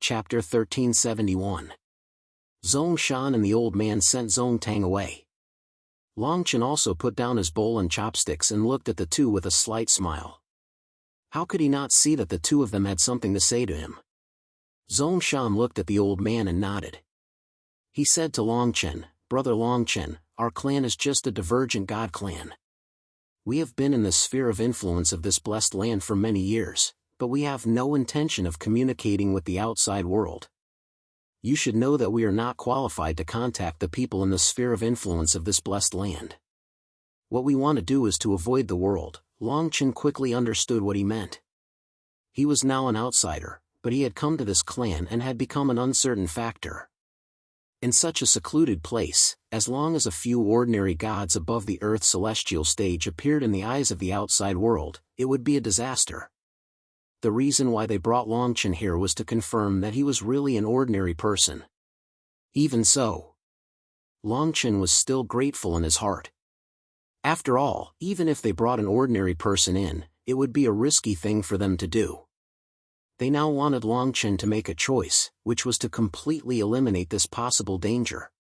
Chapter 1371. Zhong Shan and the old man sent Zhong Tang away. Long Chen also put down his bowl and chopsticks and looked at the two with a slight smile. How could he not see that the two of them had something to say to him? Zhong Shan looked at the old man and nodded. He said to Long Chen, "Brother Long Chen, our clan is just a divergent god clan. We have been in the sphere of influence of this blessed land for many years, but we have no intention of communicating with the outside world. You should know that we are not qualified to contact the people in the sphere of influence of this blessed land. What we want to do is to avoid the world." Long Chen quickly understood what he meant. He was now an outsider, but he had come to this clan and had become an uncertain factor. In such a secluded place, as long as a few ordinary gods above the Earth's celestial stage appeared in the eyes of the outside world, it would be a disaster. The reason why they brought Long Chen here was to confirm that he was really an ordinary person. Even so, Long Chen was still grateful in his heart. After all, even if they brought an ordinary person in, it would be a risky thing for them to do. They now wanted Long Chen to make a choice, which was to completely eliminate this possible danger.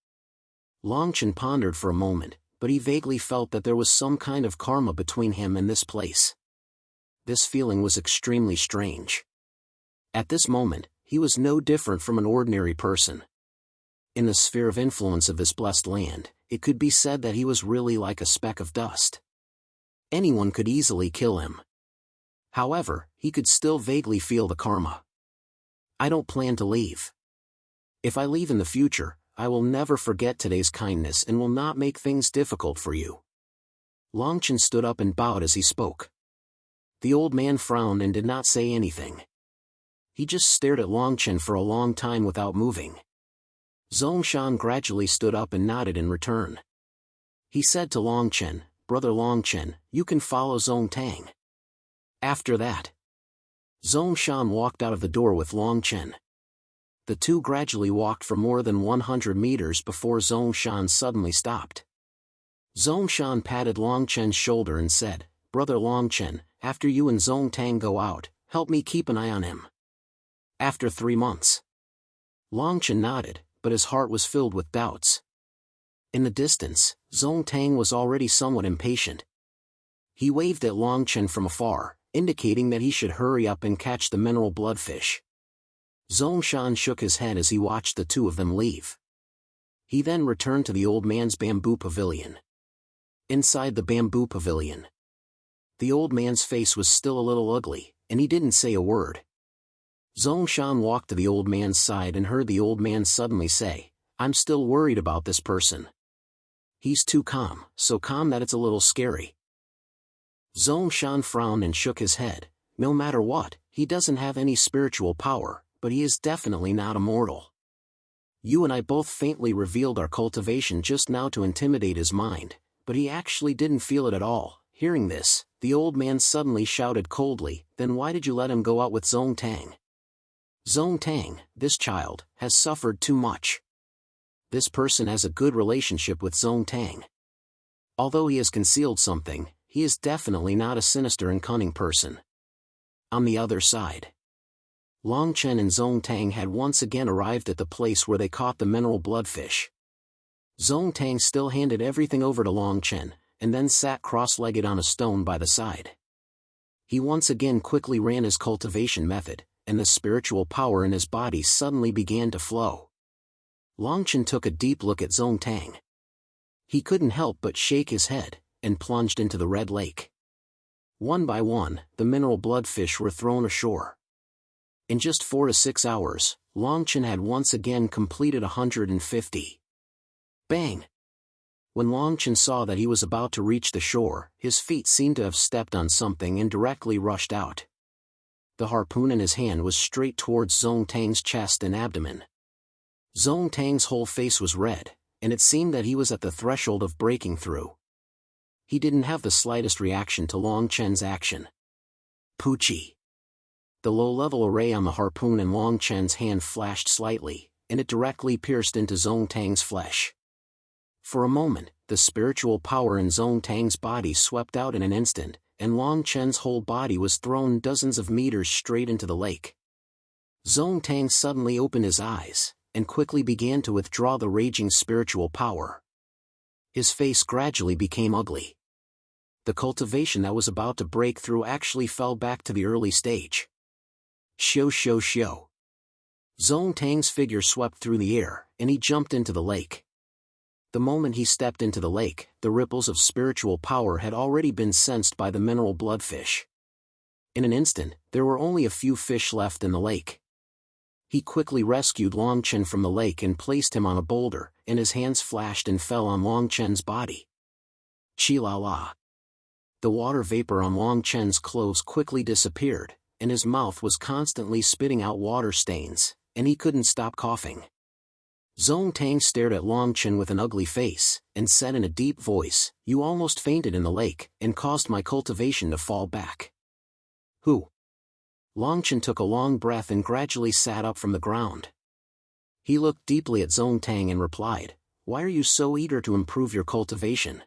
Long Chen pondered for a moment, but he vaguely felt that there was some kind of karma between him and this place. This feeling was extremely strange. At this moment, he was no different from an ordinary person. In the sphere of influence of this blessed land, it could be said that he was really like a speck of dust. Anyone could easily kill him. However, he could still vaguely feel the karma. "I don't plan to leave. If I leave in the future, I will never forget today's kindness and will not make things difficult for you." Long Chen stood up and bowed as he spoke. The old man frowned and did not say anything. He just stared at Long Chen for a long time without moving. Zhong Shan gradually stood up and nodded in return. He said to Long Chen, "Brother Long Chen, you can follow Zhong Tang." After that, Zhong Shan walked out of the door with Long Chen. The two gradually walked for more than 100 meters before Zhong Shan suddenly stopped. Zhong Shan patted Long Chen's shoulder and said, "Brother Long Chen, after you and Zhong Tang go out, help me keep an eye on him." After 3 months. Long Chen nodded, but his heart was filled with doubts. In the distance, Zhong Tang was already somewhat impatient. He waved at Long Chen from afar, indicating that he should hurry up and catch the mineral bloodfish. Zhong Shan shook his head as he watched the two of them leave. He then returned to the old man's bamboo pavilion. Inside the bamboo pavilion, the old man's face was still a little ugly, and he didn't say a word. Zhong Shan walked to the old man's side and heard the old man suddenly say, "I'm still worried about this person. He's too calm, so calm that it's a little scary." Zhong Shan frowned and shook his head. "No matter what, he doesn't have any spiritual power, but he is definitely not immortal. You and I both faintly revealed our cultivation just now to intimidate his mind, but he actually didn't feel it at all." Hearing this, the old man suddenly shouted coldly, "Then why did you let him go out with Zhong Tang? Zhong Tang, this child, has suffered too much. This person has a good relationship with Zhong Tang. Although he has concealed something, he is definitely not a sinister and cunning person." On the other side, Long Chen and Zhong Tang had once again arrived at the place where they caught the mineral bloodfish. Zhong Tang still handed everything over to Long Chen, and then sat cross-legged on a stone by the side. He once again quickly ran his cultivation method, and the spiritual power in his body suddenly began to flow. Long Chen took a deep look at Zhong Tang. He couldn't help but shake his head, and plunged into the red lake. One by one, the mineral bloodfish were thrown ashore. In just 4 to 6 hours, Long Chen had once again completed 150. Bang! When Long Chen saw that he was about to reach the shore, his feet seemed to have stepped on something and directly rushed out. The harpoon in his hand was straight towards Zhong Tang's chest and abdomen. Zhong Tang's whole face was red, and it seemed that he was at the threshold of breaking through. He didn't have the slightest reaction to Long Chen's action. Poochie! The low-level array on the harpoon in Long Chen's hand flashed slightly, and it directly pierced into Zhong Tang's flesh. For a moment, the spiritual power in Zhong Tang's body swept out in an instant, and Long Chen's whole body was thrown dozens of meters straight into the lake. Zong Tang suddenly opened his eyes, and quickly began to withdraw the raging spiritual power. His face gradually became ugly. The cultivation that was about to break through actually fell back to the early stage. Shoo. Zong Tang's figure swept through the air, and he jumped into the lake. The moment he stepped into the lake, the ripples of spiritual power had already been sensed by the mineral bloodfish. In an instant, there were only a few fish left in the lake. He quickly rescued Long Chen from the lake and placed him on a boulder, and his hands flashed and fell on Long Chen's body. Chi-la-la. The water vapor on Long Chen's clothes quickly disappeared, and his mouth was constantly spitting out water stains, and he couldn't stop coughing. Zong Tang stared at Long Chen with an ugly face, and said in a deep voice, "You almost fainted in the lake, and caused my cultivation to fall back." "Who?" Long Chen took a long breath and gradually sat up from the ground. He looked deeply at Zong Tang and replied, "Why are you so eager to improve your cultivation?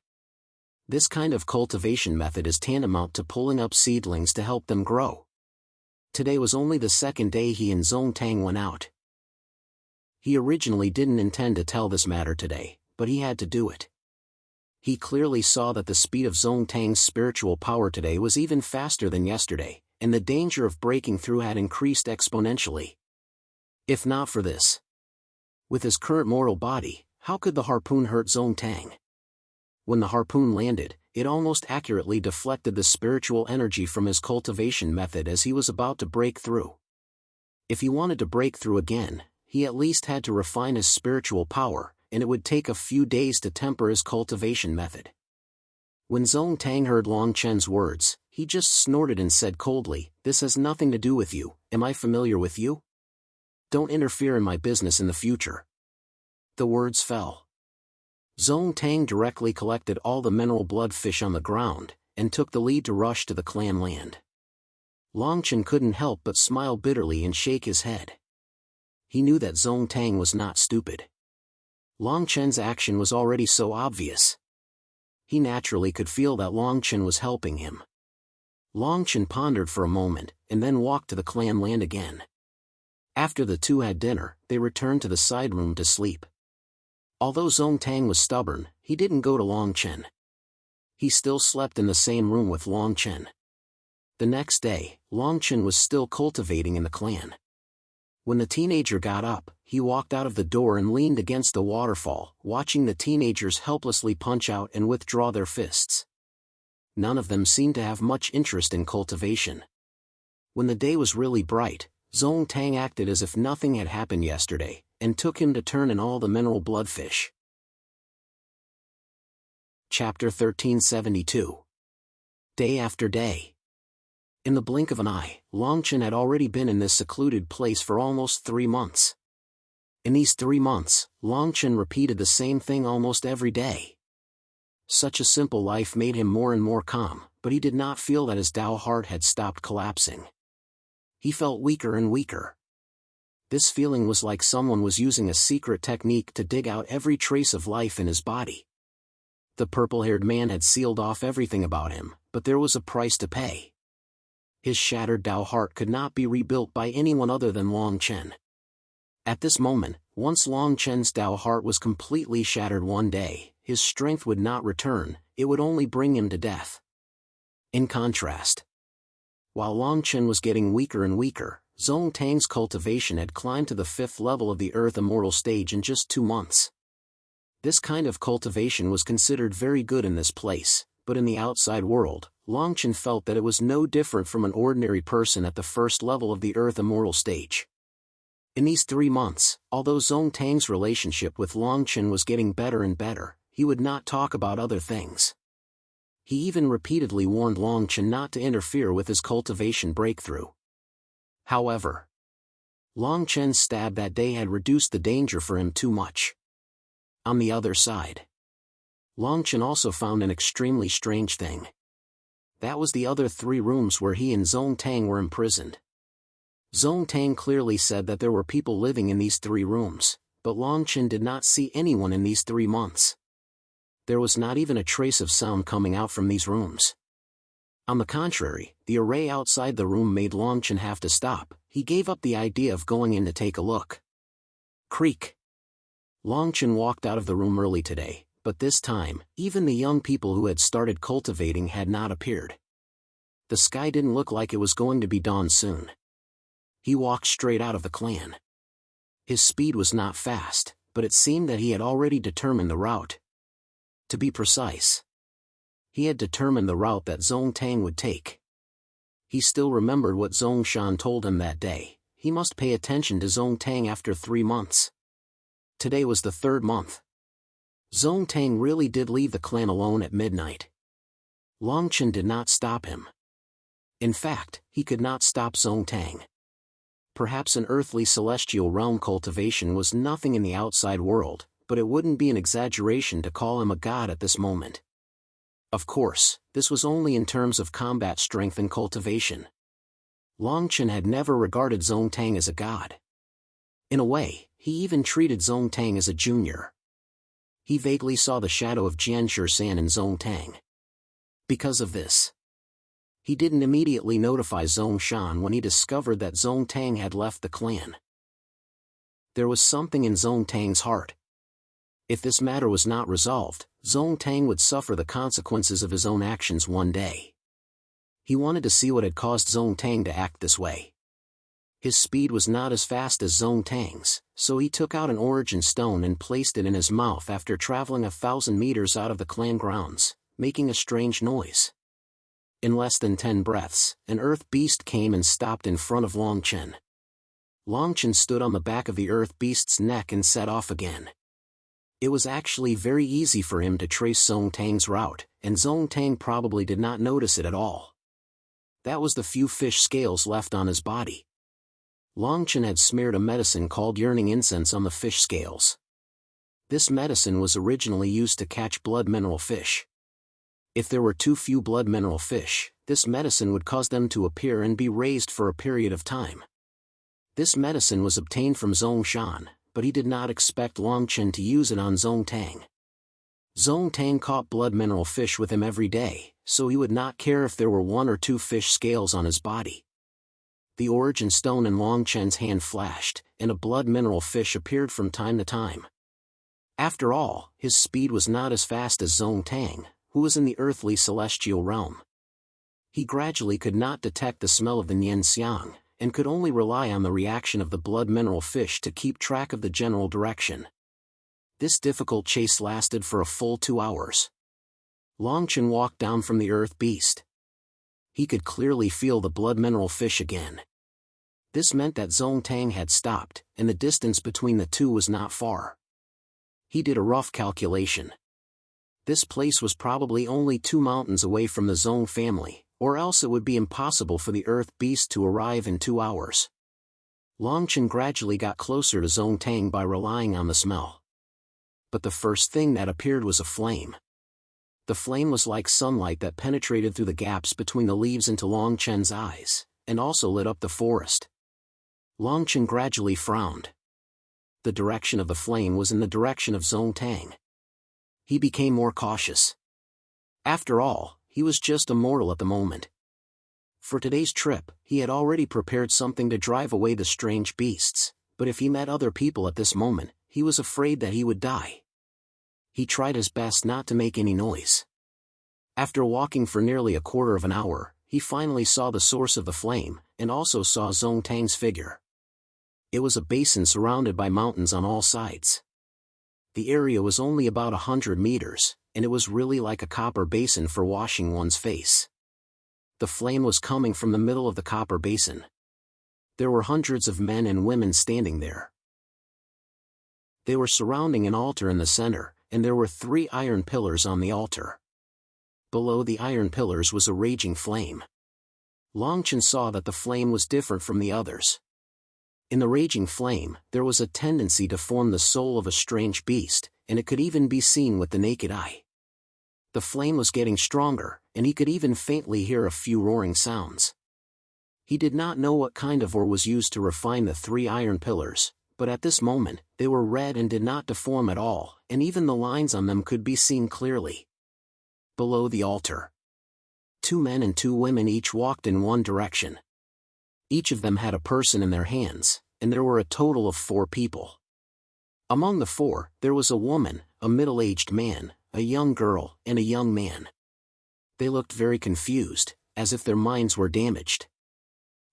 This kind of cultivation method is tantamount to pulling up seedlings to help them grow." Today was only the second day he and Zong Tang went out. He originally didn't intend to tell this matter today, but he had to do it. He clearly saw that the speed of Zong Tang's spiritual power today was even faster than yesterday, and the danger of breaking through had increased exponentially. If not for this, with his current mortal body, how could the harpoon hurt Zong Tang? When the harpoon landed, it almost accurately deflected the spiritual energy from his cultivation method as he was about to break through. If he wanted to break through again, he at least had to refine his spiritual power, and it would take a few days to temper his cultivation method. When Zong Tang heard Long Chen's words, he just snorted and said coldly, "This has nothing to do with you. Am I familiar with you? Don't interfere in my business in the future." The words fell. Zong Tang directly collected all the mineral bloodfish on the ground, and took the lead to rush to the clan land. Long Chen couldn't help but smile bitterly and shake his head. He knew that Zong Tang was not stupid. Long Chen's action was already so obvious. He naturally could feel that Long Chen was helping him. Long Chen pondered for a moment, and then walked to the clan land again. After the two had dinner, they returned to the side room to sleep. Although Zong Tang was stubborn, he didn't go to Long Chen. He still slept in the same room with Long Chen. The next day, Long Chen was still cultivating in the clan. When the teenager got up, he walked out of the door and leaned against the waterfall, watching the teenagers helplessly punch out and withdraw their fists. None of them seemed to have much interest in cultivation. When the day was really bright, Zong Tang acted as if nothing had happened yesterday, and took him to turn in all the mineral bloodfish. Chapter 1372. Day after day. In the blink of an eye, Long Chen had already been in this secluded place for almost 3 months. In these 3 months, Long Chen repeated the same thing almost every day. Such a simple life made him more and more calm, but he did not feel that his Tao heart had stopped collapsing. He felt weaker and weaker. This feeling was like someone was using a secret technique to dig out every trace of life in his body. The purple-haired man had sealed off everything about him, but there was a price to pay. His shattered Tao heart could not be rebuilt by anyone other than Long Chen. At this moment, once Long Chen's Tao heart was completely shattered one day, his strength would not return, it would only bring him to death. In contrast, while Long Chen was getting weaker and weaker, Zong Tang's cultivation had climbed to the 5th level of the Earth Immortal stage in just 2 months. This kind of cultivation was considered very good in this place, but in the outside world, Long Chen felt that it was no different from an ordinary person at the 1st level of the Earth Immortal stage. In these 3 months, although Zong Tang's relationship with Long Chen was getting better and better, he would not talk about other things. He even repeatedly warned Long Chen not to interfere with his cultivation breakthrough. However, Long Chen's stab that day had reduced the danger for him too much. On the other side, Long Chen also found an extremely strange thing. That was the other 3 rooms where he and Zong Tang were imprisoned. Zong Tang clearly said that there were people living in these 3 rooms, but Long Chen did not see anyone in these 3 months. There was not even a trace of sound coming out from these rooms. On the contrary, the array outside the room made Longchen have to stop. He gave up the idea of going in to take a look. Creak. Longchen walked out of the room early today, but this time, even the young people who had started cultivating had not appeared. The sky didn't look like it was going to be dawn soon. He walked straight out of the clan. His speed was not fast, but it seemed that he had already determined the route. To be precise, he had determined the route that Zong Tang would take. He still remembered what Zong Shan told him that day. He must pay attention to Zong Tang after 3 months. Today was the 3rd month. Zong Tang really did leave the clan alone at midnight. Longchen did not stop him. In fact, he could not stop Zong Tang. Perhaps an earthly celestial realm cultivation was nothing in the outside world, but it wouldn't be an exaggeration to call him a god at this moment. Of course, this was only in terms of combat strength and cultivation. Longchen had never regarded Zong Tang as a god. In a way, he even treated Zong Tang as a junior. He vaguely saw the shadow of Jian Shan in Zong Tang. Because of this, he didn't immediately notify Zong Shan when he discovered that Zong Tang had left the clan. There was something in Zong Tang's heart. If this matter was not resolved, Zong Tang would suffer the consequences of his own actions one day. He wanted to see what had caused Zong Tang to act this way. His speed was not as fast as Zong Tang's, so he took out an origin stone and placed it in his mouth after traveling 1,000 meters out of the clan grounds, making a strange noise. In less than 10 breaths, an earth beast came and stopped in front of Longchen. Longchen stood on the back of the earth beast's neck and set off again. It was actually very easy for him to trace Zong Tang's route, and Zong Tang probably did not notice it at all. That was the few fish scales left on his body. Longchen had smeared a medicine called yearning incense on the fish scales. This medicine was originally used to catch blood mineral fish. If there were too few blood mineral fish, this medicine would cause them to appear and be raised for a period of time. This medicine was obtained from Zong Shan, but he did not expect Longchen to use it on Zong Tang. Zong Tang caught blood mineral fish with him every day, so he would not care if there were 1 or 2 fish scales on his body. The origin stone in Longchen's hand flashed, and a blood mineral fish appeared from time to time. After all, his speed was not as fast as Zong Tang, who was in the earthly celestial realm. He gradually could not detect the smell of the Nian Xiang, and could only rely on the reaction of the blood mineral fish to keep track of the general direction. This difficult chase lasted for a full 2 hours. Longchen walked down from the earth beast. He could clearly feel the blood mineral fish again. This meant that Zong Tang had stopped, and the distance between the two was not far. He did a rough calculation. This place was probably only 2 mountains away from the Zong family, or else it would be impossible for the earth beast to arrive in 2 hours. Longchen gradually got closer to Zong Tang by relying on the smell. But the first thing that appeared was a flame. The flame was like sunlight that penetrated through the gaps between the leaves into Longchen's eyes, and also lit up the forest. Longchen gradually frowned. The direction of the flame was in the direction of Zong Tang. He became more cautious. After all, he was just a mortal at the moment. For today's trip, he had already prepared something to drive away the strange beasts, but if he met other people at this moment, he was afraid that he would die. He tried his best not to make any noise. After walking for nearly a quarter of an hour, he finally saw the source of the flame, and also saw Zong Tang's figure. It was a basin surrounded by mountains on all sides. The area was only about 100 meters, and it was really like a copper basin for washing one's face. The flame was coming from the middle of the copper basin. There were hundreds of men and women standing there. They were surrounding an altar in the center, and there were 3 iron pillars on the altar. Below the iron pillars was a raging flame. Longchen saw that the flame was different from the others. In the raging flame, there was a tendency to form the soul of a strange beast, and it could even be seen with the naked eye. The flame was getting stronger, and he could even faintly hear a few roaring sounds. He did not know what kind of ore was used to refine the 3 iron pillars, but at this moment, they were red and did not deform at all, and even the lines on them could be seen clearly. Below the altar, 2 men and 2 women each walked in one direction. Each of them had a person in their hands, and there were a total of 4 people. Among the 4, there was a woman, a middle-aged man, a young girl, and a young man. They looked very confused, as if their minds were damaged.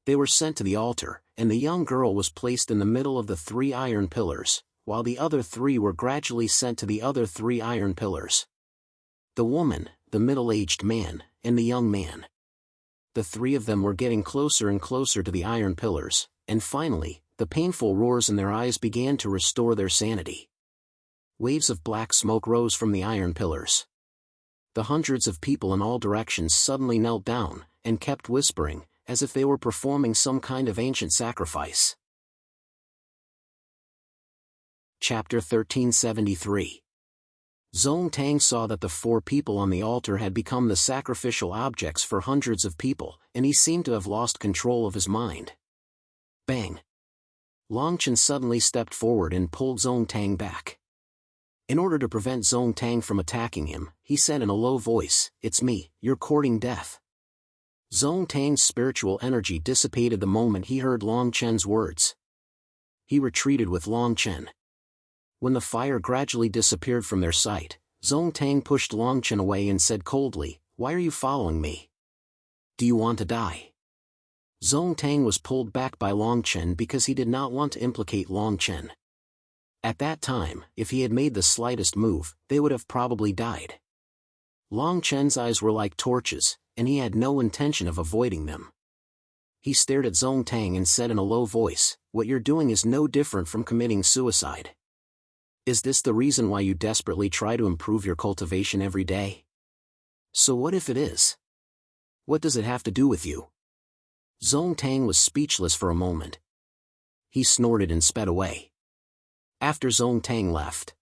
They were sent to the altar, and the young girl was placed in the middle of the 3 iron pillars, while the other 3 were gradually sent to the other 3 iron pillars. The woman, the middle-aged man, and the young man. The 3 of them were getting closer and closer to the iron pillars, and finally, the painful roars in their eyes began to restore their sanity. Waves of black smoke rose from the iron pillars. The hundreds of people in all directions suddenly knelt down, and kept whispering, as if they were performing some kind of ancient sacrifice. Chapter 1373. Zhong Tang saw that the 4 people on the altar had become the sacrificial objects for hundreds of people, and he seemed to have lost control of his mind. Bang! Longchen suddenly stepped forward and pulled Zhong Tang back. In order to prevent Zhong Tang from attacking him, he said in a low voice, "It's me, you're courting death." Zhong Tang's spiritual energy dissipated the moment he heard Longchen's words. He retreated with Longchen. When the fire gradually disappeared from their sight, Zhong Tang pushed Longchen away and said coldly, "Why are you following me? Do you want to die?" Zhong Tang was pulled back by Longchen because he did not want to implicate Longchen. At that time, if he had made the slightest move, they would have probably died. Longchen's eyes were like torches, and he had no intention of avoiding them. He stared at Zhong Tang and said in a low voice, "What you're doing is no different from committing suicide. Is this the reason why you desperately try to improve your cultivation every day? So what if it is? What does it have to do with you?" Zhong Tang was speechless for a moment. He snorted and sped away. After Zhong Tang left,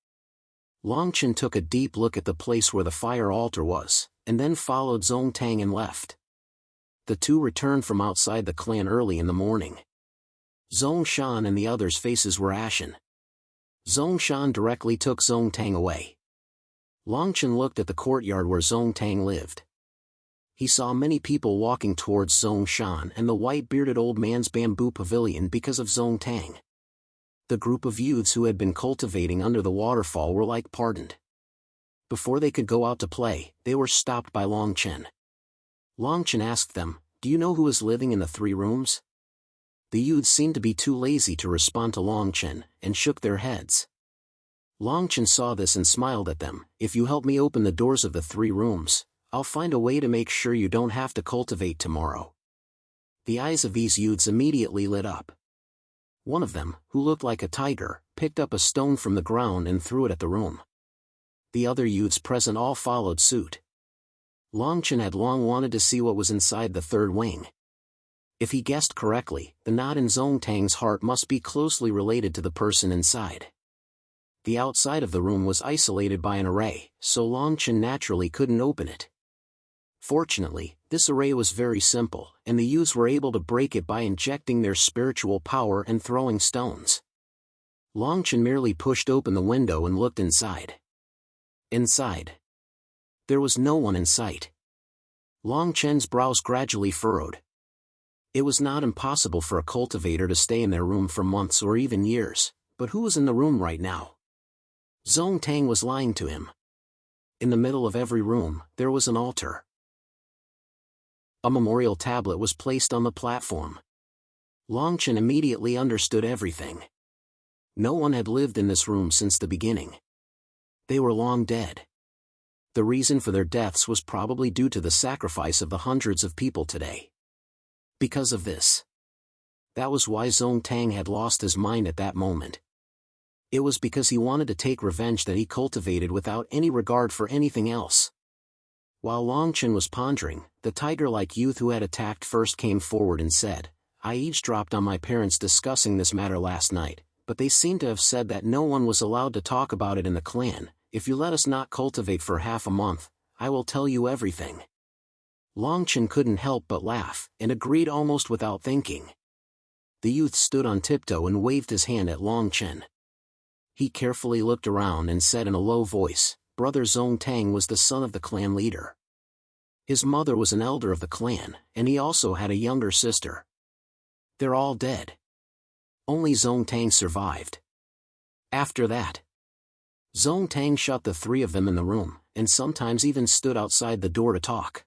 Longchen took a deep look at the place where the fire altar was, and then followed Zhong Tang and left. The 2 returned from outside the clan early in the morning. Zhong Shan and the others' faces were ashen. Zhong Shan directly took Zhong Tang away. Longchen looked at the courtyard where Zhong Tang lived. He saw many people walking towards Zhong Shan and the white-bearded old man's bamboo pavilion because of Zhong Tang. The group of youths who had been cultivating under the waterfall were like pardoned. Before they could go out to play, they were stopped by Longchen. Longchen asked them, "Do you know who is living in the 3 rooms?" The youths seemed to be too lazy to respond to Longchen, and shook their heads. Longchen saw this and smiled at them. "If you help me open the doors of the 3 rooms, I'll find a way to make sure you don't have to cultivate tomorrow." The eyes of these youths immediately lit up. One of them, who looked like a tiger, picked up a stone from the ground and threw it at the room. The other youths present all followed suit. Longchen had long wanted to see what was inside the 3rd wing. If he guessed correctly, the knot in Zhong Tang's heart must be closely related to the person inside. The outside of the room was isolated by an array, so Longchen naturally couldn't open it. Fortunately, this array was very simple, and the youths were able to break it by injecting their spiritual power and throwing stones. Longchen merely pushed open the window and looked inside. Inside, there was no one in sight. Longchen's brows gradually furrowed. It was not impossible for a cultivator to stay in their room for months or even years, but who was in the room right now? Zhong Tang was lying to him. In the middle of every room, there was an altar. A memorial tablet was placed on the platform. Longchen immediately understood everything. No one had lived in this room since the beginning. They were long dead. The reason for their deaths was probably due to the sacrifice of the hundreds of people today. Because of this. That was why Zhong Tang had lost his mind at that moment. It was because he wanted to take revenge that he cultivated without any regard for anything else. While Longchen was pondering, the tiger-like youth who had attacked first came forward and said, "I eavesdropped on my parents discussing this matter last night, but they seem to have said that no one was allowed to talk about it in the clan. If you let us not cultivate for half a month, I will tell you everything." Longchen couldn't help but laugh, and agreed almost without thinking. The youth stood on tiptoe and waved his hand at Longchen. He carefully looked around and said in a low voice, "Brother Zhong Tang was the son of the clan leader. His mother was an elder of the clan, and he also had a younger sister. They're all dead. Only Zong Tang survived. After that, Zong Tang shut the three of them in the room, and sometimes even stood outside the door to talk.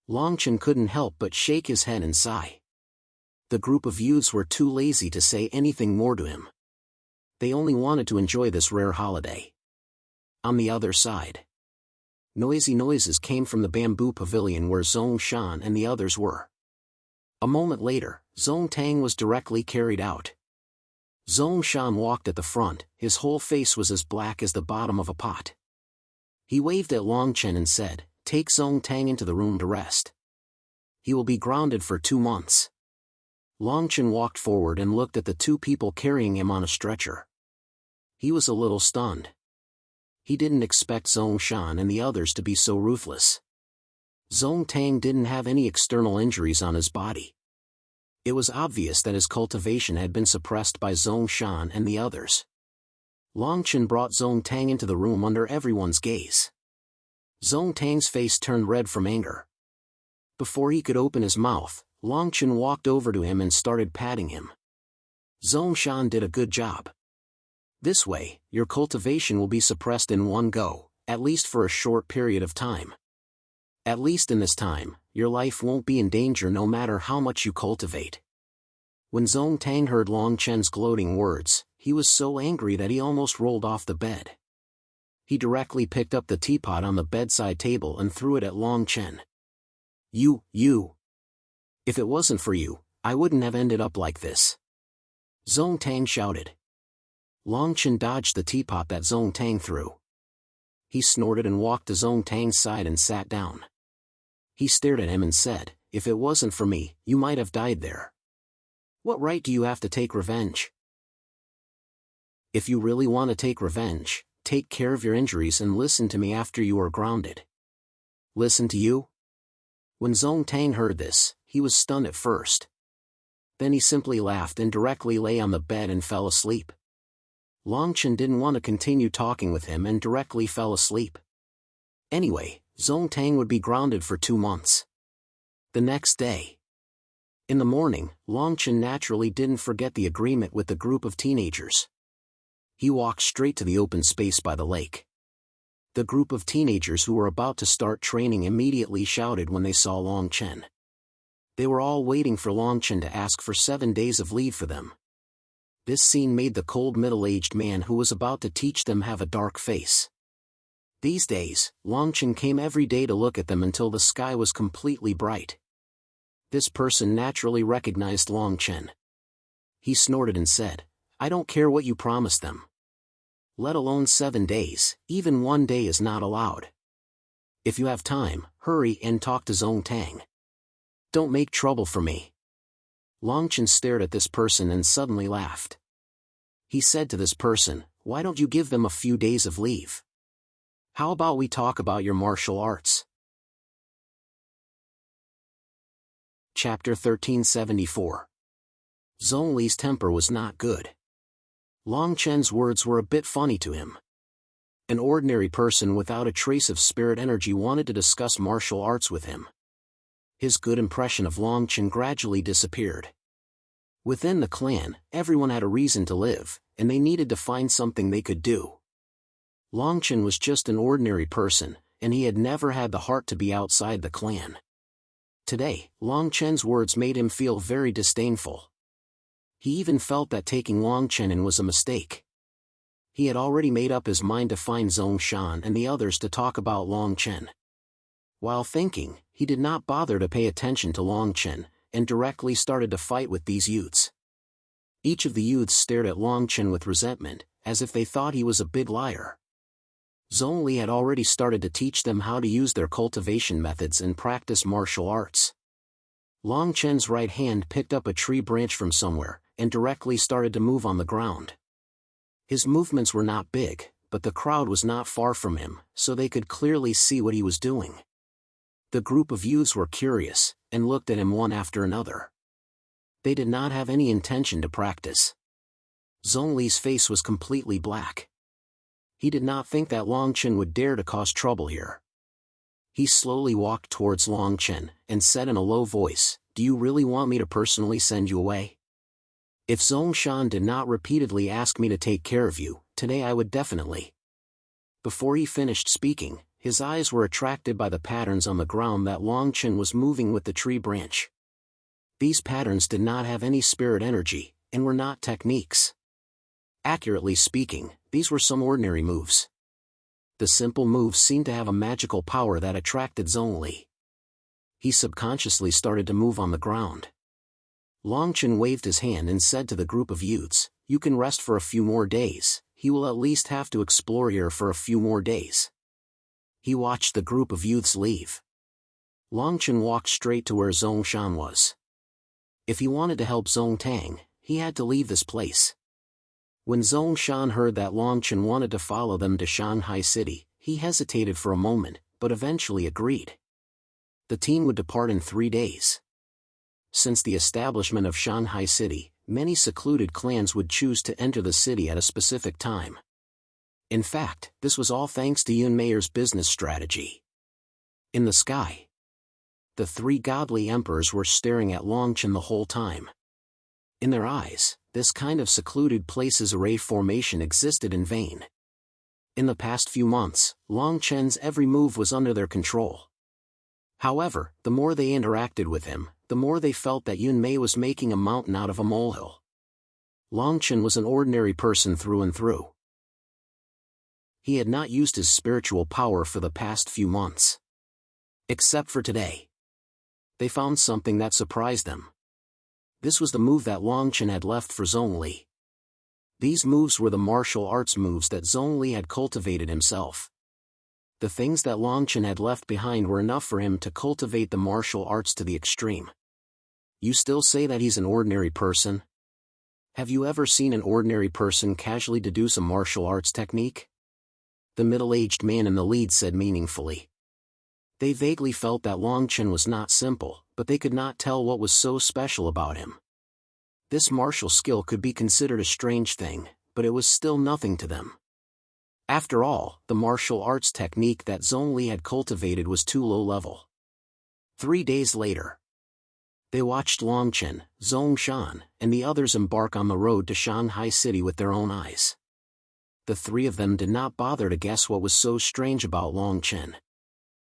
Longchen couldn't help but shake his head and sigh. The group of youths were too lazy to say anything more to him. They only wanted to enjoy this rare holiday. On the other side, noisy noises came from the bamboo pavilion where Zhong Shan and the others were. A moment later, Zong Tang was directly carried out. Zhong Shan walked at the front, his whole face was as black as the bottom of a pot. He waved at Longchen and said, "Take Zong Tang into the room to rest. He will be grounded for 2 months." Longchen walked forward and looked at the two people carrying him on a stretcher. He was a little stunned. He didn't expect Zong Shan and the others to be so ruthless. Zong Tang didn't have any external injuries on his body. It was obvious that his cultivation had been suppressed by Zong Shan and the others. Longchen brought Zong Tang into the room under everyone's gaze. Zong Tang's face turned red from anger. Before he could open his mouth, Longchen walked over to him and started patting him. "Zong Shan did a good job. This way, your cultivation will be suppressed in one go, at least for a short period of time. At least in this time, your life won't be in danger no matter how much you cultivate." When Zong Tang heard Longchen's gloating words, he was so angry that he almost rolled off the bed. He directly picked up the teapot on the bedside table and threw it at Longchen. You. If it wasn't for you, I wouldn't have ended up like this." Zong Tang shouted. Longchen dodged the teapot that Zong Tang threw. He snorted and walked to Zong Tang's side and sat down. He stared at him and said, "If it wasn't for me, you might have died there. What right do you have to take revenge? If you really want to take revenge, take care of your injuries and listen to me after you are grounded." "Listen to you?" When Zong Tang heard this, he was stunned at first. Then he simply laughed and directly lay on the bed and fell asleep. Longchen didn't want to continue talking with him and directly fell asleep. Anyway, Zong Tang would be grounded for 2 months. The next day, in the morning, Longchen naturally didn't forget the agreement with the group of teenagers. He walked straight to the open space by the lake. The group of teenagers who were about to start training immediately shouted when they saw Longchen. They were all waiting for Longchen to ask for 7 days of leave for them. This scene made the cold middle-aged man who was about to teach them have a dark face. These days, Longchen came every day to look at them until the sky was completely bright. This person naturally recognized Longchen. He snorted and said, "I don't care what you promised them. Let alone 7 days, even 1 day is not allowed. If you have time, hurry and talk to Zong Tang. Don't make trouble for me." Longchen stared at this person and suddenly laughed. He said to this person, "Why don't you give them a few days of leave? How about we talk about your martial arts?" Chapter 1374. Zhong Li's temper was not good. Longchen's words were a bit funny to him. An ordinary person without a trace of spirit energy wanted to discuss martial arts with him. His good impression of Longchen gradually disappeared. Within the clan, everyone had a reason to live, and they needed to find something they could do. Longchen was just an ordinary person, and he had never had the heart to be outside the clan. Today, Longchen's words made him feel very disdainful. He even felt that taking Longchen in was a mistake. He had already made up his mind to find Zong Shan and the others to talk about Longchen. While thinking, he did not bother to pay attention to Longchen, and directly started to fight with these youths. Each of the youths stared at Longchen with resentment, as if they thought he was a big liar. Zhong Li had already started to teach them how to use their cultivation methods and practice martial arts. Longchen's right hand picked up a tree branch from somewhere, and directly started to move on the ground. His movements were not big, but the crowd was not far from him, so they could clearly see what he was doing. The group of youths were curious, and looked at him one after another. They did not have any intention to practice. Zhong Li's face was completely black. He did not think that Longchen would dare to cause trouble here. He slowly walked towards Long Chen, and said in a low voice, "Do you really want me to personally send you away? If Zongshan did not repeatedly ask me to take care of you, today I would definitely." Before he finished speaking, his eyes were attracted by the patterns on the ground that Long Chen was moving with the tree branch. These patterns did not have any spirit energy, and were not techniques. Accurately speaking, these were some ordinary moves. The simple moves seemed to have a magical power that attracted Zhongli. He subconsciously started to move on the ground. Long Chen waved his hand and said to the group of youths, "You can rest for a few more days, he will at least have to explore here for a few more days." He watched the group of youths leave. Long Chen walked straight to where Zongshan was. If he wanted to help Zong Tang, he had to leave this place. When Zongshan heard that Long Chen wanted to follow them to Shanghai City, he hesitated for a moment, but eventually agreed. The team would depart in 3 days. Since the establishment of Shanghai City, many secluded clans would choose to enter the city at a specific time. In fact, this was all thanks to Yun Meier's business strategy. In the sky, the 3 godly emperors were staring at Long Chen the whole time. In their eyes, this kind of secluded place's array formation existed in vain. In the past few months, Long Chen's every move was under their control. However, the more they interacted with him, the more they felt that Yun Mei was making a mountain out of a molehill. Long Chen was an ordinary person through and through. He had not used his spiritual power for the past few months. Except for today. They found something that surprised them. This was the move that Long Chen had left for Zhongli. These moves were the martial arts moves that Zhongli had cultivated himself. The things that Long Chen had left behind were enough for him to cultivate the martial arts to the extreme. You still say that he's an ordinary person? Have you ever seen an ordinary person casually deduce a martial arts technique? The middle-aged man in the lead said meaningfully. They vaguely felt that Long Chen was not simple, but they could not tell what was so special about him. This martial skill could be considered a strange thing, but it was still nothing to them. After all, the martial arts technique that Zhongli had cultivated was too low level. 3 days later, they watched Long Chen, Zongshan, and the others embark on the road to Shanghai City with their own eyes. The 3 of them did not bother to guess what was so strange about Long Chen.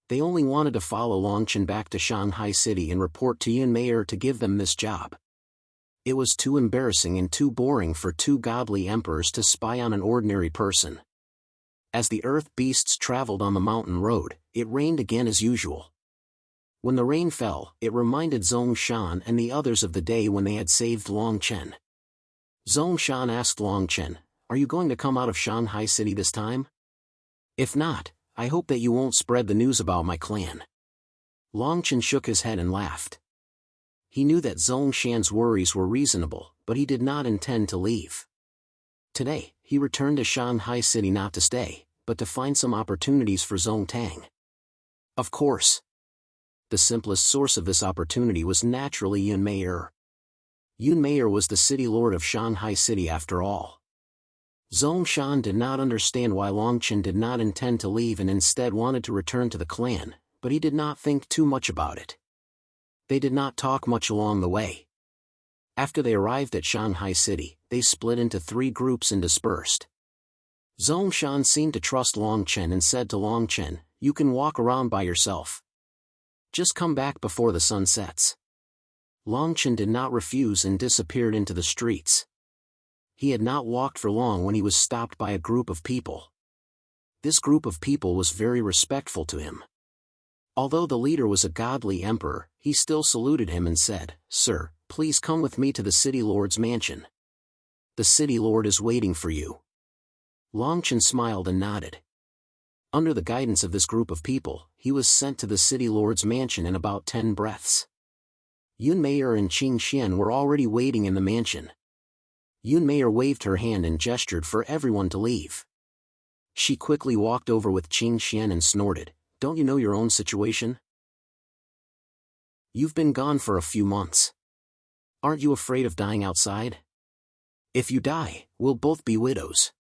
They only wanted to follow Long Chen back to Shanghai City and report to Yun Meier to give them this job. It was too embarrassing and too boring for 2 godly emperors to spy on an ordinary person. As the earth beasts traveled on the mountain road, it rained again as usual. When the rain fell, it reminded Zongshan and the others of the day when they had saved Long Chen. Zongshan asked Long Chen, "Are you going to come out of Shanghai City this time? If not, I hope that you won't spread the news about my clan." Long Chen shook his head and laughed. He knew that Zongshan's worries were reasonable, but he did not intend to leave. Today, he returned to Shanghai City not to stay, but to find some opportunities for Zong Tang. Of course. The simplest source of this opportunity was naturally Yun Meier. Yun Meier was the city lord of Shanghai City after all. Zongshan did not understand why Long Chen did not intend to leave and instead wanted to return to the clan, but he did not think too much about it. They did not talk much along the way. After they arrived at Shanghai City, they split into 3 groups and dispersed. Zongshan seemed to trust Long Chen and said to Long Chen, "You can walk around by yourself. Just come back before the sun sets." Long Chen did not refuse and disappeared into the streets. He had not walked for long when he was stopped by a group of people. This group of people was very respectful to him. Although the leader was a godly emperor, he still saluted him and said, "Sir, please come with me to the city lord's mansion. The city lord is waiting for you." Long Chen smiled and nodded. Under the guidance of this group of people, he was sent to the city lord's mansion in about 10 breaths. Yun Meier and Qing Xian were already waiting in the mansion. Yun Meier waved her hand and gestured for everyone to leave. She quickly walked over with Qing Xian and snorted, "Don't you know your own situation? You've been gone for a few months. Aren't you afraid of dying outside? If you die, we'll both be widows.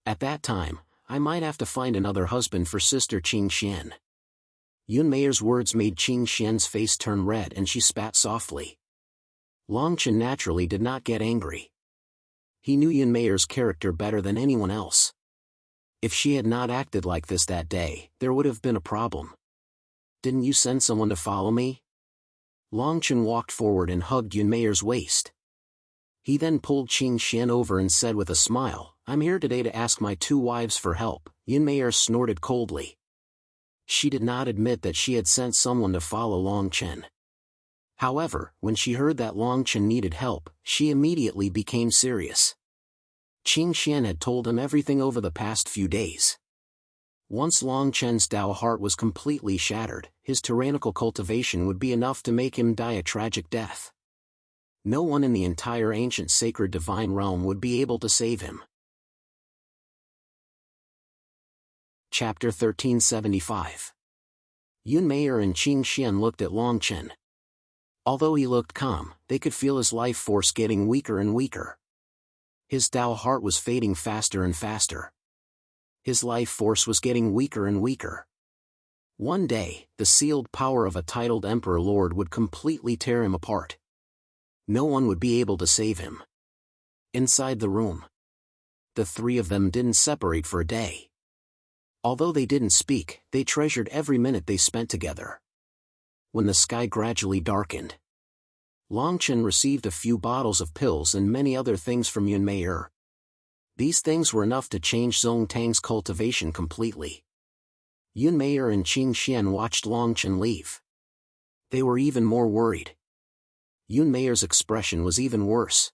At that time, I might have to find another husband for Sister Qing Xian." Yun Meier's words made Qing Xian's face turn red and she spat softly. Longchen naturally did not get angry. He knew Yun Meier's character better than anyone else. If she had not acted like this that day, there would have been a problem. Didn't you send someone to follow me? Longchen walked forward and hugged Yun Meier's waist. He then pulled Qing Xian over and said with a smile, I'm here today to ask my 2 wives for help. Yun Meier snorted coldly. She did not admit that she had sent someone to follow Longchen. However, when she heard that Longchen needed help, she immediately became serious. Qing Xian had told him everything over the past few days. Once Longchen's Dao heart was completely shattered, his tyrannical cultivation would be enough to make him die a tragic death. No one in the entire ancient sacred divine realm would be able to save him. Chapter 1375. Yun Meier and Qing Xian looked at Longchen. Although he looked calm, they could feel his life force getting weaker and weaker. His Dao heart was fading faster and faster. His life force was getting weaker and weaker. One day, the sealed power of a titled Emperor Lord would completely tear him apart. No one would be able to save him. Inside the room, the 3 of them didn't separate for a day. Although they didn't speak, they treasured every minute they spent together. When the sky gradually darkened, Longchen received a few bottles of pills and many other things from Yun Meier. These things were enough to change Zhong Tang's cultivation completely. Yun Meier and Qing Xian watched Longchen leave. They were even more worried. Yun Meier's expression was even worse.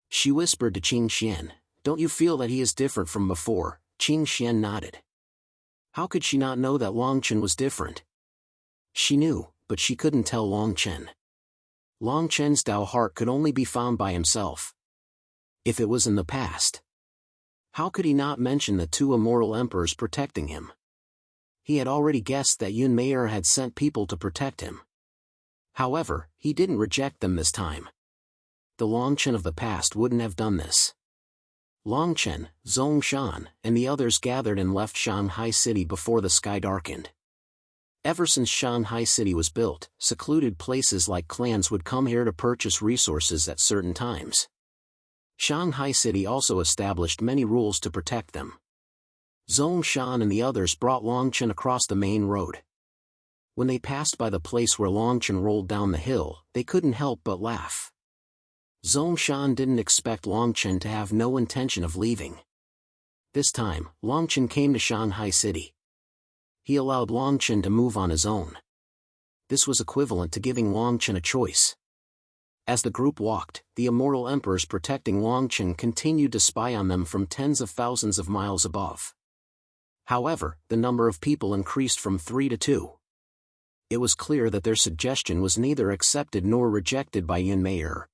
She whispered to Qing Xian, "Don't you feel that he is different from before?" Qing Xian nodded. How could she not know that Longchen was different? She knew, but she couldn't tell Longchen. Longchen's Dao heart could only be found by himself. If it was in the past, how could he not mention the 2 immortal emperors protecting him? He had already guessed that Yun Meier had sent people to protect him. However, he didn't reject them this time. The Longchen of the past wouldn't have done this. Longchen, Zongshan, and the others gathered and left Shanghai City before the sky darkened. Ever since Shanghai City was built, secluded places like clans would come here to purchase resources at certain times. Shanghai City also established many rules to protect them. Zongshan and the others brought Longchen across the main road. When they passed by the place where Longchen rolled down the hill, they couldn't help but laugh. Zongshan didn't expect Longchen to have no intention of leaving. This time, Longchen came to Shanghai City. He allowed Longchen to move on his own. This was equivalent to giving Longchen a choice. As the group walked, the immortal emperors protecting Longchen continued to spy on them from tens of thousands of miles above. However, the number of people increased from 3 to 2. It was clear that their suggestion was neither accepted nor rejected by Yun Meier.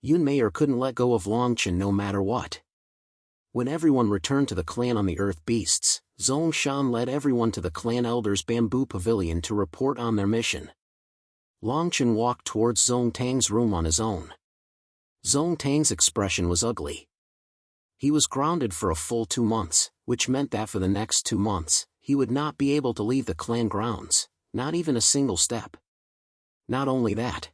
Yun Meier couldn't let go of Longchen no matter what. When everyone returned to the clan on the Earth Beasts, Zongshan led everyone to the clan elders' bamboo pavilion to report on their mission. Longchen walked towards Zhong Tang's room on his own. Zhong Tang's expression was ugly. He was grounded for a full 2 months, which meant that for the next 2 months, he would not be able to leave the clan grounds, not even a single step. Not only that,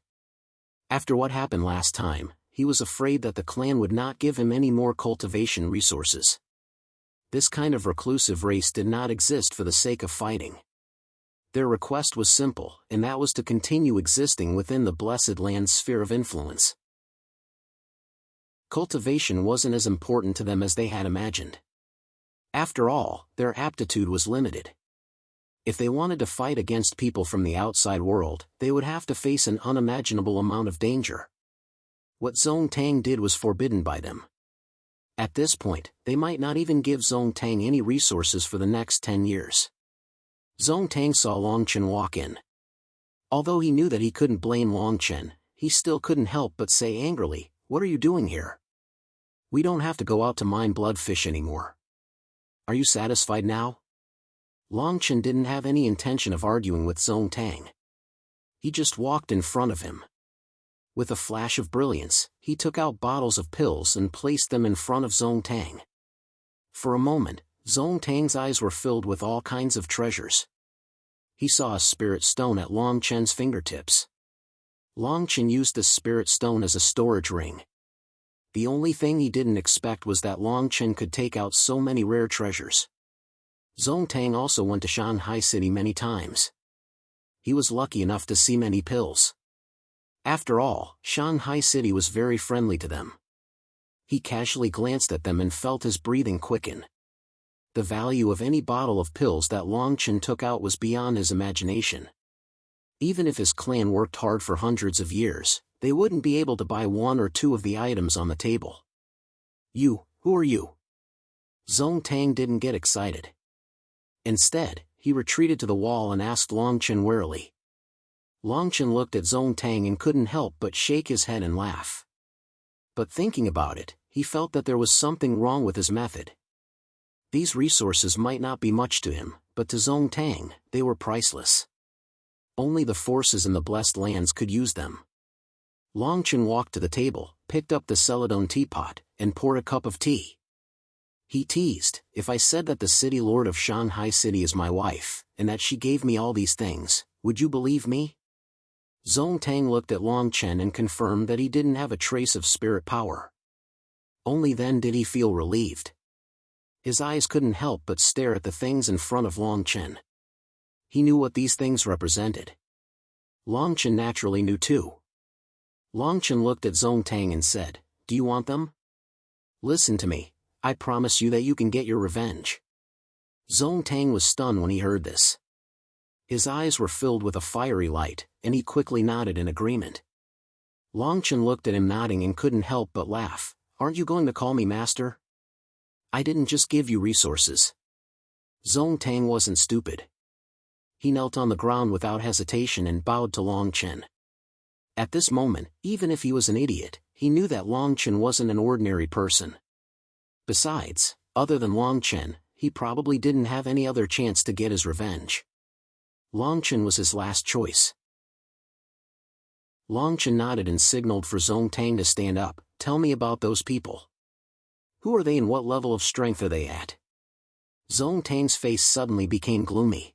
after what happened last time, he was afraid that the clan would not give him any more cultivation resources. This kind of reclusive race did not exist for the sake of fighting. Their request was simple, and that was to continue existing within the Blessed Land's sphere of influence. Cultivation wasn't as important to them as they had imagined. After all, their aptitude was limited. If they wanted to fight against people from the outside world, they would have to face an unimaginable amount of danger. What Zhong Tang did was forbidden by them. At this point, they might not even give Zhong Tang any resources for the next 10 years. Zhong Tang saw Longchen walk in. Although he knew that he couldn't blame Longchen, he still couldn't help but say angrily, "What are you doing here? We don't have to go out to mine bloodfish anymore. Are you satisfied now?" Longchen didn't have any intention of arguing with Zhong Tang. He just walked in front of him. With a flash of brilliance, he took out bottles of pills and placed them in front of Zhong Tang. For a moment, Zhong Tang's eyes were filled with all kinds of treasures. He saw a spirit stone at Long Chen's fingertips. Long Chen used this spirit stone as a storage ring. The only thing he didn't expect was that Long Chen could take out so many rare treasures. Zong Tang also went to Shanghai City many times. He was lucky enough to see many pills. After all, Shanghai City was very friendly to them. He casually glanced at them and felt his breathing quicken. The value of any bottle of pills that Long Chen took out was beyond his imagination. Even if his clan worked hard for hundreds of years, they wouldn't be able to buy one or two of the items on the table. Who are you?" Zong Tang didn't get excited. Instead, he retreated to the wall and asked Long Chen warily. Long Chen looked at Zong Tang and couldn't help but shake his head and laugh. But thinking about it, he felt that there was something wrong with his method. These resources might not be much to him, but to Zong Tang, they were priceless. Only the forces in the Blessed Lands could use them. Long Chen walked to the table, picked up the Celadon teapot, and poured a cup of tea. He teased, "If I said that the city lord of Shanghai City is my wife, and that she gave me all these things, would you believe me?" Zong Tang looked at Long Chen and confirmed that he didn't have a trace of spirit power. Only then did he feel relieved. His eyes couldn't help but stare at the things in front of Long Chen. He knew what these things represented. Long Chen naturally knew too. Long Chen looked at Zong Tang and said, "Do you want them? Listen to me, I promise you that you can get your revenge." Zong Tang was stunned when he heard this. His eyes were filled with a fiery light, and he quickly nodded in agreement. Long Chen looked at him nodding and couldn't help but laugh. "Aren't you going to call me master? I didn't just give you resources." Zong Tang wasn't stupid. He knelt on the ground without hesitation and bowed to Long Chen. At this moment, even if he was an idiot, he knew that Long Chen wasn't an ordinary person. Besides, other than Long Chen, he probably didn't have any other chance to get his revenge. Long Chen was his last choice. Long Chen nodded and signaled for Zong Tang to stand up. "Tell me about those people. Who are they and what level of strength are they at?" Zong Tang's face suddenly became gloomy.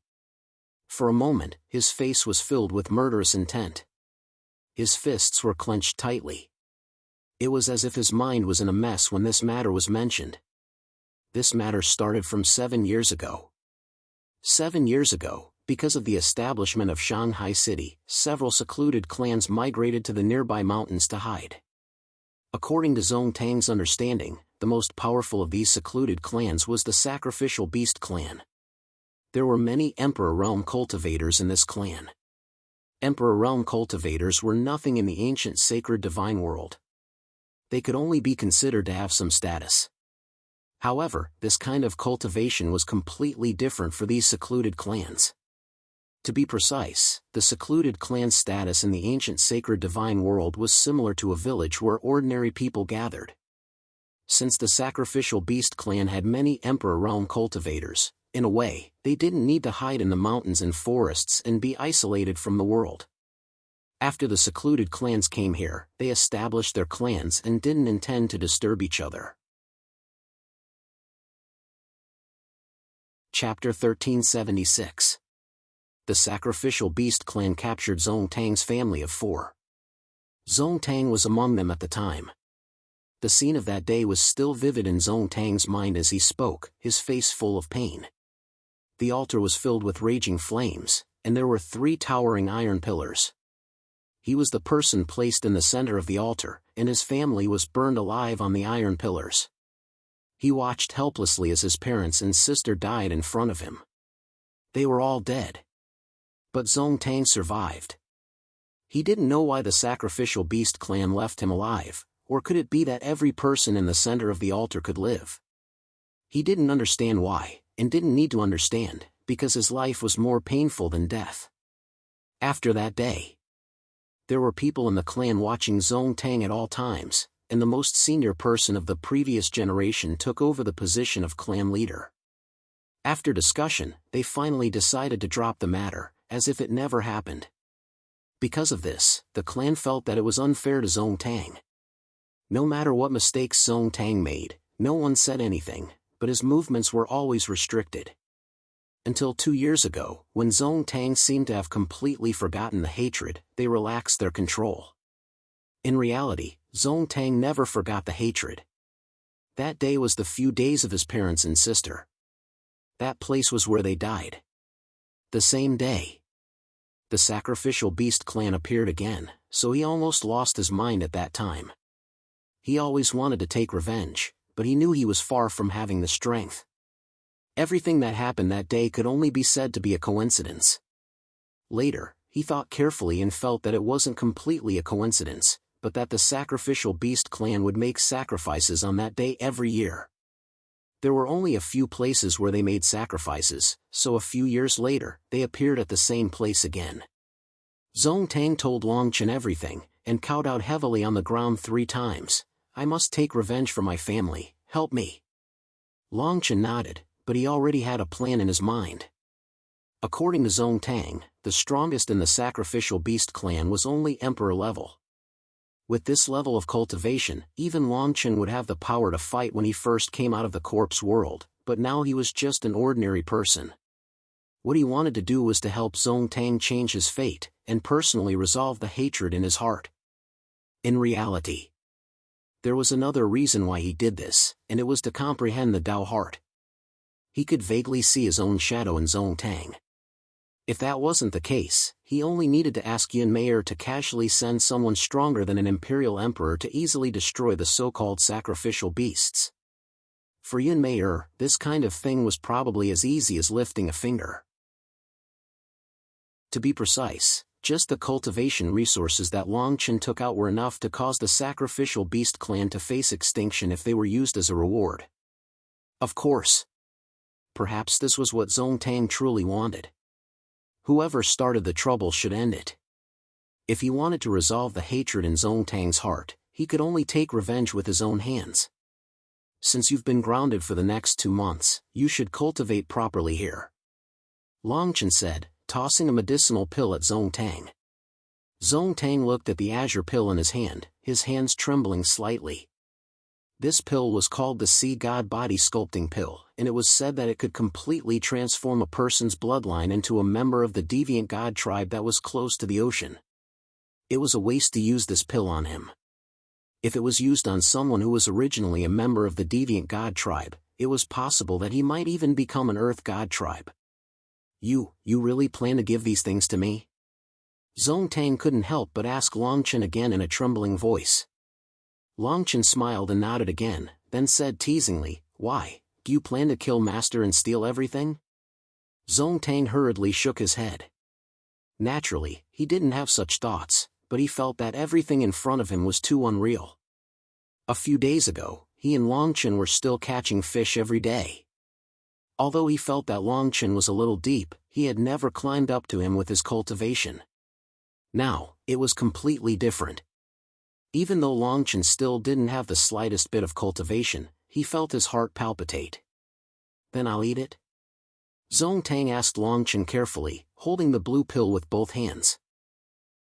For a moment, his face was filled with murderous intent. His fists were clenched tightly. It was as if his mind was in a mess when this matter was mentioned. This matter started from 7 years ago. 7 years ago, because of the establishment of Shanghai City, several secluded clans migrated to the nearby mountains to hide. According to Zong Tang's understanding, the most powerful of these secluded clans was the Sacrificial Beast clan. There were many Emperor Realm cultivators in this clan. Emperor Realm cultivators were nothing in the ancient sacred divine world. They could only be considered to have some status. However, this kind of cultivation was completely different for these secluded clans. To be precise, the secluded clan's status in the ancient sacred divine world was similar to a village where ordinary people gathered. Since the Sacrificial Beast clan had many Emperor Realm cultivators, in a way, they didn't need to hide in the mountains and forests and be isolated from the world. After the secluded clans came here, they established their clans and didn't intend to disturb each other. Chapter 1376. The Sacrificial Beast clan captured Zong Tang's family of 4. Zong Tang was among them at the time. The scene of that day was still vivid in Zong Tang's mind as he spoke, his face full of pain. The altar was filled with raging flames, and there were 3 towering iron pillars. He was the person placed in the center of the altar, and his family was burned alive on the iron pillars. He watched helplessly as his parents and sister died in front of him. They were all dead. But Zong Tang survived. He didn't know why the Sacrificial Beast clan left him alive, or could it be that every person in the center of the altar could live? He didn't understand why, and didn't need to understand, because his life was more painful than death. After that day, there were people in the clan watching Zong Tang at all times, and the most senior person of the previous generation took over the position of clan leader. After discussion, they finally decided to drop the matter, as if it never happened. Because of this, the clan felt that it was unfair to Zong Tang. No matter what mistakes Zong Tang made, no one said anything, but his movements were always restricted. Until 2 years ago, when Zhong Tang seemed to have completely forgotten the hatred, they relaxed their control. In reality, Zhong Tang never forgot the hatred. That day was the few days of his parents and sister. That place was where they died. The same day, the sacrificial beast clan appeared again, so he almost lost his mind at that time. He always wanted to take revenge, but he knew he was far from having the strength. Everything that happened that day could only be said to be a coincidence. Later, he thought carefully and felt that it wasn't completely a coincidence, but that the sacrificial beast clan would make sacrifices on that day every year. There were only a few places where they made sacrifices, so a few years later, they appeared at the same place again. Zhong Tang told Longchen everything, and kowed out heavily on the ground 3 times. "I must take revenge for my family, help me." Longchen nodded, but he already had a plan in his mind. According to Zhong Tang, the strongest in the sacrificial beast clan was only emperor level. With this level of cultivation, even Longchen would have the power to fight when he first came out of the corpse world, but now he was just an ordinary person. What he wanted to do was to help Zhong Tang change his fate, and personally resolve the hatred in his heart. In reality, there was another reason why he did this, and it was to comprehend the Tao heart. He could vaguely see his own shadow in Zhong Tang. If that wasn't the case, he only needed to ask Yun Mei'er to casually send someone stronger than an imperial emperor to easily destroy the so-called sacrificial beasts. For Yun Mei'er, this kind of thing was probably as easy as lifting a finger. To be precise, just the cultivation resources that Longchen took out were enough to cause the sacrificial beast clan to face extinction if they were used as a reward. Of course, perhaps this was what Zhong Tang truly wanted. Whoever started the trouble should end it. If he wanted to resolve the hatred in Zhong Tang's heart, he could only take revenge with his own hands. "Since you've been grounded for the next 2 months, you should cultivate properly here," Longchen said, tossing a medicinal pill at Zhong Tang. Zhong Tang looked at the azure pill in his hand, his hands trembling slightly. This pill was called the Sea God Body Sculpting Pill, and it was said that it could completely transform a person's bloodline into a member of the deviant god tribe that was close to the ocean. It was a waste to use this pill on him. If it was used on someone who was originally a member of the deviant god tribe, it was possible that he might even become an earth god tribe. You really plan to give these things to me?" Zhong Tang couldn't help but ask Longchen again in a trembling voice. Longchen smiled and nodded again, then said teasingly, "Why, do you plan to kill Master and steal everything?" Zhong Tang hurriedly shook his head. Naturally, he didn't have such thoughts, but he felt that everything in front of him was too unreal. A few days ago, he and Longchen were still catching fish every day. Although he felt that Longchen was a little deep, he had never climbed up to him with his cultivation. Now, it was completely different. Even though Longchen still didn't have the slightest bit of cultivation, he felt his heart palpitate. "Then I'll eat it?" Zhong Tang asked Longchen carefully, holding the blue pill with both hands.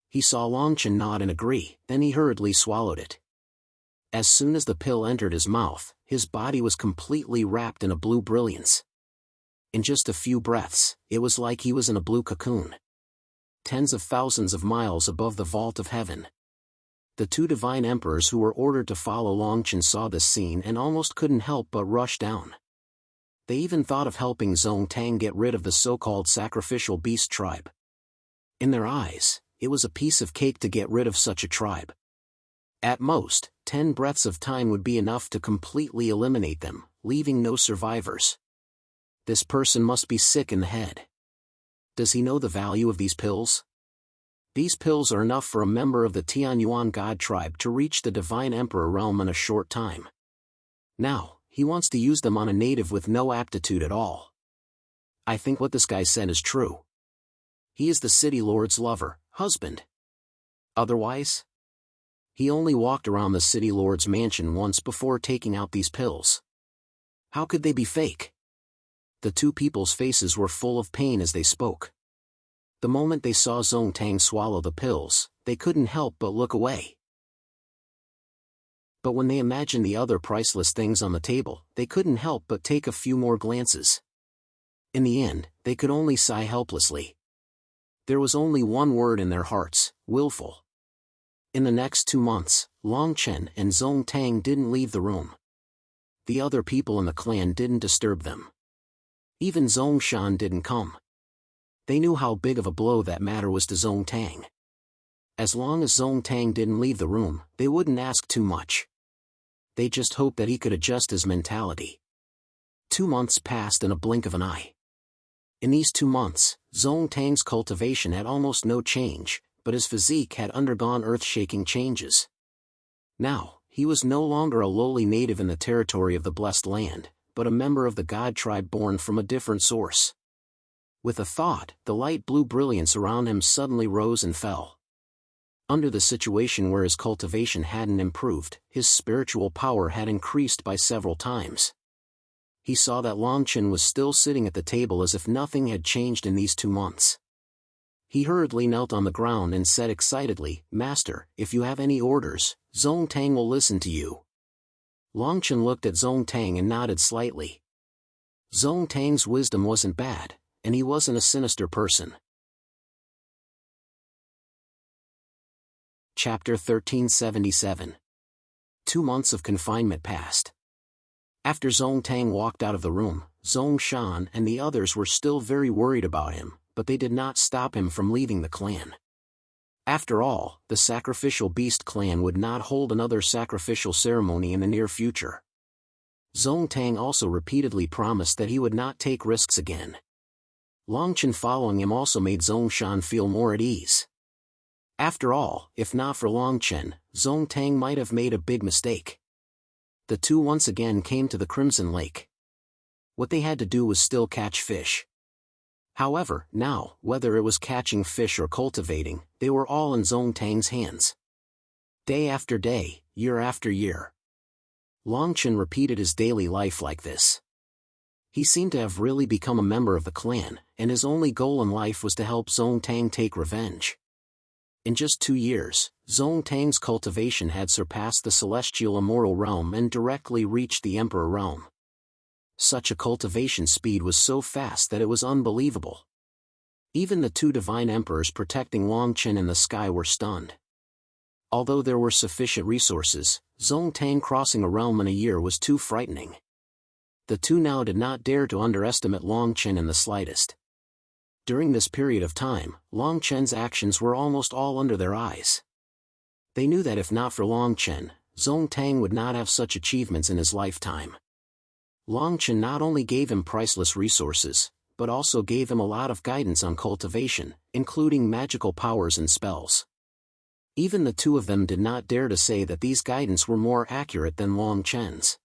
He saw Longchen nod and agree, then he hurriedly swallowed it. As soon as the pill entered his mouth, his body was completely wrapped in a blue brilliance. In just a few breaths, it was like he was in a blue cocoon. Tens of thousands of miles above the vault of heaven. The 2 divine emperors who were ordered to follow Longchen saw this scene and almost couldn't help but rush down. They even thought of helping Zhong Tang get rid of the so-called sacrificial beast tribe. In their eyes, it was a piece of cake to get rid of such a tribe. At most, 10 breaths of time would be enough to completely eliminate them, leaving no survivors. This person must be sick in the head. Does he know the value of these pills? These pills are enough for a member of the Tianyuan god tribe to reach the divine emperor realm in a short time. Now, he wants to use them on a native with no aptitude at all. I think what this guy said is true. He is the city lord's lover, husband. Otherwise, he only walked around the city lord's mansion once before taking out these pills. How could they be fake? The 2 people's faces were full of pain as they spoke. The moment they saw Zhong Tang swallow the pills, they couldn't help but look away. But when they imagined the other priceless things on the table, they couldn't help but take a few more glances. In the end, they could only sigh helplessly. There was only one word in their hearts: willful. In the next 2 months, Long Chen and Zong Tang didn't leave the room. The other people in the clan didn't disturb them. Even Zong Shan didn't come. They knew how big of a blow that matter was to Zong Tang. As long as Zong Tang didn't leave the room, they wouldn't ask too much. They just hoped that he could adjust his mentality. 2 months passed in a blink of an eye. In these 2 months, Zong Tang's cultivation had almost no change, but his physique had undergone earth-shaking changes. Now, he was no longer a lowly native in the territory of the Blessed Land, but a member of the god tribe born from a different source. With a thought, the light blue brilliance around him suddenly rose and fell. Under the situation where his cultivation hadn't improved, his spiritual power had increased by several times. He saw that Long Chen was still sitting at the table as if nothing had changed in these 2 months. He hurriedly knelt on the ground and said excitedly, "Master, if you have any orders, Zong Tang will listen to you." Long Chen looked at Zong Tang and nodded slightly. Zong Tang's wisdom wasn't bad, and he wasn't a sinister person. Chapter 1377. 2 months of confinement passed. After Zong Tang walked out of the room, Zong Shan and the others were still very worried about him, but they did not stop him from leaving the clan. After all, the Sacrificial Beast clan would not hold another sacrificial ceremony in the near future. Zong Tang also repeatedly promised that he would not take risks again. Long Chen following him also made Zong Shan feel more at ease. After all, if not for Long Chen, Zong Tang might have made a big mistake. The two once again came to the Crimson Lake. What they had to do was still catch fish. However, now, whether it was catching fish or cultivating, they were all in Zong Tang's hands. Day after day, year after year, Long Chen repeated his daily life like this. He seemed to have really become a member of the clan, and his only goal in life was to help Zong Tang take revenge. In just 2 years, Zong Tang's cultivation had surpassed the celestial immortal realm and directly reached the Emperor realm. Such a cultivation speed was so fast that it was unbelievable. Even the 2 divine emperors protecting Long Chen in the sky were stunned. Although there were sufficient resources, Zong Tang crossing a realm in a year was too frightening. The 2 now did not dare to underestimate Long Chen in the slightest. During this period of time, Long Chen's actions were almost all under their eyes. They knew that if not for Long Chen, Zong Tang would not have such achievements in his lifetime. Long Chen not only gave him priceless resources, but also gave him a lot of guidance on cultivation, including magical powers and spells. Even the 2 of them did not dare to say that these guidance were more accurate than Long Chen's.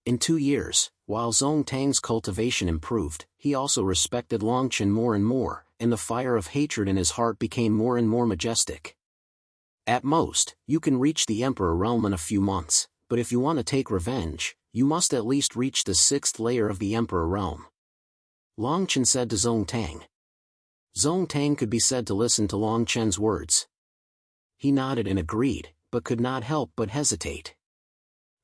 In 2 years, while Zong Tang's cultivation improved, he also respected Long Chen more and more, and the fire of hatred in his heart became more and more majestic. At most, you can reach the Emperor realm in a few months, but if you want to take revenge, you must at least reach the 6th layer of the Emperor realm. Long Chen said to Zong Tang. Zong Tang could be said to listen to Long Chen's words. He nodded and agreed, but could not help but hesitate.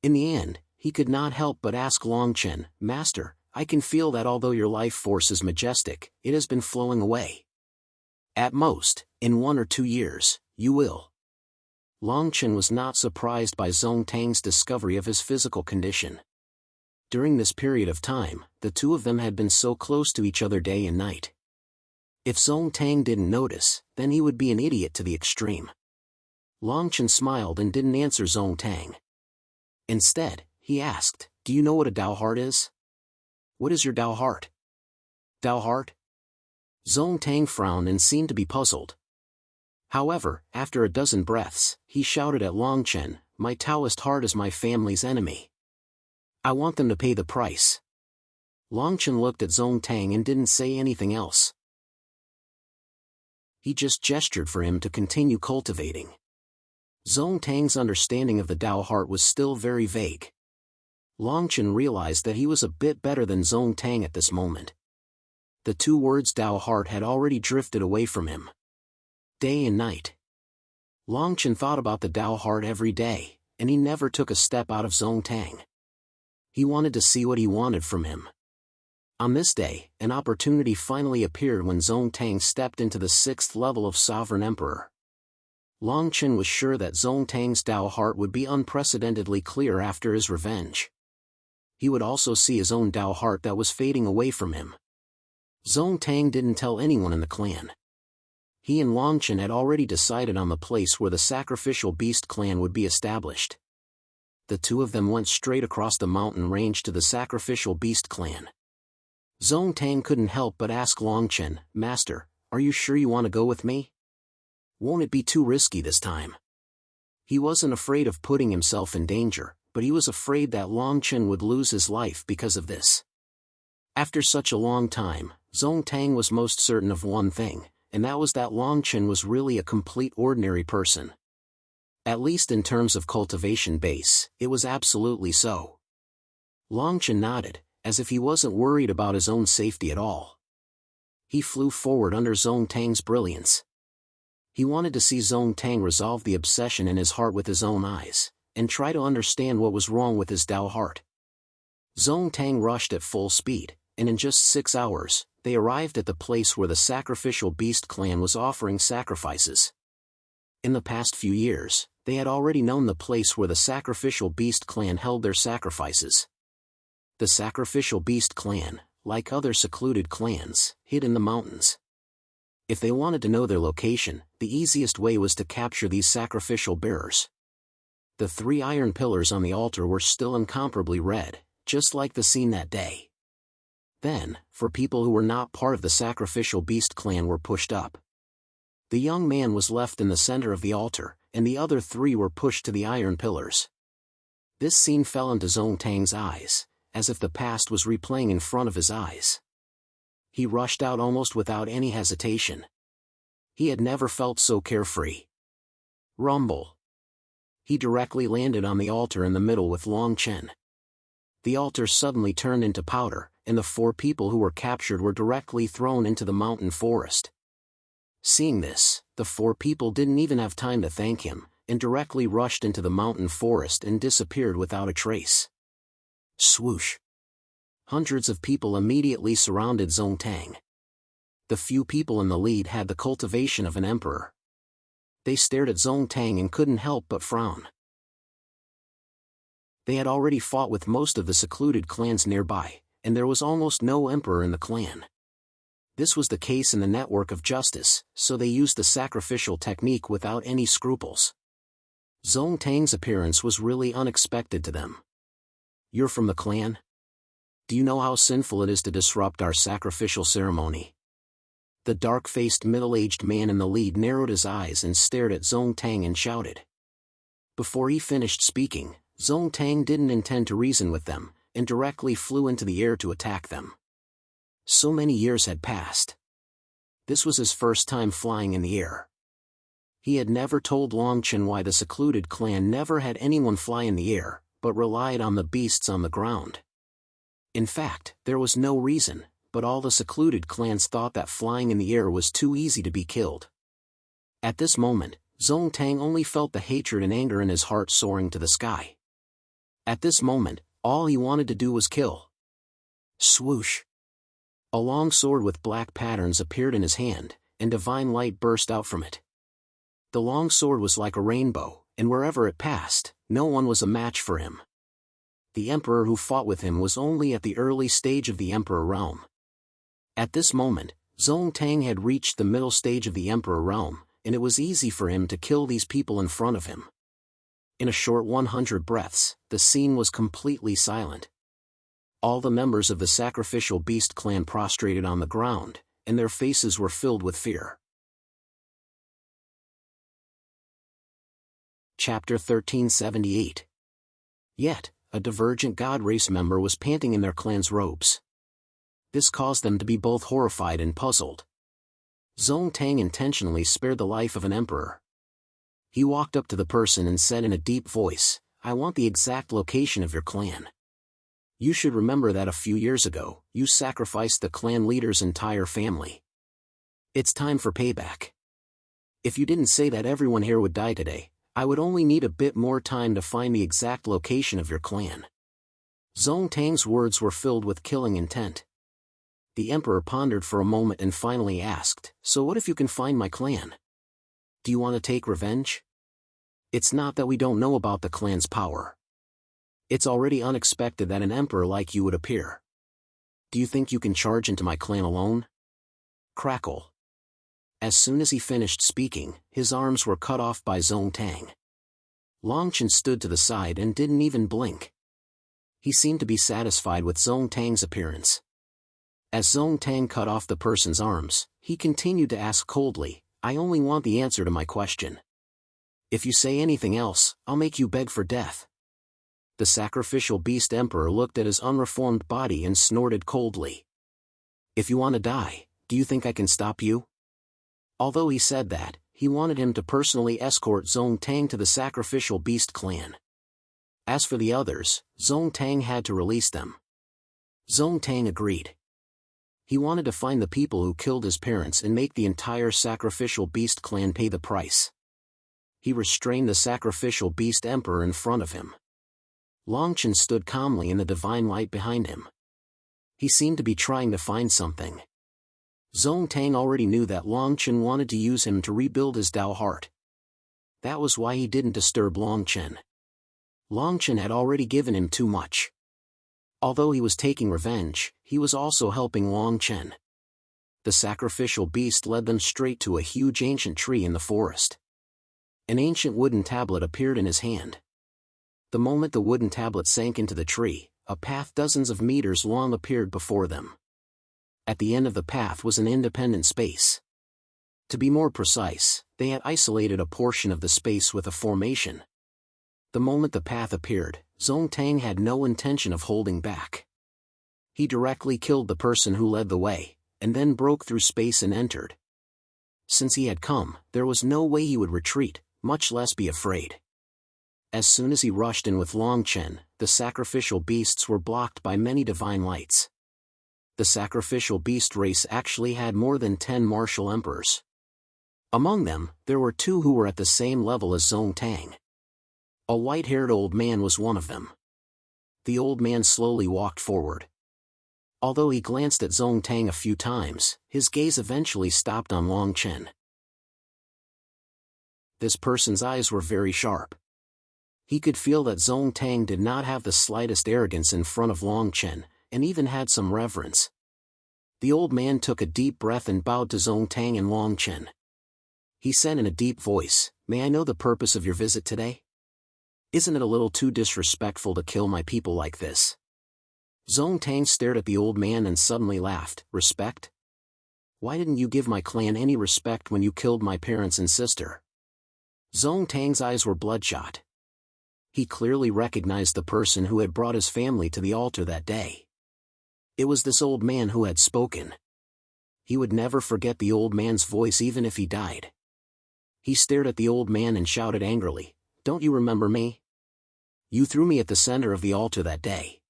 In the end, he could not help but ask Long Chen, "Master, I can feel that although your life force is majestic, it has been flowing away. At most, in 1 or 2 years, you will." Long Chen was not surprised by Zong Tang's discovery of his physical condition. During this period of time, the 2 of them had been so close to each other day and night. If Zong Tang didn't notice, then he would be an idiot to the extreme. Long Chen smiled and didn't answer Zong Tang. Instead, he asked, "Do you know what a Dao heart is?" "What is your Dao heart?" "Dao heart?" Zong Tang frowned and seemed to be puzzled. However, after a dozen breaths, he shouted at Long Chen, "My Taoist heart is my family's enemy. I want them to pay the price." Long Chen looked at Zong Tang and didn't say anything else. He just gestured for him to continue cultivating. Zong Tang's understanding of the Dao heart was still very vague. Long Chen realized that he was a bit better than Zong Tang at this moment. The 2 words Dao heart had already drifted away from him. Day and night, Long Chen thought about the Dao heart every day, and he never took a step out of Zong Tang. He wanted to see what he wanted from him. On this day, an opportunity finally appeared when Zhong Tang stepped into the 6th level of Sovereign Emperor. Long Chen was sure that Zhong Tang's Dao heart would be unprecedentedly clear after his revenge. He would also see his own Dao heart that was fading away from him. Zhong Tang didn't tell anyone in the clan. He and Long Chen had already decided on the place where the Sacrificial Beast clan would be established. The two of them went straight across the mountain range to the Sacrificial Beast clan. Zhong Tang couldn't help but ask Long Chen, "Master, are you sure you want to go with me? Won't it be too risky this time?" He wasn't afraid of putting himself in danger, but he was afraid that Long Chen would lose his life because of this. After such a long time, Zhong Tang was most certain of one thing, and that was that Long Chen was really a complete ordinary person. At least in terms of cultivation base, it was absolutely so. Long Chen nodded, as if he wasn't worried about his own safety at all. He flew forward under Zhong Tang's brilliance. He wanted to see Zhong Tang resolve the obsession in his heart with his own eyes, and try to understand what was wrong with his Dao heart. Zhong Tang rushed at full speed, and in just 6 hours, they arrived at the place where the Sacrificial Beast clan was offering sacrifices. In the past few years, they had already known the place where the Sacrificial Beast clan held their sacrifices. The Sacrificial Beast clan, like other secluded clans, hid in the mountains. If they wanted to know their location, the easiest way was to capture these sacrificial bearers. The 3 iron pillars on the altar were still incomparably red, just like the scene that day. Then, for people who were not part of the Sacrificial Beast clan were pushed up. The young man was left in the center of the altar, and the other 3 were pushed to the iron pillars. This scene fell into Zhong Tang's eyes, as if the past was replaying in front of his eyes. He rushed out almost without any hesitation. He had never felt so carefree. Rumble. He directly landed on the altar in the middle with Long Chen. The altar suddenly turned into powder, and the 4 people who were captured were directly thrown into the mountain forest. Seeing this, the 4 people didn't even have time to thank him, and directly rushed into the mountain forest and disappeared without a trace. Swoosh. Hundreds of people immediately surrounded Zhong Tang. The few people in the lead had the cultivation of an emperor. They stared at Zhong Tang and couldn't help but frown. They had already fought with most of the secluded clans nearby, and there was almost no emperor in the clan. This was the case in the network of justice, so they used the sacrificial technique without any scruples. Zhong Tang's appearance was really unexpected to them. "You're from the clan? Do you know how sinful it is to disrupt our sacrificial ceremony?" The dark-faced middle-aged man in the lead narrowed his eyes and stared at Zhong Tang and shouted. Before he finished speaking, Zhong Tang didn't intend to reason with them, and directly flew into the air to attack them. So many years had passed. This was his first time flying in the air. He had never told Long Chen why the secluded clan never had anyone fly in the air, but relied on the beasts on the ground. In fact, there was no reason, but all the secluded clans thought that flying in the air was too easy to be killed. At this moment, Zhong Tang only felt the hatred and anger in his heart soaring to the sky. At this moment, all he wanted to do was kill. Swoosh. A long sword with black patterns appeared in his hand, and divine light burst out from it. The long sword was like a rainbow, and wherever it passed, no one was a match for him. The emperor who fought with him was only at the early stage of the emperor realm. At this moment, Zhong Tang had reached the middle stage of the emperor realm, and it was easy for him to kill these people in front of him. In a short 100 breaths, the scene was completely silent. All the members of the Sacrificial Beast clan prostrated on the ground, and their faces were filled with fear. Chapter 1378. Yet, a divergent god race member was panting in their clan's robes. This caused them to be both horrified and puzzled. Zhong Tang intentionally spared the life of an emperor. He walked up to the person and said in a deep voice, "I want the exact location of your clan. You should remember that a few years ago, you sacrificed the clan leader's entire family. It's time for payback. If you didn't say that everyone here would die today, I would only need a bit more time to find the exact location of your clan." Zhong Tang's words were filled with killing intent. The emperor pondered for a moment and finally asked, "So what if you can find my clan? Do you want to take revenge?" "It's not that we don't know about the clan's power. It's already unexpected that an emperor like you would appear. Do you think you can charge into my clan alone?" Crackle. As soon as he finished speaking, his arms were cut off by Zong Tang. Longchen stood to the side and didn't even blink. He seemed to be satisfied with Zong Tang's appearance. As Zong Tang cut off the person's arms, he continued to ask coldly, "I only want the answer to my question. If you say anything else, I'll make you beg for death." The sacrificial beast emperor looked at his unreformed body and snorted coldly. "If you want to die, do you think I can stop you?" Although he said that, he wanted him to personally escort Zong Tang to the sacrificial beast clan. As for the others, Zong Tang had to release them. Zong Tang agreed. He wanted to find the people who killed his parents and make the entire sacrificial beast clan pay the price. He restrained the sacrificial beast emperor in front of him. Longchen stood calmly in the divine light behind him. He seemed to be trying to find something. Zong Tang already knew that Longchen wanted to use him to rebuild his Tao heart. That was why he didn't disturb Longchen. Longchen had already given him too much. Although he was taking revenge, he was also helping Longchen. The sacrificial beast led them straight to a huge ancient tree in the forest. An ancient wooden tablet appeared in his hand. The moment the wooden tablet sank into the tree, a path dozens of meters long appeared before them. At the end of the path was an independent space. To be more precise, they had isolated a portion of the space with a formation. The moment the path appeared, Zong Tang had no intention of holding back. He directly killed the person who led the way, and then broke through space and entered. Since he had come, there was no way he would retreat, much less be afraid. As soon as he rushed in with Longchen, the sacrificial beasts were blocked by many divine lights. The sacrificial beast race actually had more than 10 martial emperors. Among them, there were 2 who were at the same level as Zong Tang. A white-haired old man was one of them. The old man slowly walked forward. Although he glanced at Zong Tang a few times, his gaze eventually stopped on Longchen. This person's eyes were very sharp. He could feel that Zong Tang did not have the slightest arrogance in front of Longchen, and even had some reverence. The old man took a deep breath and bowed to Zong Tang and Longchen. He said in a deep voice, "May I know the purpose of your visit today? Isn't it a little too disrespectful to kill my people like this?" Zong Tang stared at the old man and suddenly laughed. "Respect? Why didn't you give my clan any respect when you killed my parents and sister?" Zong Tang's eyes were bloodshot. He clearly recognized the person who had brought his family to the altar that day. It was this old man who had spoken. He would never forget the old man's voice even if he died. He stared at the old man and shouted angrily, "Don't you remember me? You threw me at the center of the altar that day."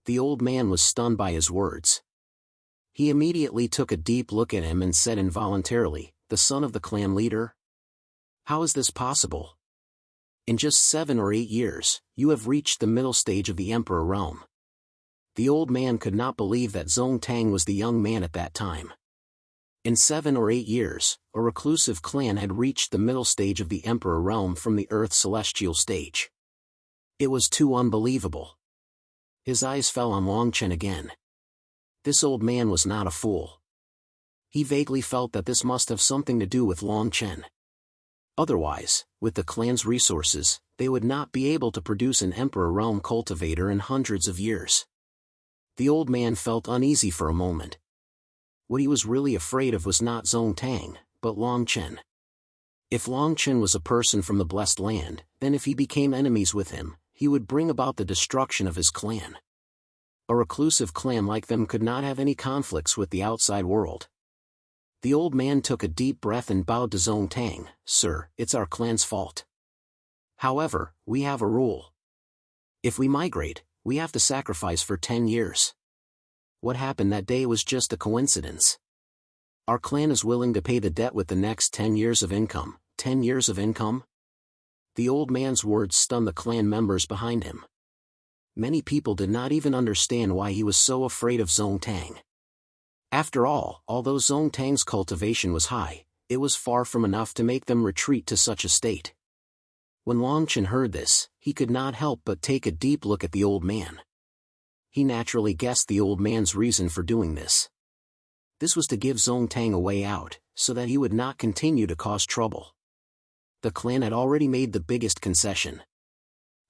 The old man was stunned by his words. He immediately took a deep look at him and said involuntarily, "The son of the clan leader? How is this possible? In just 7 or 8 years, you have reached the middle stage of the emperor realm." The old man could not believe that Zong Tang was the young man at that time. In 7 or 8 years, a reclusive clan had reached the middle stage of the emperor realm from the Earth's celestial stage. It was too unbelievable. His eyes fell on Longchen again. This old man was not a fool. He vaguely felt that this must have something to do with Longchen. Otherwise, with the clan's resources, they would not be able to produce an emperor realm cultivator in hundreds of years. The old man felt uneasy for a moment. What he was really afraid of was not Zong Tang, but Longchen. If Longchen was a person from the blessed land, then if he became enemies with him, he would bring about the destruction of his clan. A reclusive clan like them could not have any conflicts with the outside world. The old man took a deep breath and bowed to Zong Tang. "Sir, it's our clan's fault. However, we have a rule. If we migrate, we have to sacrifice for 10 years. What happened that day was just a coincidence. Our clan is willing to pay the debt with the next 10 years of income." 10 years of income? The old man's words stunned the clan members behind him. Many people did not even understand why he was so afraid of Zong Tang. After all, although Zong Tang's cultivation was high, it was far from enough to make them retreat to such a state. When Longchen heard this, he could not help but take a deep look at the old man. He naturally guessed the old man's reason for doing this. This was to give Zong Tang a way out, so that he would not continue to cause trouble. The clan had already made the biggest concession.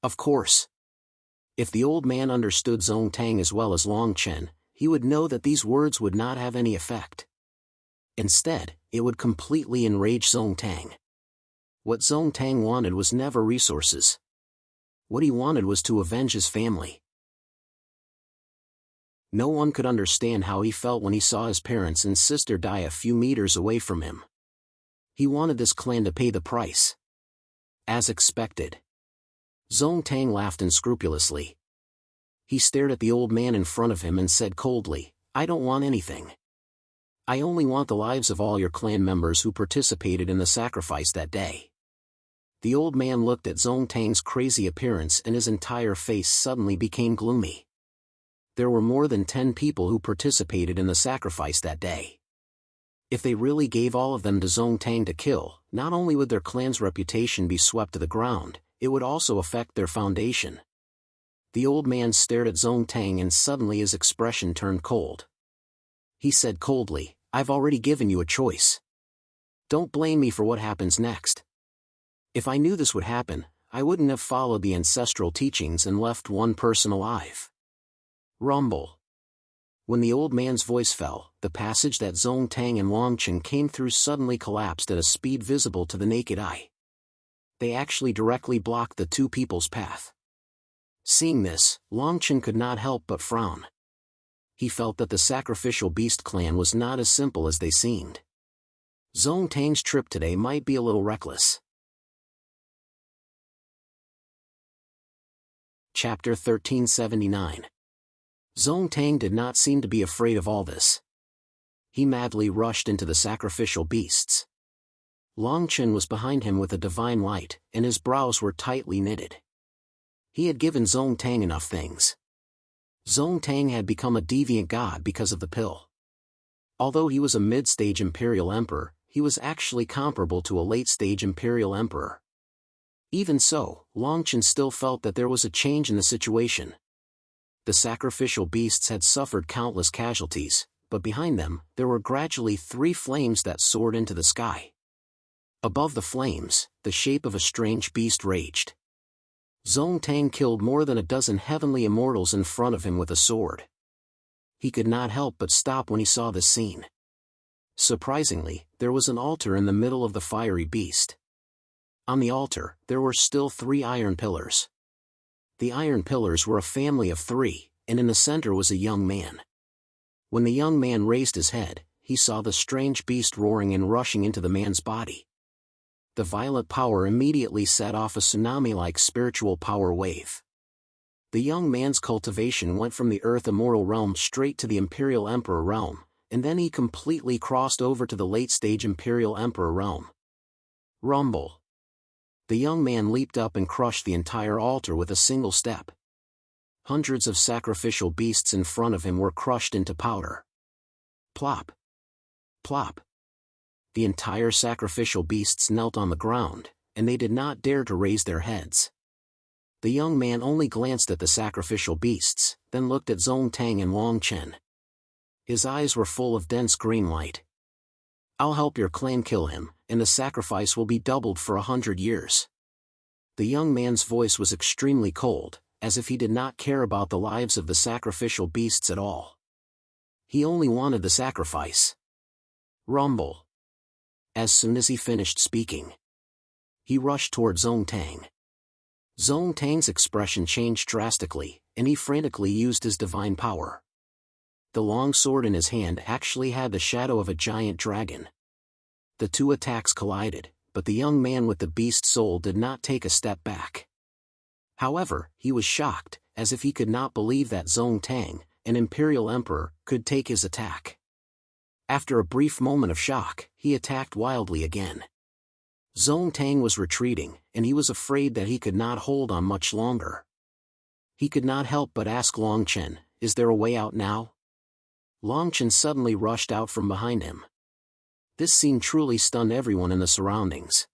Of course. If the old man understood Zong Tang as well as Longchen, he would know that these words would not have any effect. Instead, it would completely enrage Zong Tang. What Zong Tang wanted was never resources. What he wanted was to avenge his family. No one could understand how he felt when he saw his parents and sister die a few meters away from him. He wanted this clan to pay the price. As expected. Zong Tang laughed unscrupulously. He stared at the old man in front of him and said coldly, "I don't want anything. I only want the lives of all your clan members who participated in the sacrifice that day." The old man looked at Zong Tang's crazy appearance and his entire face suddenly became gloomy. There were more than 10 people who participated in the sacrifice that day. If they really gave all of them to Zong Tang to kill, not only would their clan's reputation be swept to the ground, it would also affect their foundation. The old man stared at Zong Tang and suddenly his expression turned cold. He said coldly, "I've already given you a choice. Don't blame me for what happens next. If I knew this would happen, I wouldn't have followed the ancestral teachings and left one person alive." Rumble. When the old man's voice fell, the passage that Zong Tang and Longchen came through suddenly collapsed at a speed visible to the naked eye. They actually directly blocked the two people's path. Seeing this, Longchen could not help but frown. He felt that the sacrificial beast clan was not as simple as they seemed. Zong Tang's trip today might be a little reckless. Chapter 1379. Zong Tang did not seem to be afraid of all this. He madly rushed into the sacrificial beasts. Longchen was behind him with a divine light, and his brows were tightly knitted. He had given Zong Tang enough things. Zong Tang had become a deviant god because of the pill. Although he was a mid-stage imperial emperor, he was actually comparable to a late-stage imperial emperor. Even so, Longchen still felt that there was a change in the situation. The sacrificial beasts had suffered countless casualties, but behind them, there were gradually 3 flames that soared into the sky. Above the flames, the shape of a strange beast raged. Zong Tang killed more than a dozen heavenly immortals in front of him with a sword. He could not help but stop when he saw this scene. Surprisingly, there was an altar in the middle of the fiery beast. On the altar, there were still 3 iron pillars. The iron pillars were a family of 3, and in the center was a young man. When the young man raised his head, he saw the strange beast roaring and rushing into the man's body. The violet power immediately set off a tsunami-like spiritual power wave. The young man's cultivation went from the Earth Immortal realm straight to the Imperial Emperor realm, and then he completely crossed over to the late-stage Imperial Emperor realm. Rumble. The young man leaped up and crushed the entire altar with a single step. Hundreds of sacrificial beasts in front of him were crushed into powder. Plop. Plop. The entire sacrificial beasts knelt on the ground, and they did not dare to raise their heads. The young man only glanced at the sacrificial beasts, then looked at Zong Tang and Longchen. His eyes were full of dense green light. "I'll help your clan kill him, and the sacrifice will be doubled for 100 years. The young man's voice was extremely cold, as if he did not care about the lives of the sacrificial beasts at all. He only wanted the sacrifice. Rumble. As soon as he finished speaking, he rushed toward Zong Tang. Zong Tang's expression changed drastically, and he frantically used his divine power. The long sword in his hand actually had the shadow of a giant dragon. The 2 attacks collided, but the young man with the beast soul did not take a step back. However, he was shocked, as if he could not believe that Zong Tang, an imperial emperor, could take his attack. After a brief moment of shock, he attacked wildly again. Zong Tang was retreating, and he was afraid that he could not hold on much longer. He could not help but ask Longchen, "Is there a way out now?" Longchen suddenly rushed out from behind him. This scene truly stunned everyone in the surroundings.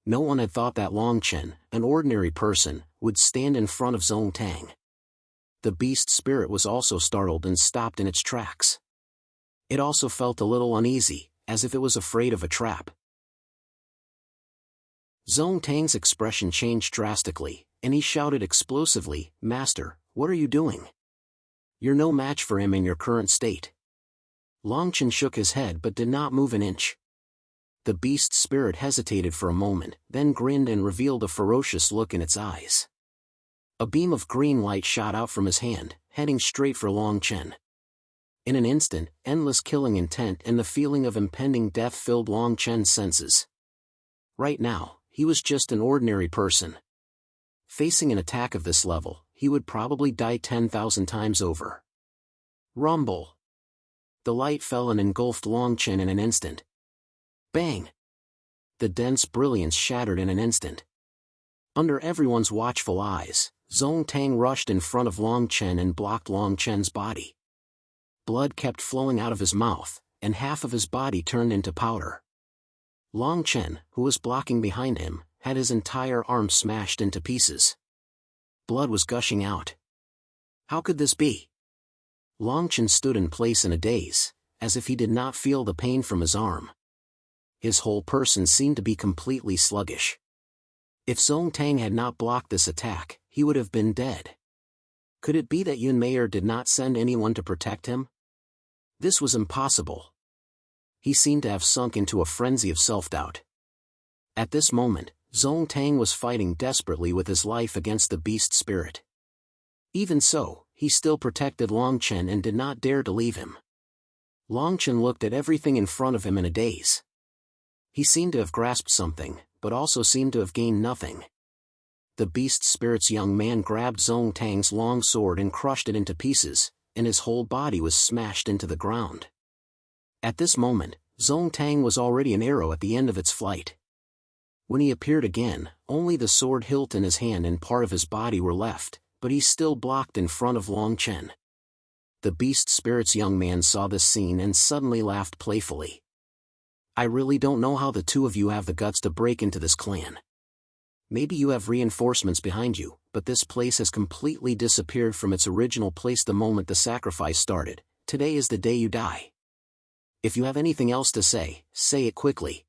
No one had thought that Longchen, an ordinary person, would stand in front of Zhong Tang. The beast spirit was also startled and stopped in its tracks. It also felt a little uneasy, as if it was afraid of a trap. Zhong Tang's expression changed drastically, and he shouted explosively, "Master, what are you doing? You're no match for him in your current state." Longchen shook his head but did not move an inch. The beast spirit hesitated for a moment, then grinned and revealed a ferocious look in its eyes. A beam of green light shot out from his hand, heading straight for Longchen. In an instant, endless killing intent and the feeling of impending death filled Longchen's senses. Right now, he was just an ordinary person. Facing an attack of this level, he would probably die 10,000 times over. Rumble! The light fell and engulfed Longchen in an instant. Bang! The dense brilliance shattered in an instant. Under everyone's watchful eyes, Zhong Tang rushed in front of Longchen and blocked Longchen's body. Blood kept flowing out of his mouth, and half of his body turned into powder. Longchen, who was blocking behind him, had his entire arm smashed into pieces. Blood was gushing out. How could this be? Longchen stood in place in a daze, as if he did not feel the pain from his arm. His whole person seemed to be completely sluggish. If Zhong Tang had not blocked this attack, he would have been dead. Could it be that Yun Meier did not send anyone to protect him? This was impossible. He seemed to have sunk into a frenzy of self-doubt. At this moment, Zhong Tang was fighting desperately with his life against the beast spirit. Even so, he still protected Longchen and did not dare to leave him. Longchen looked at everything in front of him in a daze. He seemed to have grasped something, but also seemed to have gained nothing. The beast spirit's young man grabbed Zhong Tang's long sword and crushed it into pieces, and his whole body was smashed into the ground. At this moment, Zhong Tang was already an arrow at the end of its flight. When he appeared again, only the sword hilt in his hand and part of his body were left, but he still blocked in front of Longchen. The beast spirit's young man saw this scene and suddenly laughed playfully. I really don't know how the two of you have the guts to break into this clan. Maybe you have reinforcements behind you, but this place has completely disappeared from its original place the moment the sacrifice started. Today is the day you die. If you have anything else to say it quickly.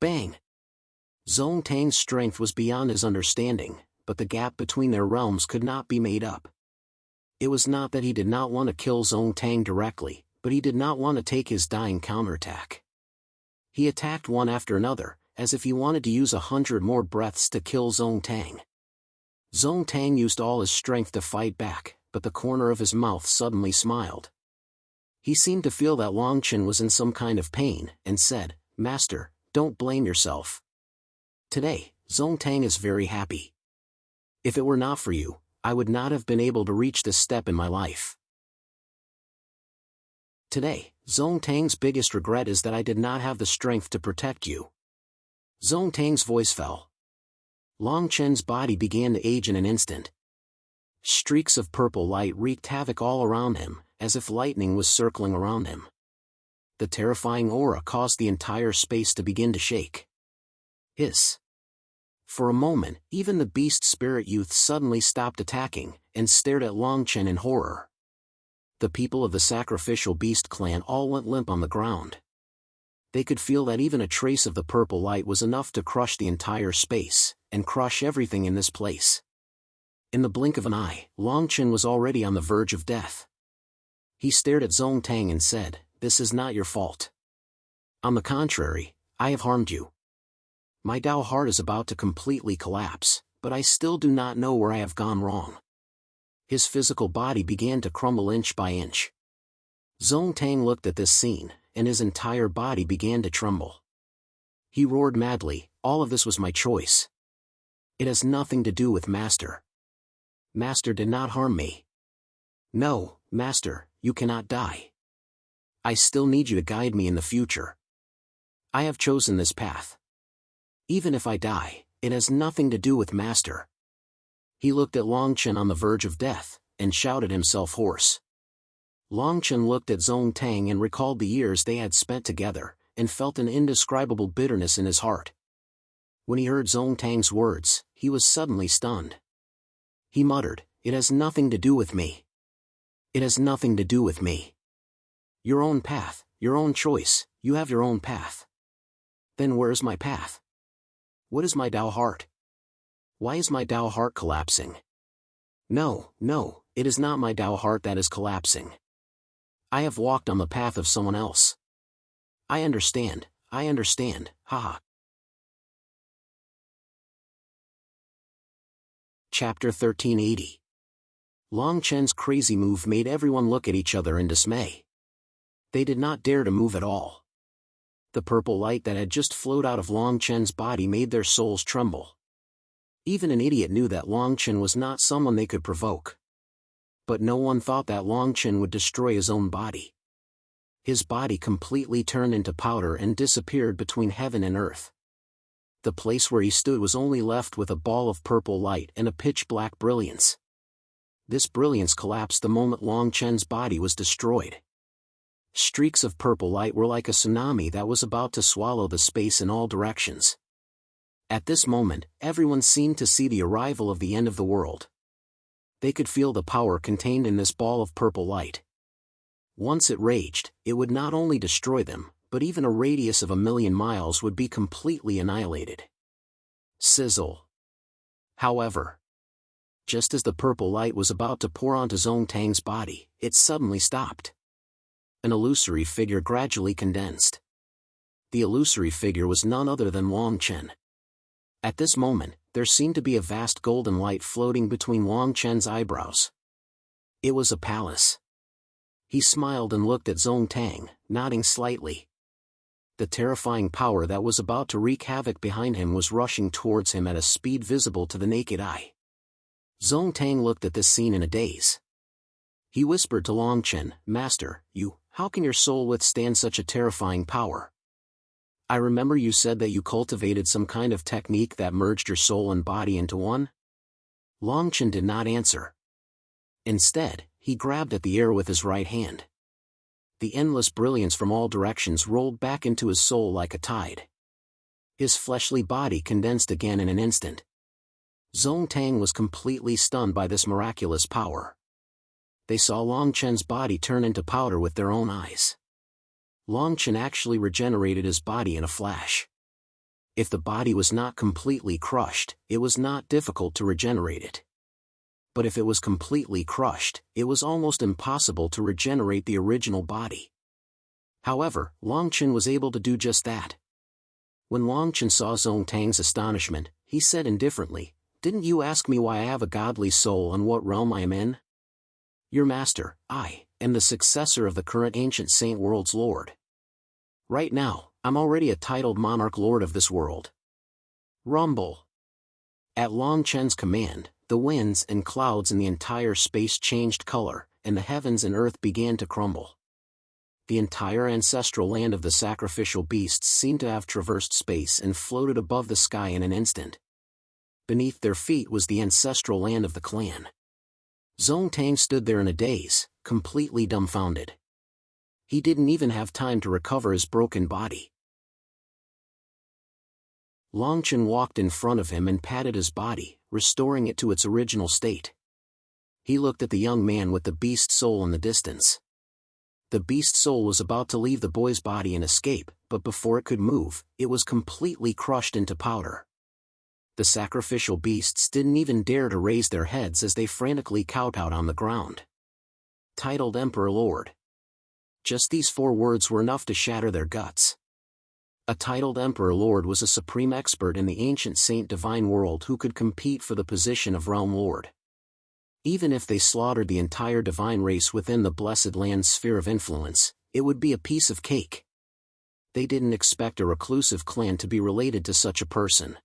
Bang! Zhong Tang's strength was beyond his understanding, but the gap between their realms could not be made up. It was not that he did not want to kill Zhong Tang directly, but he did not want to take his dying counterattack. He attacked one after another, as if he wanted to use 100 more breaths to kill Zhong Tang. Zhong Tang used all his strength to fight back, but the corner of his mouth suddenly smiled. He seemed to feel that Longchen was in some kind of pain, and said, "Master, don't blame yourself. Today, Zhong Tang is very happy. If it were not for you, I would not have been able to reach this step in my life. Today, Zhong Tang's biggest regret is that I did not have the strength to protect you." Zhong Tang's voice fell. Longchen's body began to age in an instant. Streaks of purple light wreaked havoc all around him, as if lightning was circling around him. The terrifying aura caused the entire space to begin to shake. Hiss. For a moment, even the beast spirit youth suddenly stopped attacking, and stared at Longchen in horror. The people of the sacrificial beast clan all went limp on the ground. They could feel that even a trace of the purple light was enough to crush the entire space, and crush everything in this place. In the blink of an eye, Longchen was already on the verge of death. He stared at Zhong Tang and said, "This is not your fault. On the contrary, I have harmed you. My Dao heart is about to completely collapse, but I still do not know where I have gone wrong." His physical body began to crumble inch by inch. Zhong Tang looked at this scene, and his entire body began to tremble. He roared madly, "All of this was my choice. It has nothing to do with Master. Master did not harm me. No, Master, you cannot die. I still need you to guide me in the future. I have chosen this path. Even if I die, it has nothing to do with Master." He looked at Longchen on the verge of death, and shouted himself hoarse. Longchen looked at Zong Tang and recalled the years they had spent together, and felt an indescribable bitterness in his heart. When he heard Zong Tang's words, he was suddenly stunned. He muttered, "It has nothing to do with me. It has nothing to do with me. Your own path, your own choice, you have your own path. Then where's my path? What is my Tao heart? Why is my Tao heart collapsing? No, no, it is not my Tao heart that is collapsing. I have walked on the path of someone else. I understand, haha." Chapter 1380. Long Chen's crazy move made everyone look at each other in dismay. They did not dare to move at all. The purple light that had just flowed out of Long Chen's body made their souls tremble. Even an idiot knew that Long Chen was not someone they could provoke. But no one thought that Long Chen would destroy his own body. His body completely turned into powder and disappeared between heaven and earth. The place where he stood was only left with a ball of purple light and a pitch-black brilliance. This brilliance collapsed the moment Long Chen's body was destroyed. Streaks of purple light were like a tsunami that was about to swallow the space in all directions. At this moment, everyone seemed to see the arrival of the end of the world. They could feel the power contained in this ball of purple light. Once it raged, it would not only destroy them, but even a radius of 1,000,000 miles would be completely annihilated. Sizzle. However, just as the purple light was about to pour onto Zong Tang's body, it suddenly stopped. An illusory figure gradually condensed. The illusory figure was none other than Long Chen. At this moment, there seemed to be a vast golden light floating between Long Chen's eyebrows. It was a palace. He smiled and looked at Zong Tang, nodding slightly. The terrifying power that was about to wreak havoc behind him was rushing towards him at a speed visible to the naked eye. Zong Tang looked at this scene in a daze. He whispered to Long Chen, "Master, how can your soul withstand such a terrifying power? I remember you said that you cultivated some kind of technique that merged your soul and body into one?" Long Chen did not answer. Instead, he grabbed at the air with his right hand. The endless brilliance from all directions rolled back into his soul like a tide. His fleshly body condensed again in an instant. Zong Tang was completely stunned by this miraculous power. They saw Long Chen's body turn into powder with their own eyes. Long Chen actually regenerated his body in a flash. If the body was not completely crushed, it was not difficult to regenerate it. But if it was completely crushed, it was almost impossible to regenerate the original body. However, Long Chen was able to do just that. When Long Chen saw Zong Tang's astonishment, he said indifferently, "Didn't you ask me why I have a godly soul and what realm I am in? Your master, I, am the successor of the current ancient saint world's lord. Right now, I'm already a titled monarch lord of this world." Rumble. At Long Chen's command, the winds and clouds in the entire space changed color, and the heavens and earth began to crumble. The entire ancestral land of the sacrificial beasts seemed to have traversed space and floated above the sky in an instant. Beneath their feet was the ancestral land of the clan. Zong Tang stood there in a daze, completely dumbfounded. He didn't even have time to recover his broken body. Long Chen walked in front of him and patted his body, restoring it to its original state. He looked at the young man with the beast soul in the distance. The beast soul was about to leave the boy's body and escape, but before it could move, it was completely crushed into powder. The sacrificial beasts didn't even dare to raise their heads as they frantically kowtowed on the ground. Titled Emperor Lord. Just these 4 words were enough to shatter their guts. A titled Emperor Lord was a supreme expert in the ancient saint divine world who could compete for the position of Realm Lord. Even if they slaughtered the entire divine race within the blessed land's sphere of influence, it would be a piece of cake. They didn't expect a reclusive clan to be related to such a person.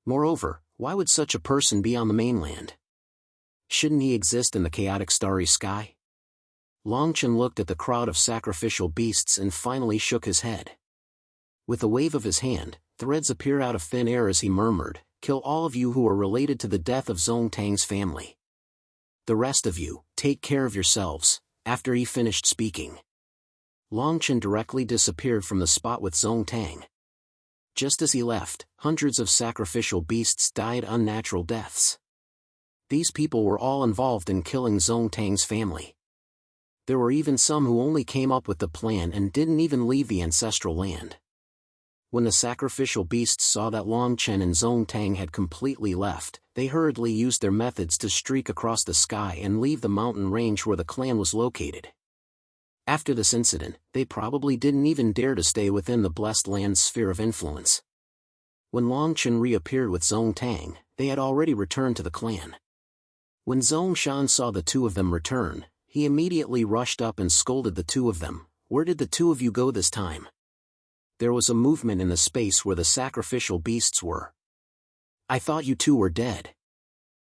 Moreover, why would such a person be on the mainland? Shouldn't he exist in the chaotic starry sky? Long Chen looked at the crowd of sacrificial beasts and finally shook his head. With a wave of his hand, threads appeared out of thin air as he murmured, "Kill all of you who are related to the death of Zong Tang's family. The rest of you, take care of yourselves, After he finished speaking, Longchen directly disappeared from the spot with Zong Tang. Just as he left, hundreds of sacrificial beasts died unnatural deaths. These people were all involved in killing Zong Tang's family. There were even some who only came up with the plan and didn't even leave the ancestral land. When the sacrificial beasts saw that Longchen and Zong Tang had completely left, they hurriedly used their methods to streak across the sky and leave the mountain range where the clan was located. After this incident, they probably didn't even dare to stay within the blessed land's sphere of influence. When Longchen reappeared with Zong Tang, they had already returned to the clan. When Zong Shan saw the two of them return, he immediately rushed up and scolded the two of them. "Where did the two of you go this time?" There was a movement in the space where the sacrificial beasts were. "I thought you two were dead."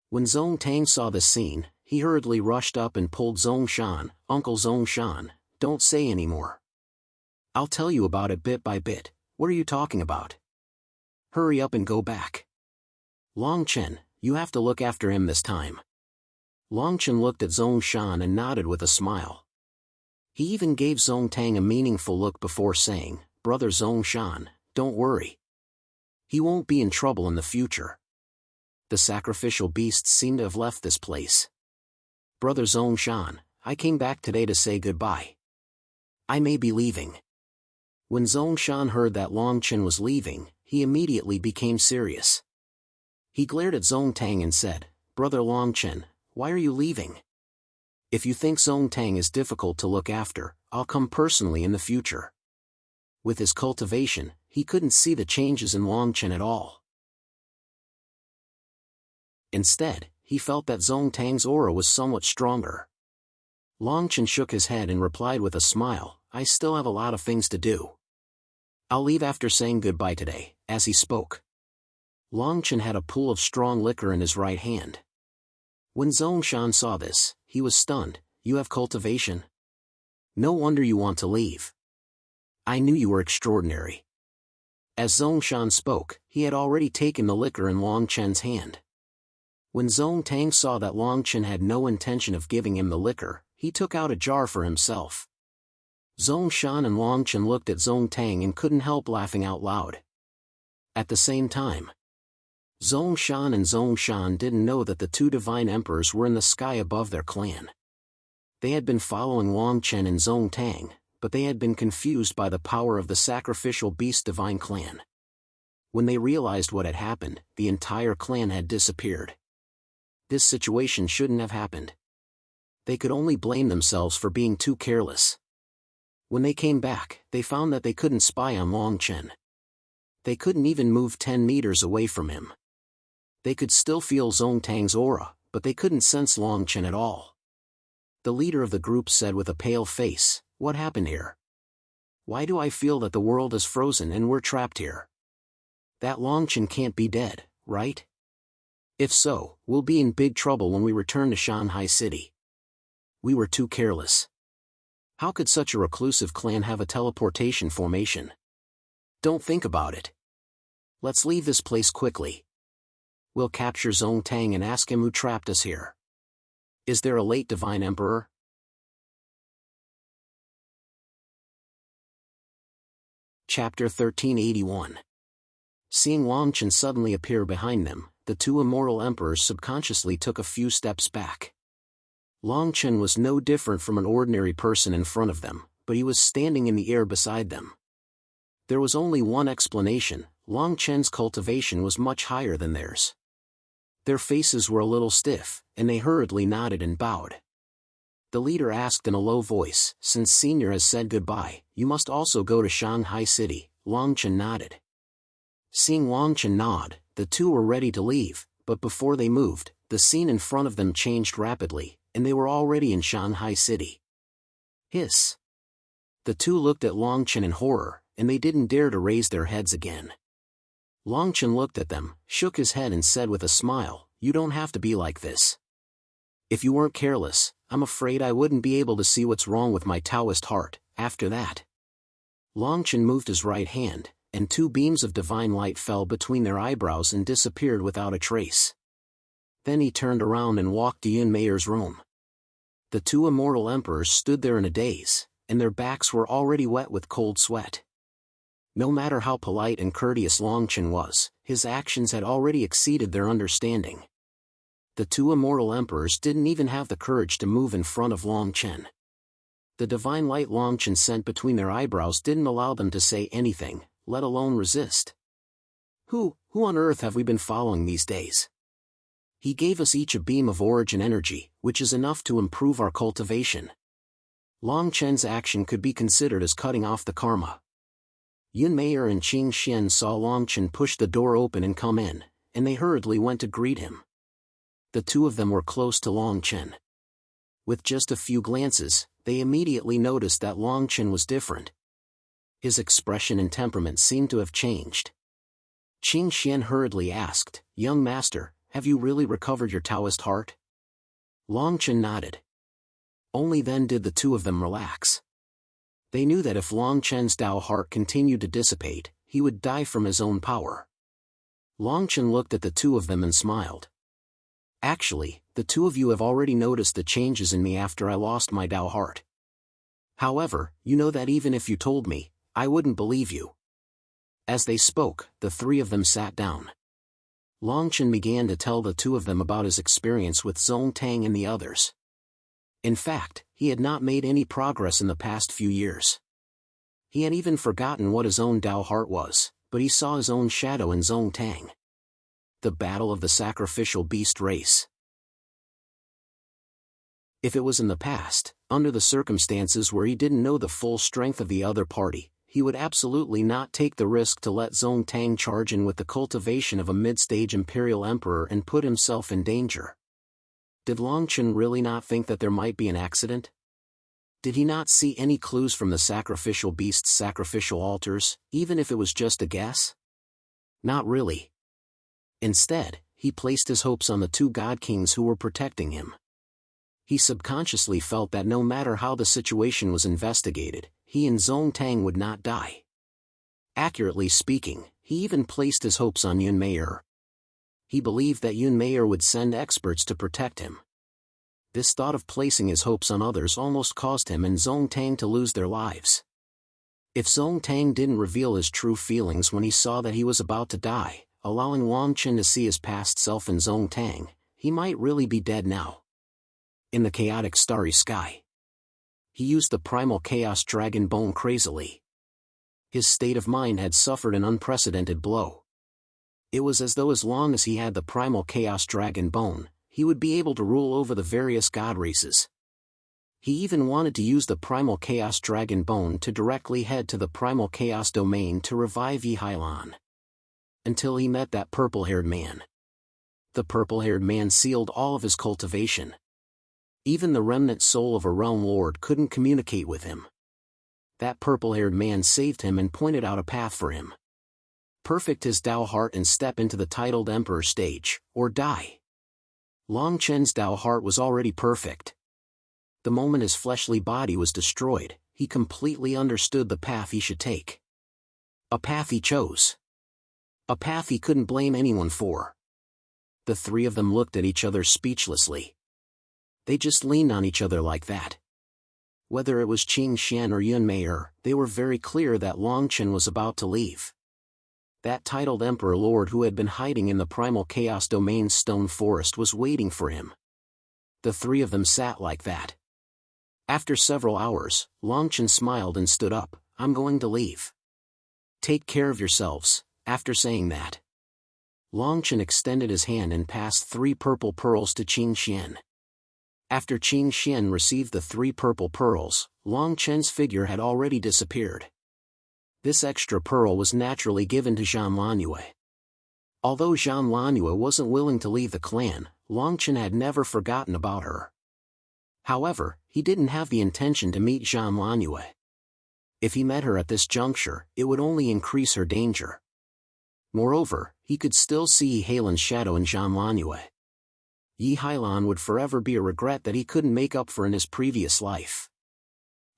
When Zong Tang saw this scene, he hurriedly rushed up and pulled Zong Shan. "Uncle Zong Shan, don't say any more. I'll tell you about it bit by bit. What are you talking about? Hurry up and go back. Longchen, you have to look after him this time." Longchen looked at Zong Shan and nodded with a smile. He even gave Zong Tang a meaningful look before saying, "Brother Zong Shan, don't worry. He won't be in trouble in the future." The sacrificial beasts seem to have left this place. "Brother Zong Shan, I came back today to say goodbye. I may be leaving." When Zong Shan heard that Longchen was leaving, he immediately became serious. He glared at Zong Tang and said, "Brother Longchen, why are you leaving? If you think Zong Tang is difficult to look after, I'll come personally in the future." With his cultivation, he couldn't see the changes in Longchen at all. Instead, he felt that Zong Tang's aura was somewhat stronger. Longchen shook his head and replied with a smile, "I still have a lot of things to do. I'll leave after saying goodbye today." As he spoke, Longchen had a pool of strong liquor in his right hand. When Zong Shan saw this, he was stunned. "You have cultivation? No wonder you want to leave. I knew you were extraordinary." As Zong Shan spoke, he had already taken the liquor in Longchen's hand. When Zong Tang saw that Longchen had no intention of giving him the liquor, he took out a jar for himself. Zong Shan and Longchen looked at Zong Tang and couldn't help laughing out loud. At the same time, Zong Shan and Zong Shan didn't know that the two divine emperors were in the sky above their clan. They had been following Longchen and Zong Tang, but they had been confused by the power of the sacrificial beast divine clan. When they realized what had happened, the entire clan had disappeared. This situation shouldn't have happened. They could only blame themselves for being too careless. When they came back, they found that they couldn't spy on Longchen. They couldn't even move 10 meters away from him. They could still feel Zong Tang's aura, but they couldn't sense Longchen at all. The leader of the group said with a pale face, "What happened here? Why do I feel that the world is frozen and we're trapped here? That Longchen can't be dead, right? If so, we'll be in big trouble when we return to Shanghai City. We were too careless. How could such a reclusive clan have a teleportation formation? Don't think about it. Let's leave this place quickly. We'll capture Zong Tang and ask him who trapped us here. Is there a late divine emperor?" Chapter 1381. Seeing Longchen suddenly appear behind them, the two immortal emperors subconsciously took a few steps back. Longchen was no different from an ordinary person in front of them, but he was standing in the air beside them. There was only one explanation: Longchen's cultivation was much higher than theirs. Their faces were a little stiff, and they hurriedly nodded and bowed. The leader asked in a low voice, "Since Senior has said goodbye, you must also go to Shanghai City." Longchen nodded. Seeing Longchen nod, the two were ready to leave, but before they moved, the scene in front of them changed rapidly, and they were already in Shanghai City. Hiss! The two looked at Longchen in horror, and they didn't dare to raise their heads again. Longchen looked at them, shook his head and said with a smile, "You don't have to be like this. If you weren't careless, I'm afraid I wouldn't be able to see what's wrong with my Taoist heart." After that, Longchen moved his right hand, and two beams of divine light fell between their eyebrows and disappeared without a trace. Then he turned around and walked to Yun Mayer's room. The two immortal emperors stood there in a daze, and their backs were already wet with cold sweat. No matter how polite and courteous Longchen was, his actions had already exceeded their understanding. The two immortal emperors didn't even have the courage to move in front of Longchen. The divine light Longchen sent between their eyebrows didn't allow them to say anything, let alone resist. Who on earth have we been following these days? He gave us each a beam of origin energy, which is enough to improve our cultivation. Longchen's action could be considered as cutting off the karma. Yun Meier and Qing Xian saw Longchen push the door open and come in, and they hurriedly went to greet him. The two of them were close to Longchen. With just a few glances, they immediately noticed that Longchen was different. His expression and temperament seemed to have changed. Qing Xian hurriedly asked, "Young master, have you really recovered your Taoist heart?" Longchen nodded. Only then did the two of them relax. They knew that if Longchen's Tao heart continued to dissipate, he would die from his own power. Longchen looked at the two of them and smiled. "Actually, the two of you have already noticed the changes in me after I lost my Tao heart. However, you know that even if you told me, I wouldn't believe you." As they spoke, the three of them sat down. Longchen began to tell the two of them about his experience with Zong Tang and the others. In fact, he had not made any progress in the past few years. He had even forgotten what his own Tao heart was, but he saw his own shadow in Zong Tang. The battle of the sacrificial beast race. If it was in the past, under the circumstances where he didn't know the full strength of the other party, he would absolutely not take the risk to let Zong Tang charge in with the cultivation of a mid-stage imperial emperor and put himself in danger. Did Longchen really not think that there might be an accident? Did he not see any clues from the sacrificial beast's sacrificial altars, even if it was just a guess? Not really. Instead, he placed his hopes on the two god kings who were protecting him. He subconsciously felt that no matter how the situation was investigated, he and Zong Tang would not die. Accurately speaking, he even placed his hopes on Yun Meier. He believed that Yun Meier would send experts to protect him. This thought of placing his hopes on others almost caused him and Zong Tang to lose their lives. If Zong Tang didn't reveal his true feelings when he saw that he was about to die, allowing Longchen to see his past self in Zong Tang, he might really be dead now. In the chaotic starry sky, he used the primal chaos dragon bone crazily. His state of mind had suffered an unprecedented blow. It was as though as long as he had the primal chaos dragon bone, he would be able to rule over the various god races. He even wanted to use the primal chaos dragon bone to directly head to the primal chaos domain to revive Yi Hailan. Until he met that purple-haired man. The purple-haired man sealed all of his cultivation. Even the remnant soul of a realm lord couldn't communicate with him. That purple-haired man saved him and pointed out a path for him. Perfect his Tao heart and step into the titled emperor stage, or die. Longchen's Tao heart was already perfect. The moment his fleshly body was destroyed, he completely understood the path he should take. A path he chose. A path he couldn't blame anyone for. The three of them looked at each other speechlessly. They just leaned on each other like that. Whether it was Qing Xian or Yun Meier, they were very clear that Longchen was about to leave. That titled Emperor Lord who had been hiding in the Primal Chaos Domain's stone forest was waiting for him. The three of them sat like that. After several hours, Longchen smiled and stood up. "I'm going to leave. Take care of yourselves." After saying that, Longchen extended his hand and passed 3 purple pearls to Qing Xian. After Qing Xian received the 3 purple pearls, Longchen's figure had already disappeared. This extra pearl was naturally given to Zhang Lanue. Although Zhang Lanue wasn't willing to leave the clan, Longchen had never forgotten about her. However, he didn't have the intention to meet Zhang Lanue. If he met her at this juncture, it would only increase her danger. Moreover, he could still see Yi Hailan's shadow in Zhang Lanue. Yi Hailan would forever be a regret that he couldn't make up for in his previous life.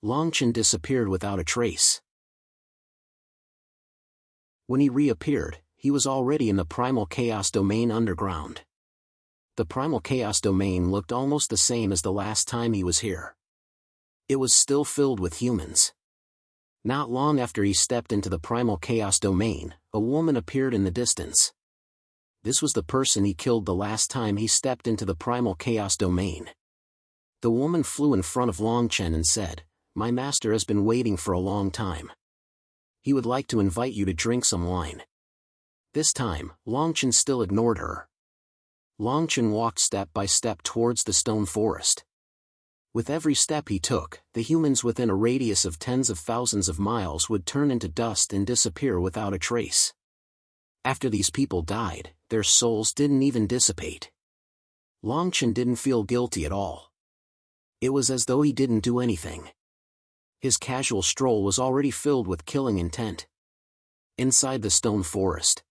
Longchen disappeared without a trace. When he reappeared, he was already in the Primal Chaos Domain underground. The primal chaos domain looked almost the same as the last time he was here. It was still filled with humans. Not long after he stepped into the primal chaos domain, a woman appeared in the distance. This was the person he killed the last time he stepped into the primal chaos domain. The woman flew in front of Longchen and said, "My master has been waiting for a long time. He would like to invite you to drink some wine." This time, Longchen still ignored her. Longchen walked step by step towards the stone forest. With every step he took, the humans within a radius of tens of thousands of miles would turn into dust and disappear without a trace. After these people died, their souls didn't even dissipate. Longchen didn't feel guilty at all. It was as though he didn't do anything. His casual stroll was already filled with killing intent. Inside the stone forest,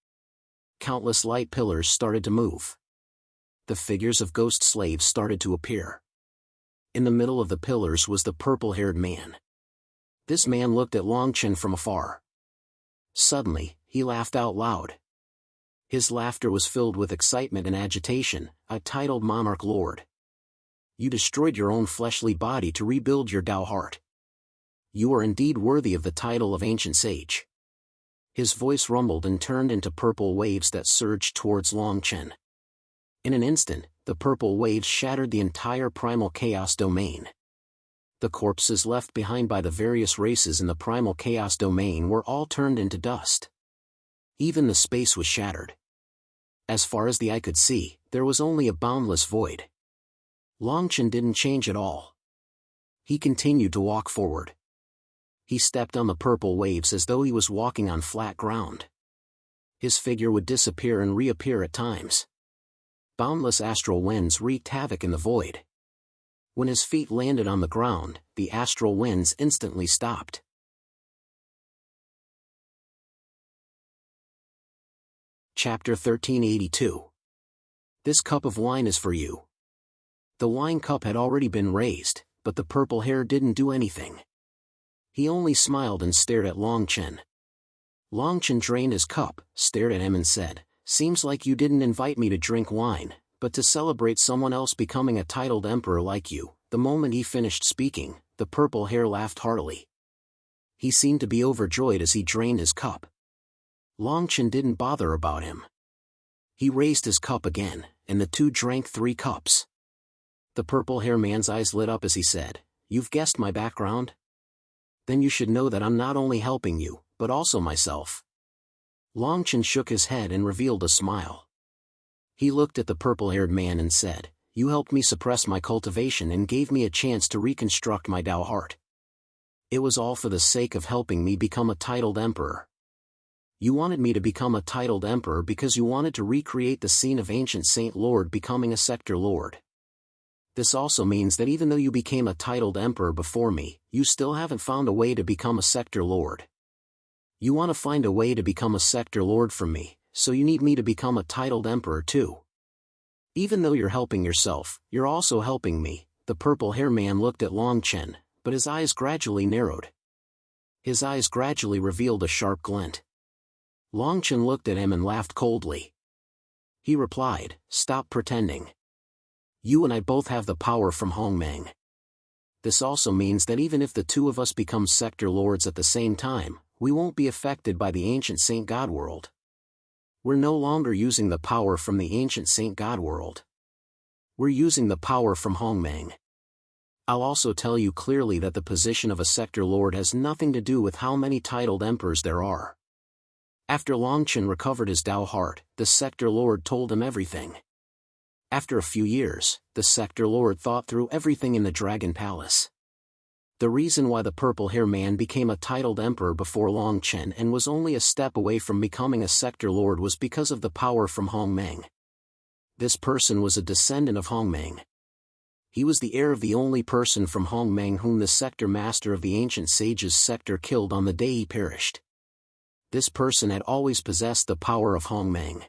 countless light pillars started to move. The figures of ghost slaves started to appear. In the middle of the pillars was the purple-haired man. This man looked at Longchen from afar. Suddenly, he laughed out loud. His laughter was filled with excitement and agitation. "I titled Monarch Lord. You destroyed your own fleshly body to rebuild your Tao heart. You are indeed worthy of the title of Ancient Sage." His voice rumbled and turned into purple waves that surged towards Longchen. In an instant, the purple waves shattered the entire primal chaos domain. The corpses left behind by the various races in the primal chaos domain were all turned into dust. Even the space was shattered. As far as the eye could see, there was only a boundless void. Longchen didn't change at all. He continued to walk forward. He stepped on the purple waves as though he was walking on flat ground. His figure would disappear and reappear at times. Boundless astral winds wreaked havoc in the void. When his feet landed on the ground, the astral winds instantly stopped. Chapter 1382. This cup of wine is for you. The wine cup had already been raised, but the purple hair didn't do anything. He only smiled and stared at Longchen. Longchen drained his cup, stared at him and said, "Seems like you didn't invite me to drink wine, but to celebrate someone else becoming a titled emperor like you." The moment he finished speaking, the purple hair laughed heartily. He seemed to be overjoyed as he drained his cup. Longchen didn't bother about him. He raised his cup again, and the two drank 3 cups. The purple hair man's eyes lit up as he said, "You've guessed my background? Then you should know that I'm not only helping you, but also myself." Longchen shook his head and revealed a smile. He looked at the purple-haired man and said, "You helped me suppress my cultivation and gave me a chance to reconstruct my Tao heart. It was all for the sake of helping me become a titled emperor. You wanted me to become a titled emperor because you wanted to recreate the scene of Ancient Saint Lord becoming a sector lord. This also means that even though you became a titled emperor before me, you still haven't found a way to become a sector lord. You want to find a way to become a sector lord from me, so you need me to become a titled emperor too. Even though you're helping yourself, you're also helping me." The purple hair man looked at Longchen, but his eyes gradually narrowed. His eyes gradually revealed a sharp glint. Longchen looked at him and laughed coldly. He replied, "Stop pretending. You and I both have the power from Hongmeng. This also means that even if the two of us become sector lords at the same time, we won't be affected by the Ancient Saint God World. We're no longer using the power from the Ancient Saint God World. We're using the power from Hongmeng. I'll also tell you clearly that the position of a sector lord has nothing to do with how many titled emperors there are." After Longchen recovered his Tao heart, the sector lord told him everything. After a few years, the sector lord thought through everything in the Dragon Palace. The reason why the purple hair man became a titled emperor before Longchen and was only a step away from becoming a sector lord was because of the power from Hongmeng. This person was a descendant of Hongmeng. He was the heir of the only person from Hongmeng whom the sector master of the ancient sage's sector killed on the day he perished. This person had always possessed the power of Hongmeng.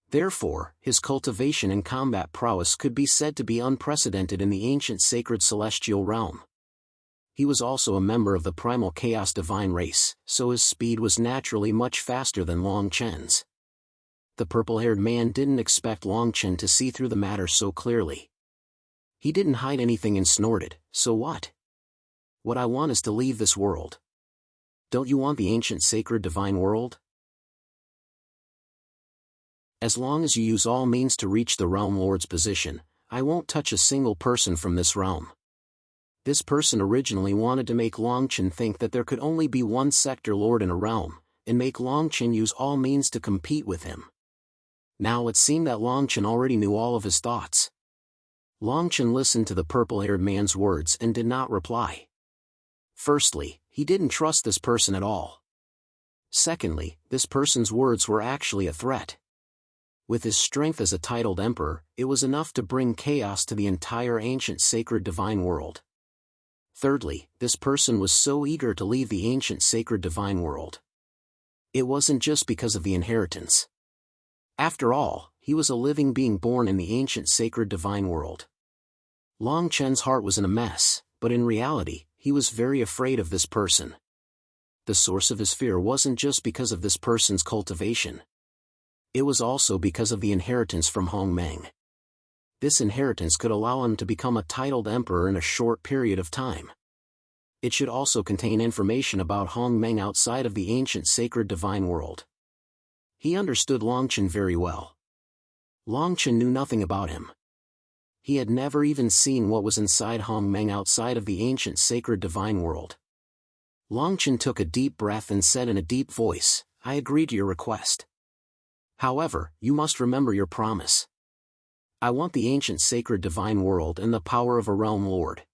Therefore, his cultivation and combat prowess could be said to be unprecedented in the ancient sacred celestial realm. He was also a member of the primal chaos divine race, so his speed was naturally much faster than Longchen's. The purple-haired man didn't expect Longchen to see through the matter so clearly. He didn't hide anything and snorted, "So what? What I want is to leave this world. Don't you want the ancient sacred divine world? As long as you use all means to reach the realm lord's position, I won't touch a single person from this realm." This person originally wanted to make Longchen think that there could only be one sector lord in a realm, and make Longchen use all means to compete with him. Now it seemed that Longchen already knew all of his thoughts. Longchen listened to the purple-haired man's words and did not reply. Firstly, he didn't trust this person at all. Secondly, this person's words were actually a threat. With his strength as a titled emperor, it was enough to bring chaos to the entire ancient sacred divine world. Thirdly, this person was so eager to leave the ancient sacred divine world. It wasn't just because of the inheritance. After all, he was a living being born in the ancient sacred divine world. Longchen's heart was in a mess, but in reality, he was very afraid of this person. The source of his fear wasn't just because of this person's cultivation. It was also because of the inheritance from Hongmeng. This inheritance could allow him to become a titled emperor in a short period of time. It should also contain information about Hongmeng outside of the ancient sacred divine world. He understood Longchen very well. Longchen knew nothing about him. He had never even seen what was inside Hongmeng outside of the ancient sacred divine world. Longchen took a deep breath and said in a deep voice, "I agree to your request. However, you must remember your promise. I want the ancient sacred divine world and the power of a realm lord."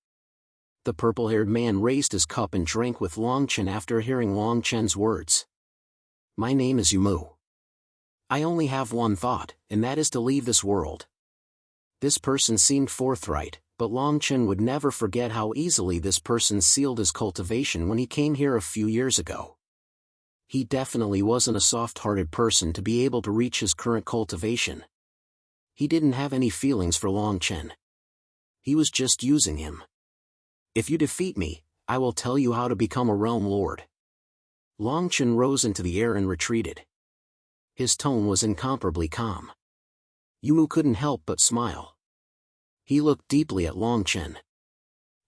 The purple-haired man raised his cup and drank with Longchen after hearing Longchen's words. "My name is Yumu. I only have one thought, and that is to leave this world." This person seemed forthright, but Longchen would never forget how easily this person sealed his cultivation when he came here a few years ago. He definitely wasn't a soft-hearted person to be able to reach his current cultivation. He didn't have any feelings for Longchen. He was just using him. "If you defeat me, I will tell you how to become a realm lord." Longchen rose into the air and retreated. His tone was incomparably calm. Yumu couldn't help but smile. He looked deeply at Longchen.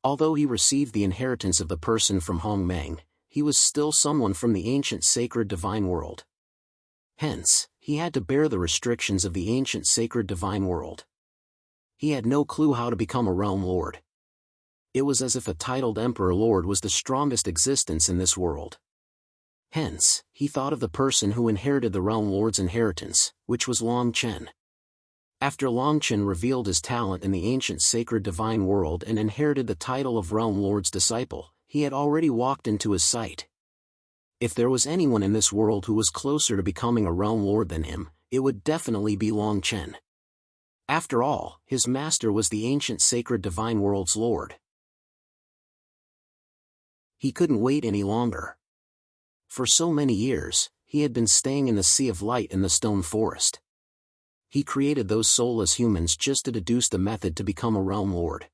Although he received the inheritance of the person from Hongmeng, he was still someone from the ancient sacred divine world. Hence, he had to bear the restrictions of the ancient sacred divine world. He had no clue how to become a realm lord. It was as if a titled emperor lord was the strongest existence in this world. Hence, he thought of the person who inherited the realm lord's inheritance, which was Longchen. After Longchen revealed his talent in the ancient sacred divine world and inherited the title of realm lord's disciple, he had already walked into his sight. If there was anyone in this world who was closer to becoming a realm lord than him, it would definitely be Longchen. After all, his master was the ancient sacred divine world's lord. He couldn't wait any longer. For so many years, he had been staying in the Sea of Light in the Stone Forest. He created those soulless humans just to deduce the method to become a realm lord.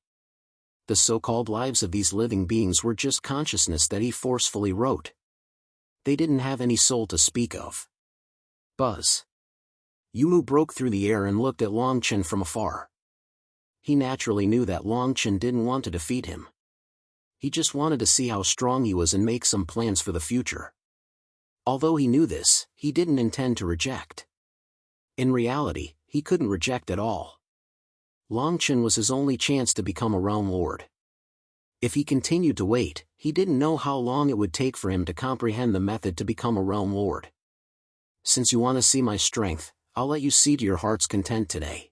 The so-called lives of these living beings were just consciousness that he forcefully wrote. They didn't have any soul to speak of. Buzz. Yumu broke through the air and looked at Longchen from afar. He naturally knew that Longchen didn't want to defeat him. He just wanted to see how strong he was and make some plans for the future. Although he knew this, he didn't intend to reject. In reality, he couldn't reject at all. Longchen was his only chance to become a realm lord. If he continued to wait, he didn't know how long it would take for him to comprehend the method to become a realm lord. "Since you want to see my strength, I'll let you see to your heart's content today.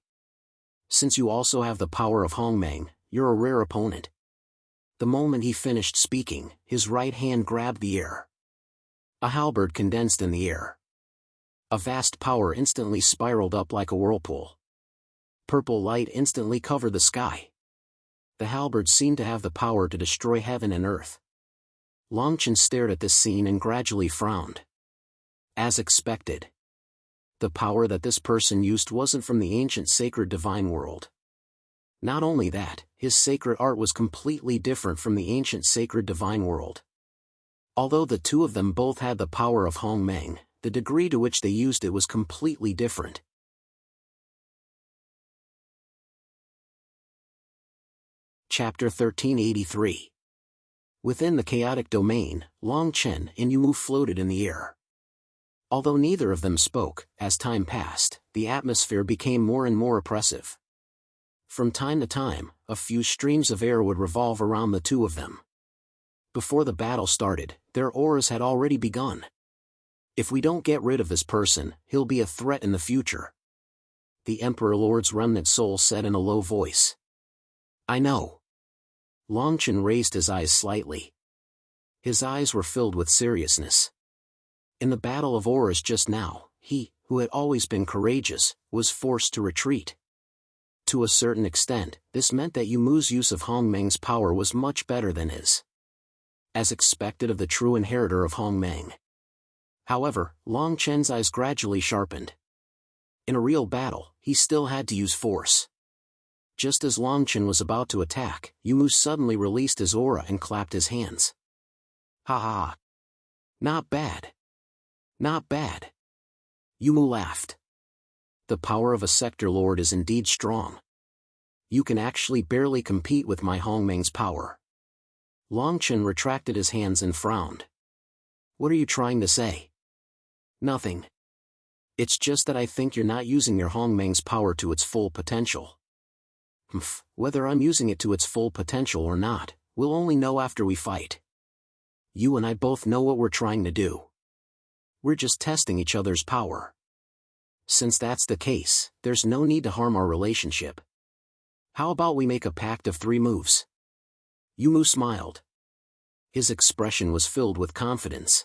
Since you also have the power of Hongmeng, you're a rare opponent." The moment he finished speaking, his right hand grabbed the air. A halberd condensed in the air. A vast power instantly spiraled up like a whirlpool. Purple light instantly covered the sky. The halberd seemed to have the power to destroy heaven and earth. Longchen stared at this scene and gradually frowned. As expected. The power that this person used wasn't from the ancient sacred divine world. Not only that, his sacred art was completely different from the ancient sacred divine world. Although the two of them both had the power of Hongmeng, the degree to which they used it was completely different. Chapter 1383. Within the chaotic domain, Long Chen and Yumu floated in the air. Although neither of them spoke, as time passed, the atmosphere became more and more oppressive. From time to time, a few streams of air would revolve around the two of them. Before the battle started, their auras had already begun. If we don't get rid of this person, he'll be a threat in the future. The Emperor Lord's remnant soul said in a low voice. I know. Long Chen raised his eyes slightly. His eyes were filled with seriousness. In the battle of auras just now, he, who had always been courageous, was forced to retreat. To a certain extent, this meant that Yumu's use of Hongmeng's power was much better than his. As expected of the true inheritor of Hongmeng. However, Long Chen's eyes gradually sharpened. In a real battle, he still had to use force. Just as Long Chen was about to attack, Yumu suddenly released his aura and clapped his hands. Ha ha! Not bad. Not bad. Yumu laughed. The power of a sector lord is indeed strong. You can actually barely compete with my Hongmeng's power. Long Chen retracted his hands and frowned. What are you trying to say? Nothing. It's just that I think you're not using your Hongmeng's power to its full potential. Whether I'm using it to its full potential or not, we'll only know after we fight. You and I both know what we're trying to do. We're just testing each other's power. Since that's the case, there's no need to harm our relationship. How about we make a pact of 3 moves? Yumu smiled. His expression was filled with confidence.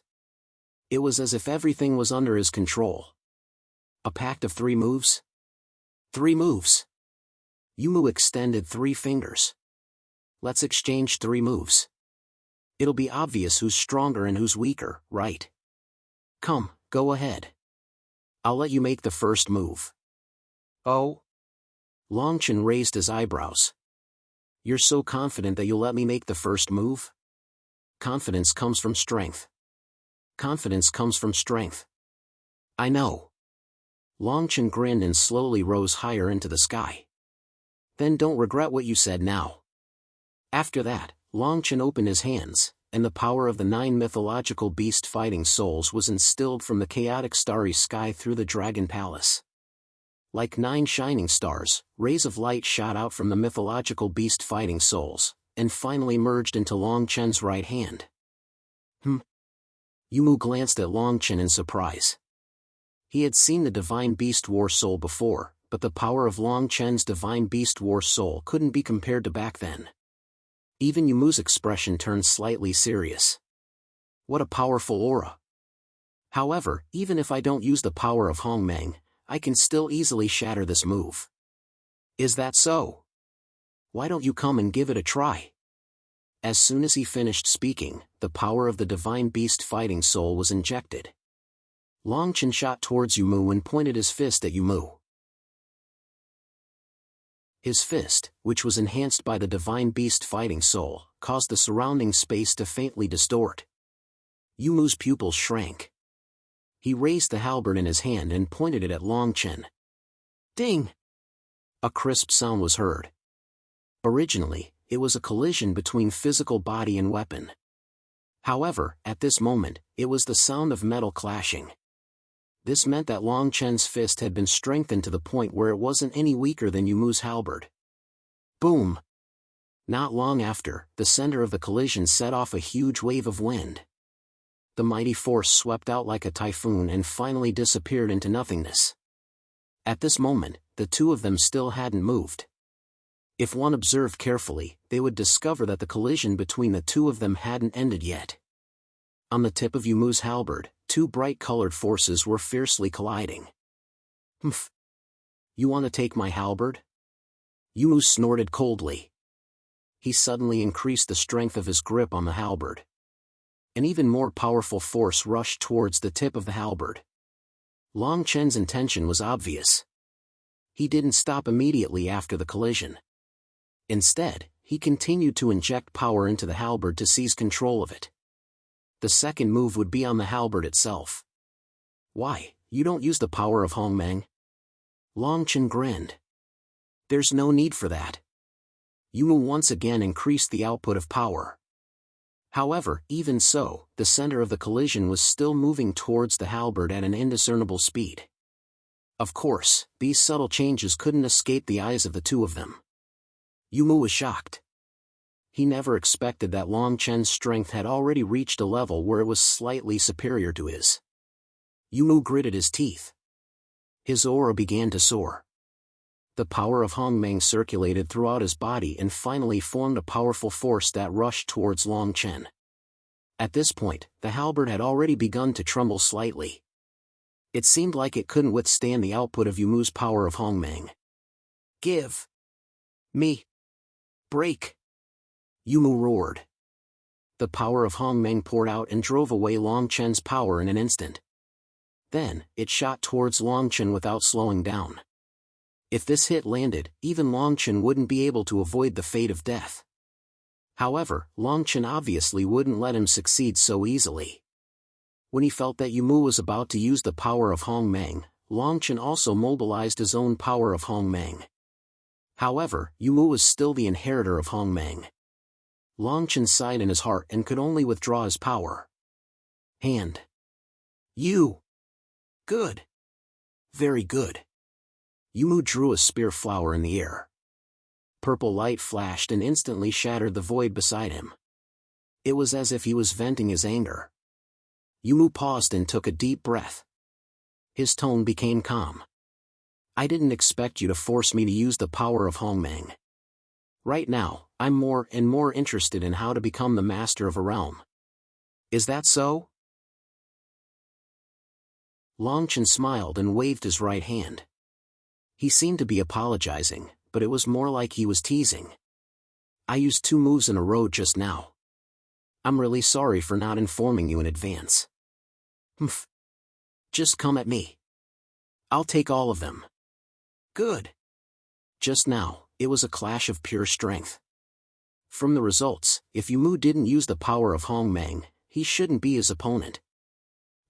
It was as if everything was under his control. A pact of 3 moves? 3 moves. Yumu extended 3 fingers. Let's exchange 3 moves. It'll be obvious who's stronger and who's weaker, right? Come, go ahead. I'll let you make the first move. Oh? Long Chen raised his eyebrows. You're so confident that you'll let me make the first move? Confidence comes from strength. Confidence comes from strength. I know. Long Chen grinned and slowly rose higher into the sky. Then don't regret what you said now. After that, Long Chen opened his hands, and the power of the 9 mythological beast fighting souls was instilled from the chaotic starry sky through the Dragon Palace. Like 9 shining stars, rays of light shot out from the mythological beast fighting souls, and finally merged into Long Chen's right hand. Yumu glanced at Long Chen in surprise. He had seen the Divine Beast War Soul before, but the power of Long Chen's Divine Beast War Soul couldn't be compared to back then. Even Yumu's expression turned slightly serious. What a powerful aura. However, even if I don't use the power of Hongmeng, I can still easily shatter this move. Is that so? Why don't you come and give it a try? As soon as he finished speaking, the power of the Divine Beast Fighting Soul was injected. Long Chen shot towards Yumu and pointed his fist at Yumu. His fist, which was enhanced by the Divine Beast Fighting Soul, caused the surrounding space to faintly distort. Yumu's pupils shrank. He raised the halberd in his hand and pointed it at Long Chen. Ding! A crisp sound was heard. Originally, it was a collision between physical body and weapon. However, at this moment, it was the sound of metal clashing. This meant that Long Chen's fist had been strengthened to the point where it wasn't any weaker than Yumu's halberd. Boom! Not long after, the center of the collision set off a huge wave of wind. The mighty force swept out like a typhoon and finally disappeared into nothingness. At this moment, the two of them still hadn't moved. If one observed carefully, they would discover that the collision between the two of them hadn't ended yet. On the tip of Yumu's halberd, 2 bright-colored forces were fiercely colliding. You want to take my halberd? Yumu snorted coldly. He suddenly increased the strength of his grip on the halberd. An even more powerful force rushed towards the tip of the halberd. Long Chen's intention was obvious. He didn't stop immediately after the collision. Instead, he continued to inject power into the halberd to seize control of it. The second move would be on the halberd itself. Why, you don't use the power of Hongmeng? Longchen grinned. There's no need for that. Yumu once again increased the output of power. However, even so, the center of the collision was still moving towards the halberd at an indiscernible speed. Of course, these subtle changes couldn't escape the eyes of the two of them. Yumu was shocked. He never expected that Longchen's strength had already reached a level where it was slightly superior to his. Yumu gritted his teeth. His aura began to soar. The power of Hongmeng circulated throughout his body and finally formed a powerful force that rushed towards Longchen. At this point, the halberd had already begun to tremble slightly. It seemed like it couldn't withstand the output of Yumu's power of Hongmeng. Give me break! Yumu roared. The power of Hongmeng poured out and drove away Longchen's power in an instant. Then, it shot towards Longchen without slowing down. If this hit landed, even Longchen wouldn't be able to avoid the fate of death. However, Longchen obviously wouldn't let him succeed so easily. When he felt that Yumu was about to use the power of Hongmeng, Longchen also mobilized his own power of Hongmeng. However, Yumu was still the inheritor of Hongmeng. Longchen sighed in his heart and could only withdraw his power. Hand. You. Good. Very good. Yumu drew a spear flower in the air. Purple light flashed and instantly shattered the void beside him. It was as if he was venting his anger. Yumu paused and took a deep breath. His tone became calm. I didn't expect you to force me to use the power of Hongmeng. Right now, I'm more and more interested in how to become the master of a realm. Is that so? Longchen smiled and waved his right hand. He seemed to be apologizing, but it was more like he was teasing. I used 2 moves in a row just now. I'm really sorry for not informing you in advance. Humph. Just come at me. I'll take all of them. Good. Just now, it was a clash of pure strength. From the results, if Yumu didn't use the power of Hongmeng, he shouldn't be his opponent.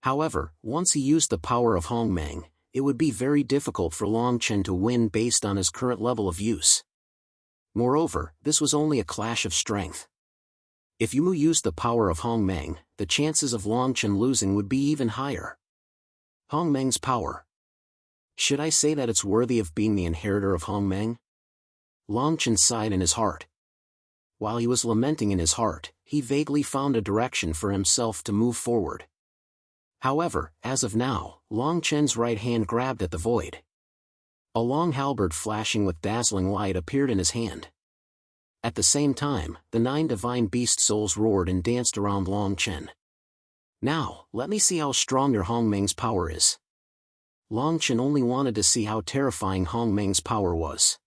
However, once he used the power of Hongmeng, it would be very difficult for Longchen to win based on his current level of use. Moreover, this was only a clash of strength. If Yumu used the power of Hongmeng, the chances of Longchen losing would be even higher. Hongmeng's power. Should I say that it's worthy of being the inheritor of Hongmeng? Longchen sighed in his heart. While he was lamenting in his heart, he vaguely found a direction for himself to move forward. However, as of now, Longchen's right hand grabbed at the void. A long halberd flashing with dazzling light appeared in his hand. At the same time, the 9 divine beast souls roared and danced around Longchen. Now, let me see how strong your Hongmeng's power is. Longchen only wanted to see how terrifying Hongmeng's power was.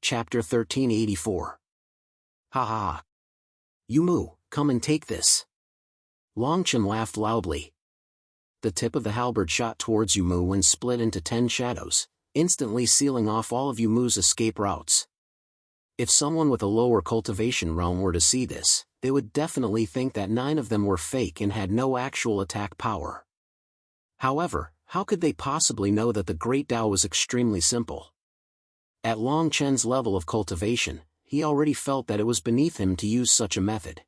Chapter 1384. Ha ha. Yumu, come and take this. Longchen laughed loudly. The tip of the halberd shot towards Yumu and split into 10 shadows, instantly sealing off all of Yumu's escape routes. If someone with a lower cultivation realm were to see this, they would definitely think that 9 of them were fake and had no actual attack power. However, how could they possibly know that the Great Tao was extremely simple? At Longchen's level of cultivation, he already felt that it was beneath him to use such a method.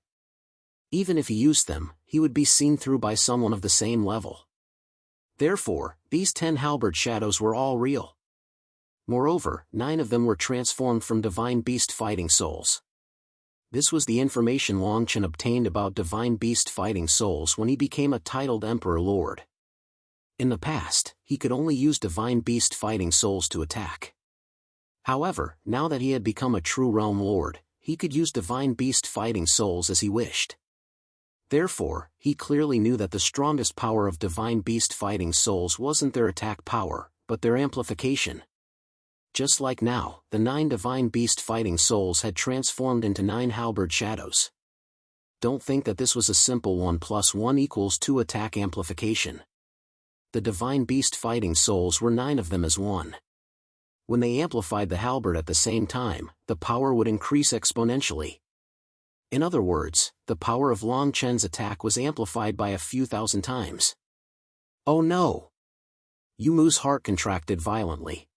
Even if he used them, he would be seen through by someone of the same level. Therefore, these 10 halberd shadows were all real. Moreover, 9 of them were transformed from divine beast fighting souls. This was the information Longchen obtained about divine beast fighting souls when he became a titled Emperor Lord. In the past, he could only use divine beast fighting souls to attack. However, now that he had become a true realm lord, he could use divine beast fighting souls as he wished. Therefore, he clearly knew that the strongest power of divine beast fighting souls wasn't their attack power, but their amplification. Just like now, the 9 divine beast fighting souls had transformed into 9 halberd shadows. Don't think that this was a simple 1 + 1 = 2 attack amplification. The divine beast fighting souls were 9 of them as one. When they amplified the halberd at the same time, the power would increase exponentially. In other words, the power of Long Chen's attack was amplified by a few thousand times. Oh no! Yumu's heart contracted violently.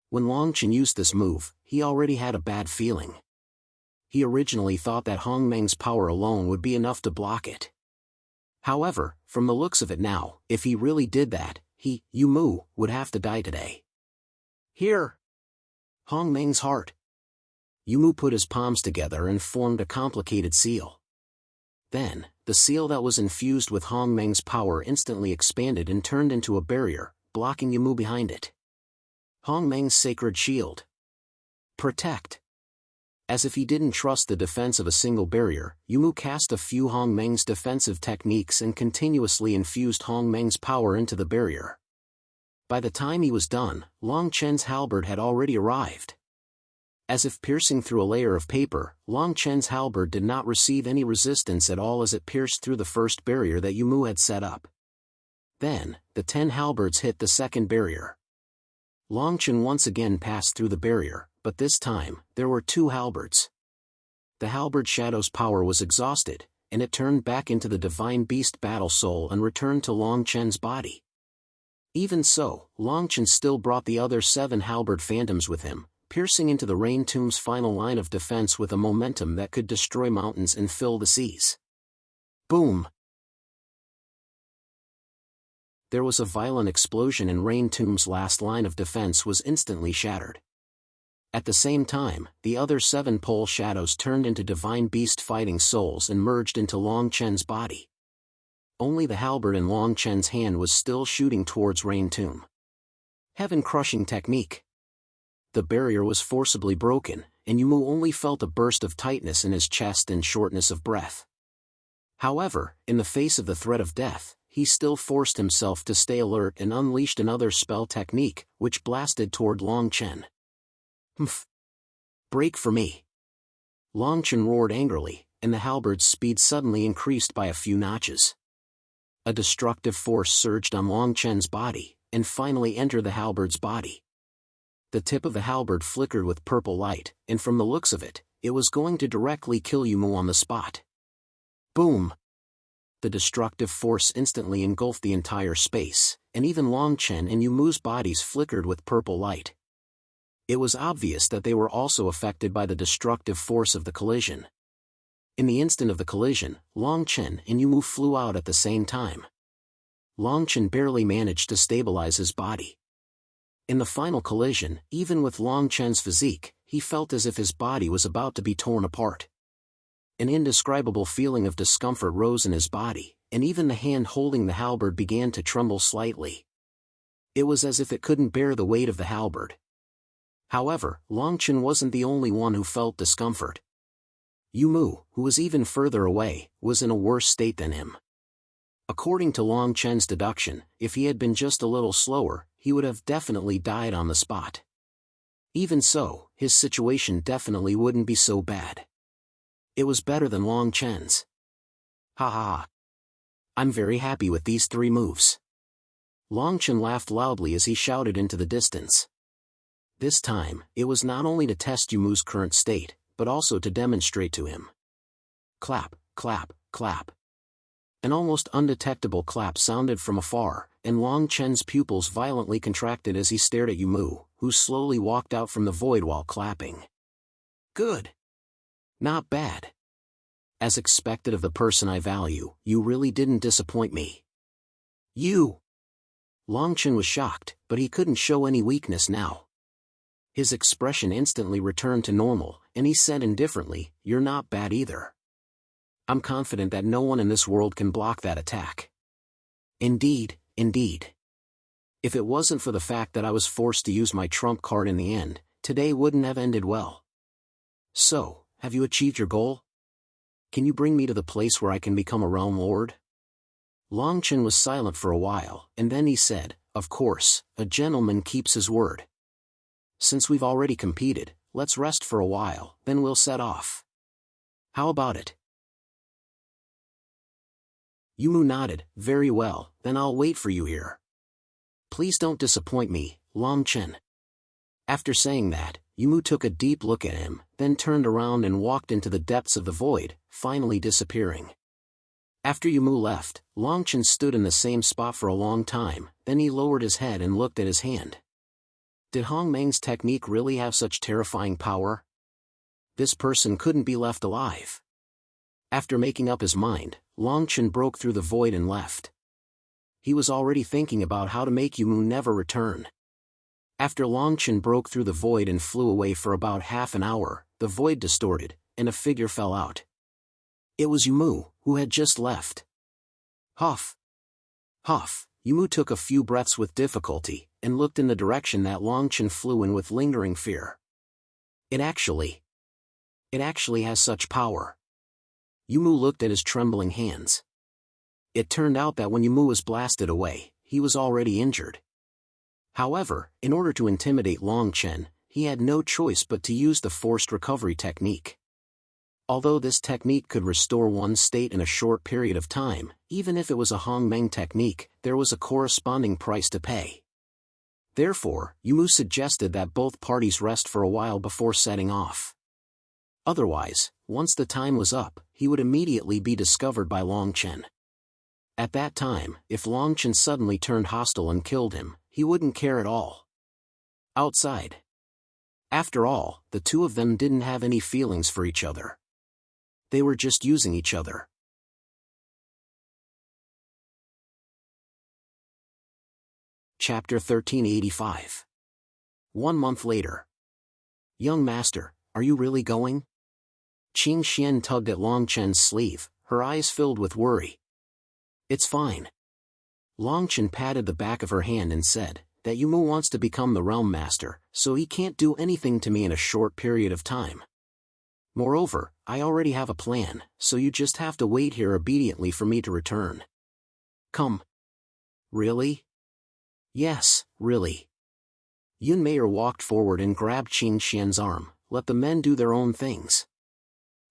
When Long Chen used this move, he already had a bad feeling. He originally thought that Hong Meng's power alone would be enough to block it. However, from the looks of it now, if he really did that, Yumu, would have to die today. Here! Hong Meng's heart. Yumu put his palms together and formed a complicated seal. Then, the seal that was infused with Hong Meng's power instantly expanded and turned into a barrier, blocking Yumu behind it. Hong Meng's sacred shield. Protect. As if he didn't trust the defense of a single barrier, Yumu cast a few Hong Meng's defensive techniques and continuously infused Hong Meng's power into the barrier. By the time he was done, Long Chen's halberd had already arrived. As if piercing through a layer of paper, Long Chen's halberd did not receive any resistance at all as it pierced through the first barrier that Yumu had set up. Then, the 10 halberds hit the second barrier. Long Chen once again passed through the barrier, but this time, there were 2 halberds. The halberd shadow's power was exhausted, and it turned back into the divine beast battle soul and returned to Long Chen's body. Even so, Long Chen still brought the other 7 halberd phantoms with him, piercing into the Rain Tomb's final line of defense with a momentum that could destroy mountains and fill the seas. Boom! There was a violent explosion and Rain Tomb's last line of defense was instantly shattered. At the same time, the other 7 pole shadows turned into divine beast fighting souls and merged into Long Chen's body. Only the halberd in Long Chen's hand was still shooting towards Rain Tomb. Heaven-crushing technique. The barrier was forcibly broken, and Yumu only felt a burst of tightness in his chest and shortness of breath. However, in the face of the threat of death, he still forced himself to stay alert and unleashed another spell technique, which blasted toward Long Chen. Humph! Break for me! Long Chen roared angrily, and the halberd's speed suddenly increased by a few notches. A destructive force surged on Long Chen's body, and finally entered the halberd's body. The tip of the halberd flickered with purple light, and from the looks of it, it was going to directly kill Yumu on the spot. Boom! The destructive force instantly engulfed the entire space, and even Long Chen and Yumu's bodies flickered with purple light. It was obvious that they were also affected by the destructive force of the collision. In the instant of the collision, Long Chen and Yumu flew out at the same time. Long Chen barely managed to stabilize his body. In the final collision, even with Long Chen's physique, he felt as if his body was about to be torn apart. An indescribable feeling of discomfort rose in his body, and even the hand holding the halberd began to tremble slightly. It was as if it couldn't bear the weight of the halberd. However, Long Chen wasn't the only one who felt discomfort. Yumu, who was even further away, was in a worse state than him. According to Long Chen's deduction, if he had been just a little slower, he would have definitely died on the spot. Even so, his situation definitely wouldn't be so bad. It was better than Long Chen's. Ha ha! I'm very happy with these 3 moves. Long Chen laughed loudly as he shouted into the distance. This time, it was not only to test Yumu's current state, but also to demonstrate to him. Clap, clap, clap. An almost undetectable clap sounded from afar, and Long Chen's pupils violently contracted as he stared at Yumu, who slowly walked out from the void while clapping. Good. Not bad. As expected of the person I value, you really didn't disappoint me. You! Long Chen was shocked, but he couldn't show any weakness now. His expression instantly returned to normal, and he said indifferently, "You're not bad either. I'm confident that no one in this world can block that attack." Indeed, indeed. If it wasn't for the fact that I was forced to use my trump card in the end, today wouldn't have ended well. So, have you achieved your goal? Can you bring me to the place where I can become a realm lord? Long Chen was silent for a while, and then he said, "Of course, a gentleman keeps his word. Since we've already competed, let's rest for a while, then we'll set off. How about it?" Yumu nodded. "Very well, then I'll wait for you here. Please don't disappoint me, Long Chen." After saying that, Yumu took a deep look at him, then turned around and walked into the depths of the void, finally disappearing. After Yumu left, Longchen stood in the same spot for a long time, then he lowered his head and looked at his hand. Did Hongmeng's technique really have such terrifying power? This person couldn't be left alive. After making up his mind, Longchen broke through the void and left. He was already thinking about how to make Yumu never return. After Longchen broke through the void and flew away for about half an hour, the void distorted, and a figure fell out. It was Yumu, who had just left. Huff! Huff! Yumu took a few breaths with difficulty, and looked in the direction that Longchen flew in with lingering fear. It actually has such power. Yumu looked at his trembling hands. It turned out that when Yumu was blasted away, he was already injured. However, in order to intimidate Longchen, he had no choice but to use the forced recovery technique. Although this technique could restore one's state in a short period of time, even if it was a Hongmeng technique, there was a corresponding price to pay. Therefore, Yumu suggested that both parties rest for a while before setting off. Otherwise, once the time was up, he would immediately be discovered by Longchen. At that time, if Longchen suddenly turned hostile and killed him, he wouldn't care at all. Outside. After all, the two of them didn't have any feelings for each other. They were just using each other. Chapter 1385. 1 month later. Young master, are you really going? Qing Xian tugged at Longchen's sleeve, her eyes filled with worry. It's fine. Longchen patted the back of her hand and said, that Yumu wants to become the realm master, so he can't do anything to me in a short period of time. Moreover, I already have a plan, so you just have to wait here obediently for me to return. Come. Really? Yes, really. Yun Meier walked forward and grabbed Qing Xian's arm. Let the men do their own things.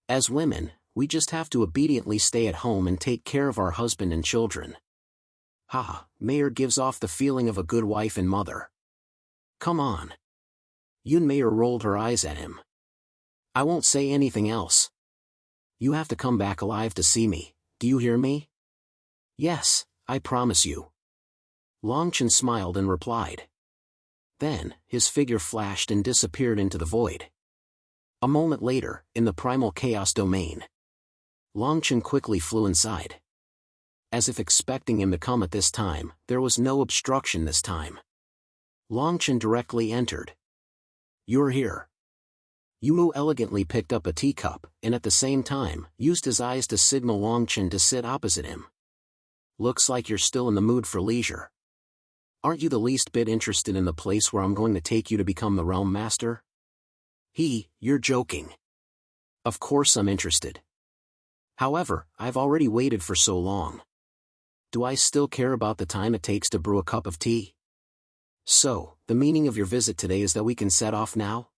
As women, we just have to obediently stay at home and take care of our husband and children. Ha, Meier gives off the feeling of a good wife and mother. Come on. Yun Meier rolled her eyes at him. I won't say anything else. You have to come back alive to see me, do you hear me? Yes, I promise you. Longchen smiled and replied. Then, his figure flashed and disappeared into the void. A moment later, in the primal chaos domain. Longchen quickly flew inside. As if expecting him to come at this time, there was no obstruction this time. Longchen directly entered. You're here. Yumu elegantly picked up a teacup, and at the same time, used his eyes to signal Longchen to sit opposite him. Looks like you're still in the mood for leisure. Aren't you the least bit interested in the place where I'm going to take you to become the realm master? You're joking. Of course I'm interested. However, I've already waited for so long. Do I still care about the time it takes to brew a cup of tea? So, the meaning of your visit today is that we can set off now?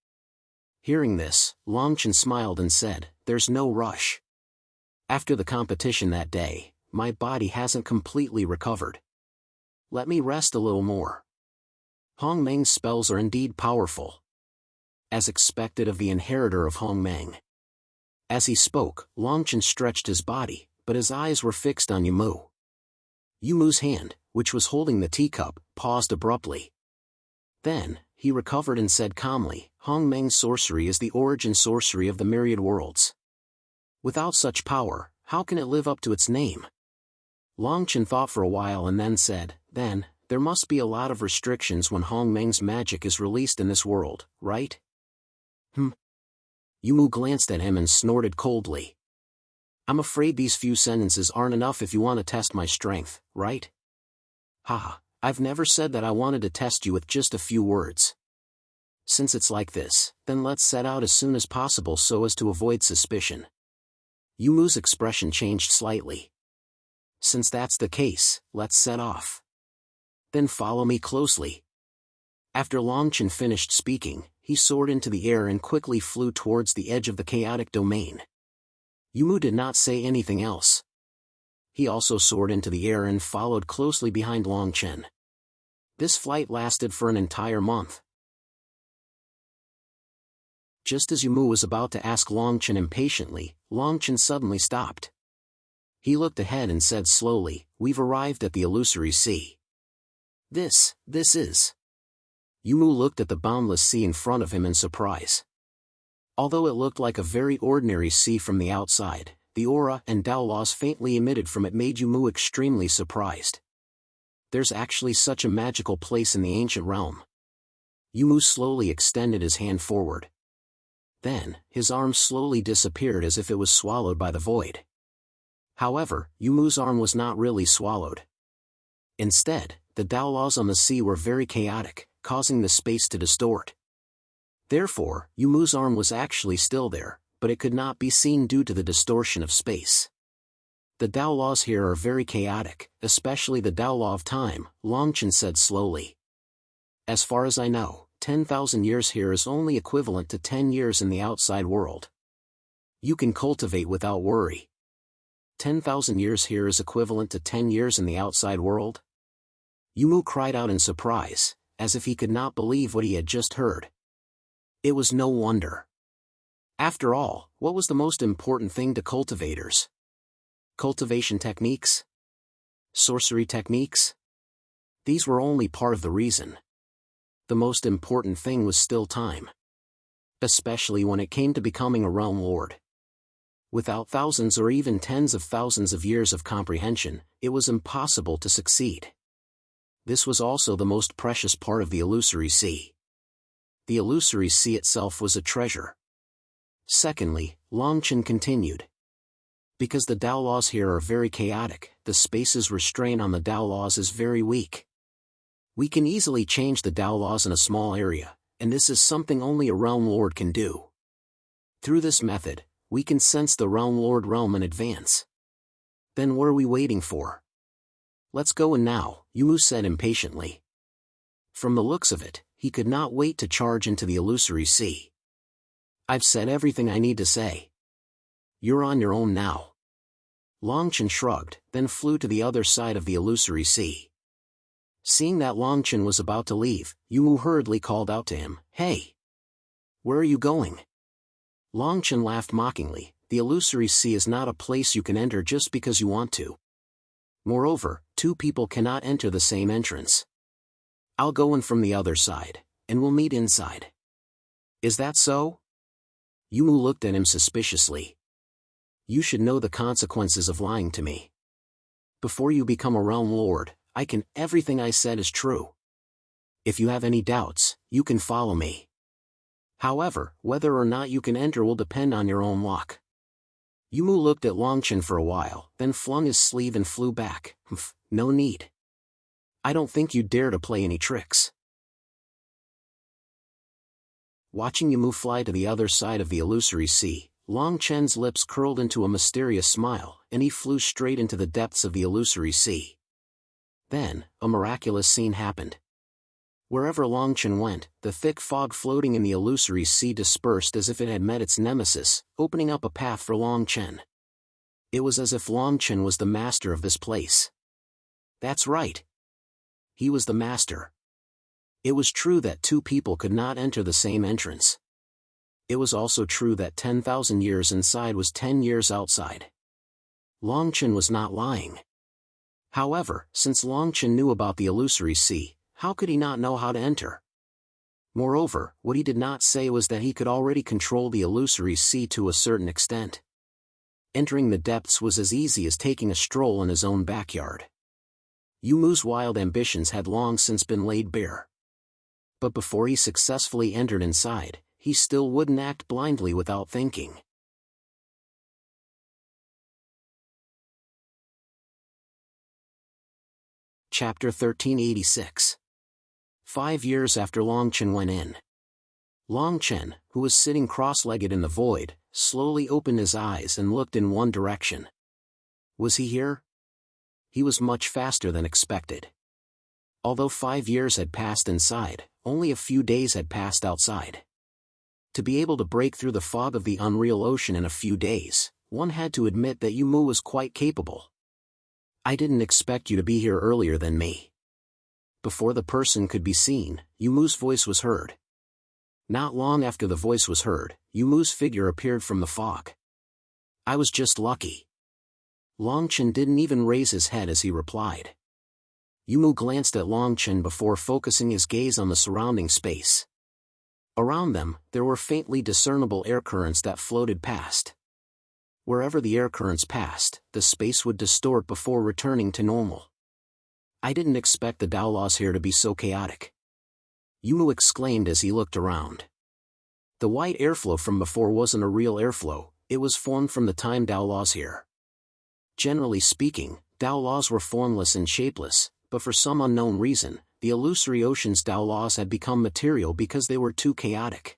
Hearing this, Longchen smiled and said, there's no rush. After the competition that day, my body hasn't completely recovered. Let me rest a little more. Hongmeng's spells are indeed powerful. As expected of the inheritor of Hongmeng. As he spoke, Longchen stretched his body, but his eyes were fixed on Yumu. Yumu's hand, which was holding the teacup, paused abruptly. Then, he recovered and said calmly, Hongmeng's sorcery is the origin sorcery of the myriad worlds. Without such power, how can it live up to its name? Longchen thought for a while and then said, then, there must be a lot of restrictions when Hongmeng's magic is released in this world, right? Yumu glanced at him and snorted coldly. I'm afraid these few sentences aren't enough if you want to test my strength, right? I've never said that I wanted to test you with just a few words. Since it's like this, then let's set out as soon as possible so as to avoid suspicion. Yumu's expression changed slightly. Since that's the case, let's set off. Then follow me closely. After Longchen finished speaking, he soared into the air and quickly flew towards the edge of the chaotic domain. Yumu did not say anything else. He also soared into the air and followed closely behind Longchen. This flight lasted for an entire month. Just as Yumu was about to ask Longchen impatiently, Longchen suddenly stopped. He looked ahead and said slowly, "We've arrived at the illusory sea." This is... Yumu looked at the boundless sea in front of him in surprise. Although it looked like a very ordinary sea from the outside, the aura and Tao laws faintly emitted from it made Yumu extremely surprised. There's actually such a magical place in the ancient realm. Yumu slowly extended his hand forward. Then, his arm slowly disappeared as if it was swallowed by the void. However, Yumu's arm was not really swallowed. Instead, the Tao laws on the sea were very chaotic, causing the space to distort. Therefore, Yumu's arm was actually still there, but it could not be seen due to the distortion of space. The Tao laws here are very chaotic, especially the Tao law of time, Longchen said slowly. As far as I know, 10,000 years here is only equivalent to 10 years in the outside world. You can cultivate without worry. 10,000 years here is equivalent to 10 years in the outside world? Yumu cried out in surprise, as if he could not believe what he had just heard. It was no wonder. After all, what was the most important thing to cultivators? Cultivation techniques? Sorcery techniques? These were only part of the reason. The most important thing was still time. Especially when it came to becoming a realm lord. Without thousands or even tens of thousands of years of comprehension, it was impossible to succeed. This was also the most precious part of the illusory sea. The illusory sea itself was a treasure. Secondly, Longchen continued. Because the Tao laws here are very chaotic, the space's restraint on the Tao laws is very weak. We can easily change the Tao laws in a small area, and this is something only a realm lord can do. Through this method, we can sense the realm lord realm in advance. Then what are we waiting for? Let's go in now, Yumu said impatiently. From the looks of it, he could not wait to charge into the illusory sea. I've said everything I need to say. You're on your own now. Longchen shrugged, then flew to the other side of the illusory sea. Seeing that Longchen was about to leave, Yumu hurriedly called out to him, "Hey! Where are you going?" Longchen laughed mockingly. The illusory sea is not a place you can enter just because you want to. Moreover, two people cannot enter the same entrance. I'll go in from the other side, and we'll meet inside. Is that so? Yumu looked at him suspiciously. You should know the consequences of lying to me. Before you become a realm lord, everything I said is true. If you have any doubts, you can follow me. However, whether or not you can enter will depend on your own luck. Yumu looked at Longchen for a while, then flung his sleeve and flew back. No need. I don't think you'd dare to play any tricks. Watching Yumu fly to the other side of the illusory sea, Longchen's lips curled into a mysterious smile, and he flew straight into the depths of the illusory sea. Then, a miraculous scene happened. Wherever Longchen went, the thick fog floating in the illusory sea dispersed as if it had met its nemesis, opening up a path for Longchen. It was as if Longchen was the master of this place. That's right. He was the master. It was true that two people could not enter the same entrance. It was also true that 10,000 years inside was 10 years outside. Longchen was not lying. However, since Longchen knew about the illusory sea, how could he not know how to enter? Moreover, what he did not say was that he could already control the illusory sea to a certain extent. Entering the depths was as easy as taking a stroll in his own backyard. Yumu's wild ambitions had long since been laid bare. But before he successfully entered inside, he still wouldn't act blindly without thinking. Chapter 1386. 5 years after Longchen went in. Longchen, who was sitting cross-legged in the void, slowly opened his eyes and looked in one direction. Was he here? He was much faster than expected. Although 5 years had passed inside, only a few days had passed outside. To be able to break through the fog of the unreal ocean in a few days, one had to admit that Yumu was quite capable. I didn't expect you to be here earlier than me. Before the person could be seen, Yumu's voice was heard. Not long after the voice was heard, Yumu's figure appeared from the fog. I was just lucky. Longchen didn't even raise his head as he replied. Yumu glanced at Longchen before focusing his gaze on the surrounding space. Around them, there were faintly discernible air currents that floated past. Wherever the air currents passed, the space would distort before returning to normal. I didn't expect the Dao laws here to be so chaotic. Yumu exclaimed as he looked around. The white airflow from before wasn't a real airflow, it was formed from the time Dao laws here. Generally speaking, Dao laws were formless and shapeless, but for some unknown reason, the illusory ocean's Dao laws had become material because they were too chaotic.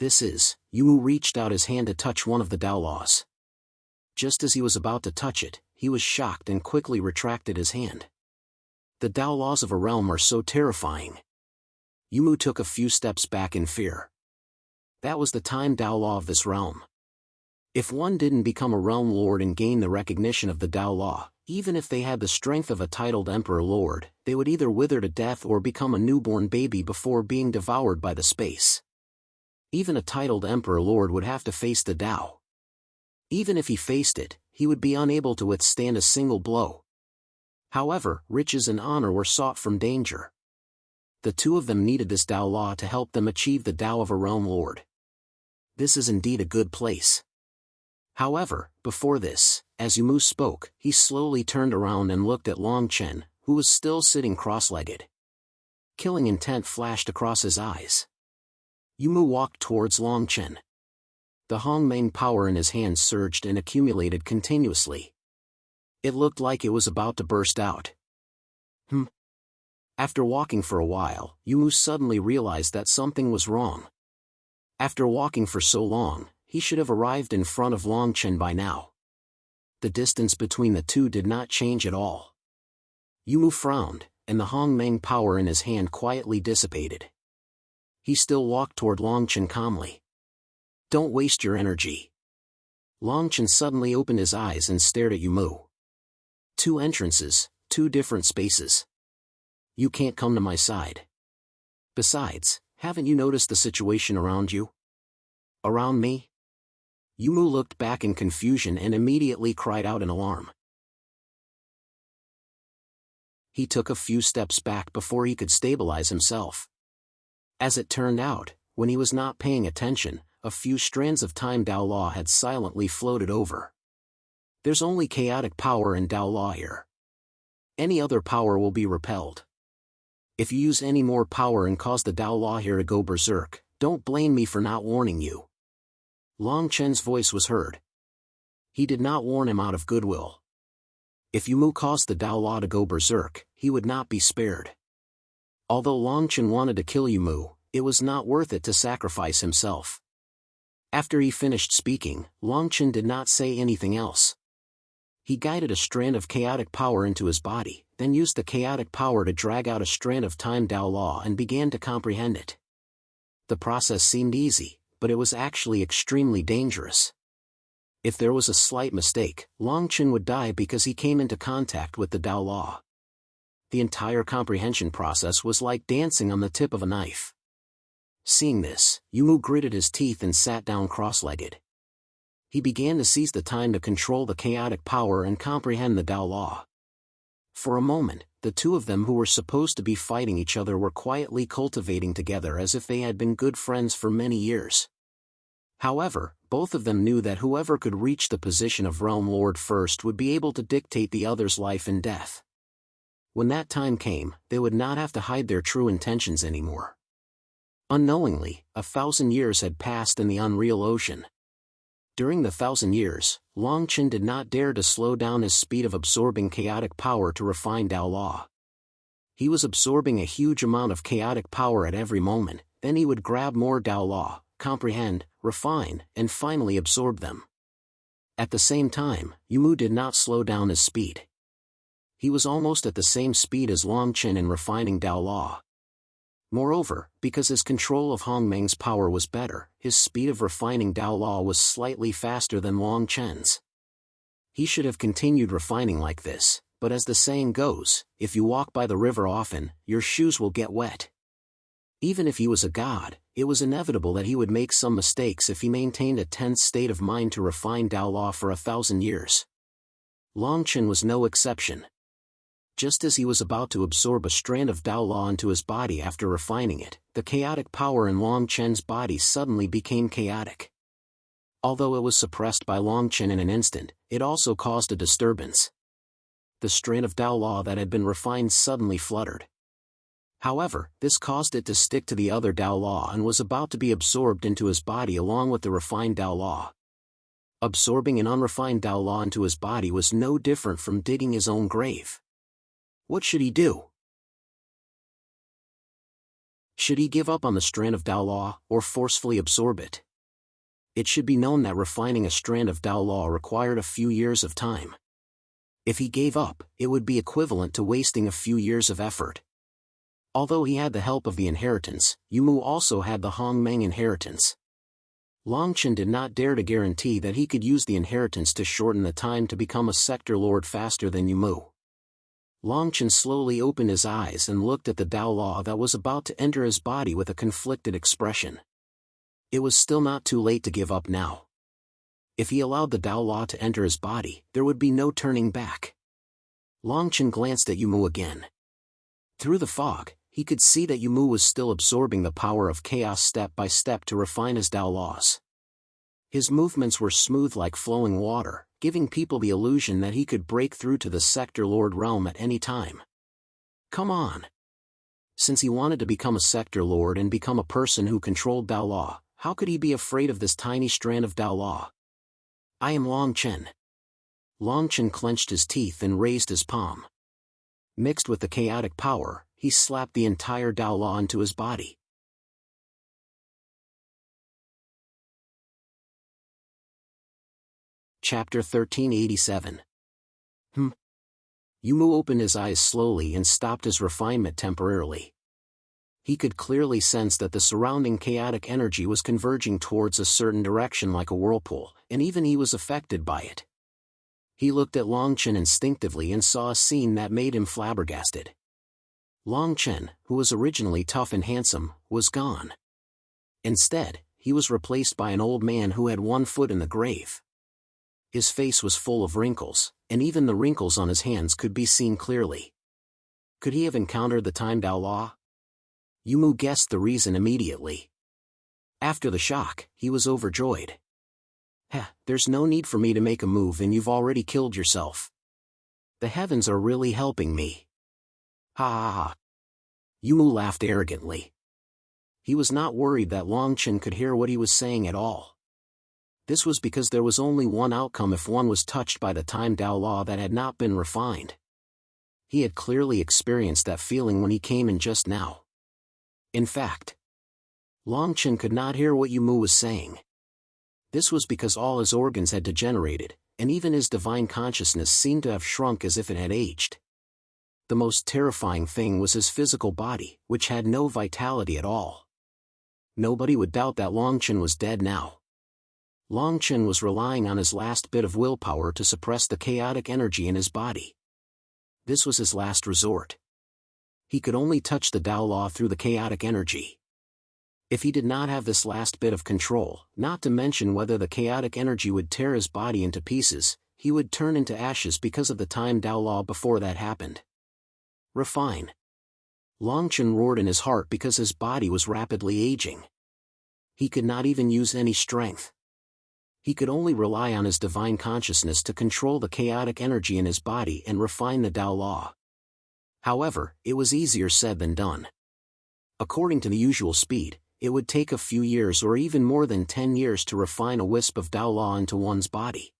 Yumu reached out his hand to touch one of the Dao laws. Just as he was about to touch it, he was shocked and quickly retracted his hand. The Dao laws of a realm are so terrifying. Yumu took a few steps back in fear. That was the time Dao law of this realm. If one didn't become a realm lord and gain the recognition of the Dao law, even if they had the strength of a titled emperor lord, they would either wither to death or become a newborn baby before being devoured by the space. Even a titled emperor lord would have to face the Dao. Even if he faced it, he would be unable to withstand a single blow. However, riches and honor were sought from danger. The two of them needed this Dao law to help them achieve the Dao of a realm lord. This is indeed a good place. However, before this, as Yumu spoke, he slowly turned around and looked at Longchen, who was still sitting cross-legged. Killing intent flashed across his eyes. Yumu walked towards Longchen. The Hongmeng power in his hands surged and accumulated continuously. It looked like it was about to burst out. After walking for a while, Yumu suddenly realized that something was wrong. After walking for so long, he should have arrived in front of Longchen by now. The distance between the two did not change at all. Yumu frowned, and the Hongmeng power in his hand quietly dissipated. He still walked toward Longchen calmly. Don't waste your energy. Longchen suddenly opened his eyes and stared at Yumu. Two entrances, two different spaces. You can't come to my side. Besides, haven't you noticed the situation around you? Around me? Yumu looked back in confusion and immediately cried out in alarm. He took a few steps back before he could stabilize himself. As it turned out, when he was not paying attention, a few strands of time Dao law had silently floated over. There's only chaotic power in Dao law here. Any other power will be repelled. If you use any more power and cause the Dao law here to go berserk, don't blame me for not warning you. Longchen's voice was heard. He did not warn him out of goodwill. If Yumu caused the Dao law to go berserk, he would not be spared. Although Longchen wanted to kill Yumu, it was not worth it to sacrifice himself. After he finished speaking, Longchen did not say anything else. He guided a strand of chaotic power into his body, then used the chaotic power to drag out a strand of time Dao law and began to comprehend it. The process seemed easy, but it was actually extremely dangerous. If there was a slight mistake, Longchen would die because he came into contact with the Dao law. The entire comprehension process was like dancing on the tip of a knife. Seeing this, Yumu gritted his teeth and sat down cross-legged. He began to seize the time to control the chaotic power and comprehend the Dao law. For a moment, the two of them who were supposed to be fighting each other were quietly cultivating together as if they had been good friends for many years. However, both of them knew that whoever could reach the position of Realm Lord first would be able to dictate the other's life and death. When that time came, they would not have to hide their true intentions anymore. Unknowingly, 1,000 years had passed in the unreal ocean. During the 1,000 years, Longchen did not dare to slow down his speed of absorbing chaotic power to refine Dao law. He was absorbing a huge amount of chaotic power at every moment, then he would grab more Dao law, comprehend, refine, and finally absorb them. At the same time, Yumu did not slow down his speed. He was almost at the same speed as Longchen in refining Dao law. Moreover, because his control of Hongmeng's power was better, his speed of refining Dao law was slightly faster than Longchen's. He should have continued refining like this, but as the saying goes, if you walk by the river often, your shoes will get wet. Even if he was a god, it was inevitable that he would make some mistakes if he maintained a tense state of mind to refine Tao Law for 1,000 years. Longchen was no exception. Just as he was about to absorb a strand of Tao Law into his body after refining it, the chaotic power in Longchen's body suddenly became chaotic. Although it was suppressed by Longchen in an instant, it also caused a disturbance. The strand of Tao Law that had been refined suddenly fluttered. However, this caused it to stick to the other Tao Law and was about to be absorbed into his body along with the refined Tao Law. Absorbing an unrefined Tao Law into his body was no different from digging his own grave. What should he do? Should he give up on the strand of Tao Law, or forcefully absorb it? It should be known that refining a strand of Tao Law required a few years of time. If he gave up, it would be equivalent to wasting a few years of effort. Although he had the help of the inheritance, Yumu also had the Hongmeng inheritance. Longchen did not dare to guarantee that he could use the inheritance to shorten the time to become a sector lord faster than Yumu. Longchen slowly opened his eyes and looked at the Tao Law that was about to enter his body with a conflicted expression. It was still not too late to give up now. If he allowed the Tao Law to enter his body, there would be no turning back. Longchen glanced at Yumu again. Through the fog, he could see that Yumu was still absorbing the power of chaos step by step to refine his Tao Laws. His movements were smooth like flowing water, giving people the illusion that he could break through to the Sector Lord realm at any time. Come on! Since he wanted to become a Sector Lord and become a person who controlled Tao Law, how could he be afraid of this tiny strand of Tao Law? I am Longchen. Longchen clenched his teeth and raised his palm. Mixed with the chaotic power, he slapped the entire Tao Law into his body. Chapter 1387. Yumu opened his eyes slowly and stopped his refinement temporarily. He could clearly sense that the surrounding chaotic energy was converging towards a certain direction like a whirlpool, and even he was affected by it. He looked at Longchen instinctively and saw a scene that made him flabbergasted. Longchen, who was originally tough and handsome, was gone. Instead, he was replaced by an old man who had one foot in the grave. His face was full of wrinkles, and even the wrinkles on his hands could be seen clearly. Could he have encountered the Time Tao Law? Yumu guessed the reason immediately. After the shock, he was overjoyed. There's no need for me to make a move and you've already killed yourself. The heavens are really helping me. Ha ha ha. Yumu laughed arrogantly. He was not worried that Longchen could hear what he was saying at all. This was because there was only one outcome if one was touched by the Time Tao Law that had not been refined. He had clearly experienced that feeling when he came in just now. In fact, Longchen could not hear what Yumu was saying. This was because all his organs had degenerated, and even his divine consciousness seemed to have shrunk as if it had aged. The most terrifying thing was his physical body, which had no vitality at all. Nobody would doubt that Longchen was dead now. Longchen was relying on his last bit of willpower to suppress the chaotic energy in his body. This was his last resort. He could only touch the Tao Law through the chaotic energy. If he did not have this last bit of control, not to mention whether the chaotic energy would tear his body into pieces, he would turn into ashes because of the Time Tao Law before that happened. Refine. Longchen roared in his heart because his body was rapidly aging. He could not even use any strength. He could only rely on his divine consciousness to control the chaotic energy in his body and refine the Tao Law. However, it was easier said than done. According to the usual speed, it would take a few years or even more than 10 years to refine a wisp of Tao Law into one's body.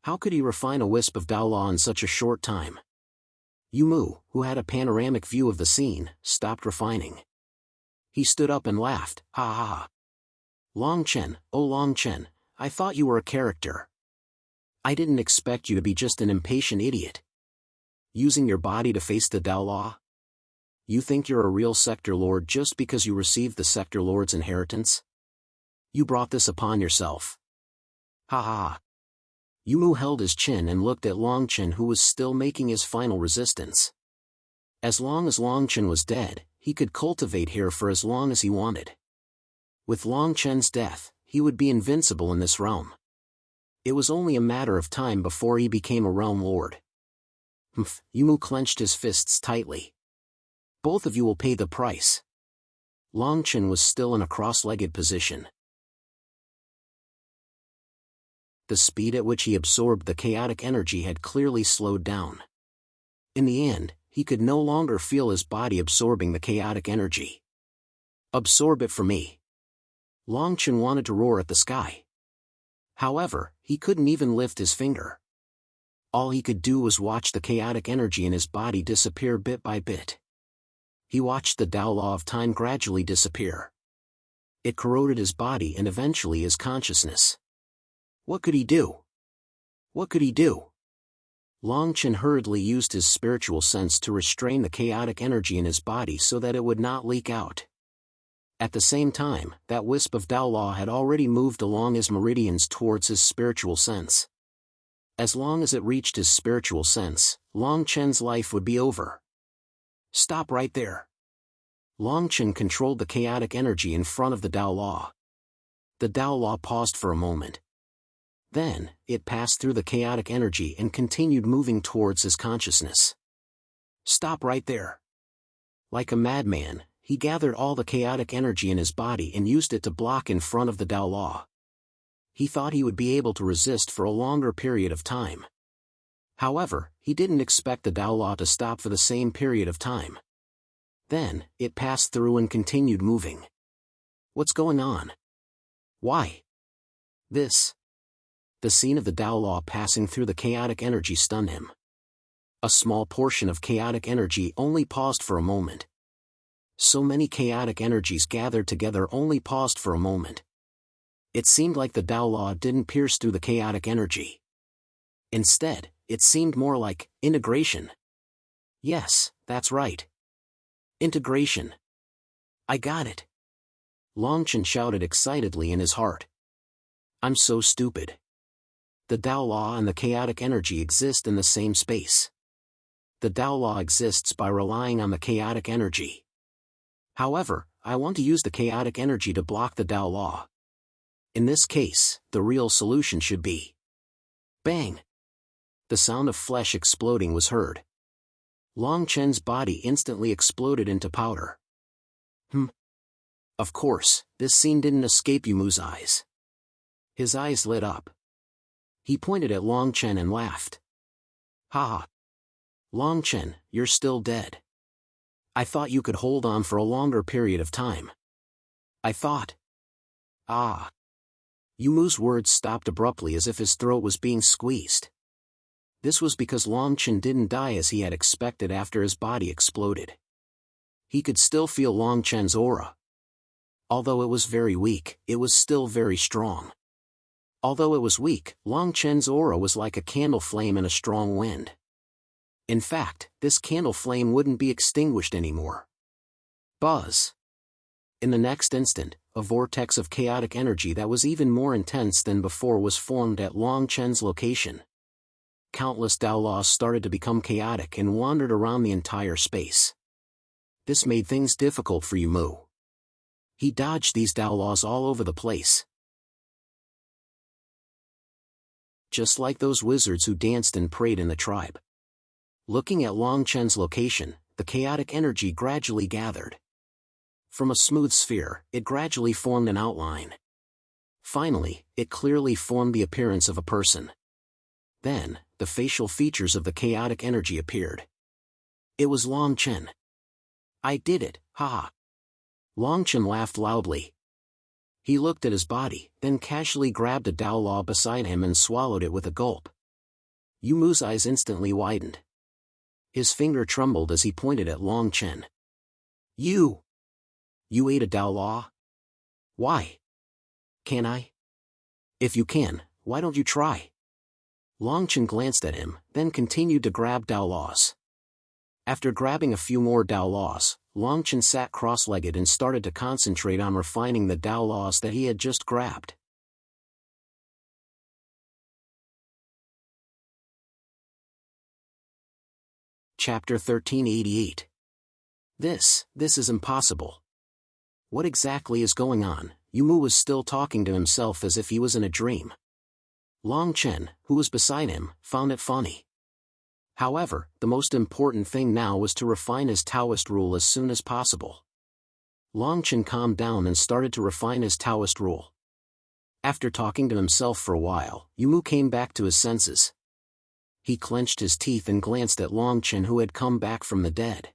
How could he refine a wisp of Tao Law in such a short time? Yumu, who had a panoramic view of the scene, stopped refining. He stood up and laughed, ha ha ha. Longchen, oh Longchen, I thought you were a character. I didn't expect you to be just an impatient idiot. Using your body to face the Tao Law? You think you're a real Sector Lord just because you received the Sector Lord's inheritance? You brought this upon yourself. Ha ha ha. Yumu held his chin and looked at Longchen, who was still making his final resistance. As long as Longchen was dead, he could cultivate here for as long as he wanted. With Long Chen's death, he would be invincible in this realm. It was only a matter of time before he became a realm lord. Humph, Yumu clenched his fists tightly. Both of you will pay the price. Long Chen was still in a cross-legged position. The speed at which he absorbed the chaotic energy had clearly slowed down. In the end, he could no longer feel his body absorbing the chaotic energy. Absorb it for me. Long Chen wanted to roar at the sky. However, he couldn't even lift his finger. All he could do was watch the chaotic energy in his body disappear bit by bit. He watched the Tao law of time gradually disappear. It corroded his body and eventually his consciousness. What could he do? What could he do? Long Chen hurriedly used his spiritual sense to restrain the chaotic energy in his body so that it would not leak out. At the same time, that wisp of Tao law had already moved along his meridians towards his spiritual sense. As long as it reached his spiritual sense, Long Chen's life would be over. Stop right there. Long Chen controlled the chaotic energy in front of the Tao law. The Tao law paused for a moment. Then, it passed through the chaotic energy and continued moving towards his consciousness. Stop right there. Like a madman, he gathered all the chaotic energy in his body and used it to block in front of the Tao law. He thought he would be able to resist for a longer period of time. However, he didn't expect the Tao law to stop for the same period of time. Then, it passed through and continued moving. What's going on? Why? This. The scene of the Tao law passing through the chaotic energy stunned him. A small portion of chaotic energy only paused for a moment. So many chaotic energies gathered together only paused for a moment. It seemed like the Tao law didn't pierce through the chaotic energy. Instead, it seemed more like integration. Yes, that's right. Integration. I got it. Long Chen shouted excitedly in his heart. I'm so stupid. The Tao law and the chaotic energy exist in the same space. The Tao law exists by relying on the chaotic energy. However, I want to use the chaotic energy to block the Tao law. In this case, the real solution should be... Bang! The sound of flesh exploding was heard. Long Chen's body instantly exploded into powder. Of course, this scene didn't escape Yumu's eyes. His eyes lit up. He pointed at Long Chen and laughed. Ha! Long Chen, you're still dead. I thought you could hold on for a longer period of time. I thought... Ah! Yumu's words stopped abruptly as if his throat was being squeezed. This was because Long Chen didn't die as he had expected after his body exploded. He could still feel Long Chen's aura. Although it was very weak, it was still very strong. Although it was weak, Long Chen's aura was like a candle flame in a strong wind. In fact, this candle flame wouldn't be extinguished anymore. Buzz! In the next instant, a vortex of chaotic energy that was even more intense than before was formed at Long Chen's location. Countless Tao laws started to become chaotic and wandered around the entire space. This made things difficult for Yumu. He dodged these Tao laws all over the place. Just like those wizards who danced and prayed in the tribe. Looking at Long Chen's location, the chaotic energy gradually gathered. From a smooth sphere, it gradually formed an outline. Finally, it clearly formed the appearance of a person. Then, the facial features of the chaotic energy appeared. It was Long Chen. I did it, haha. Long Chen laughed loudly. He looked at his body, then casually grabbed a Tao law beside him and swallowed it with a gulp. Yumu's eyes instantly widened. His finger trembled as he pointed at Long Chen. You ate a Tao law? Why? Can I? If you can, why don't you try? Long Chen glanced at him, then continued to grab Tao laws. After grabbing a few more Tao laws, Long Chen sat cross-legged and started to concentrate on refining the Tao laws that he had just grabbed. Chapter 1388. This is impossible. What exactly is going on? Yumu was still talking to himself as if he was in a dream. Long Chen, who was beside him, found it funny. However, the most important thing now was to refine his Taoist rule as soon as possible. Long Chen calmed down and started to refine his Taoist rule. After talking to himself for a while, Yumu came back to his senses. He clenched his teeth and glanced at Long Chen, who had come back from the dead.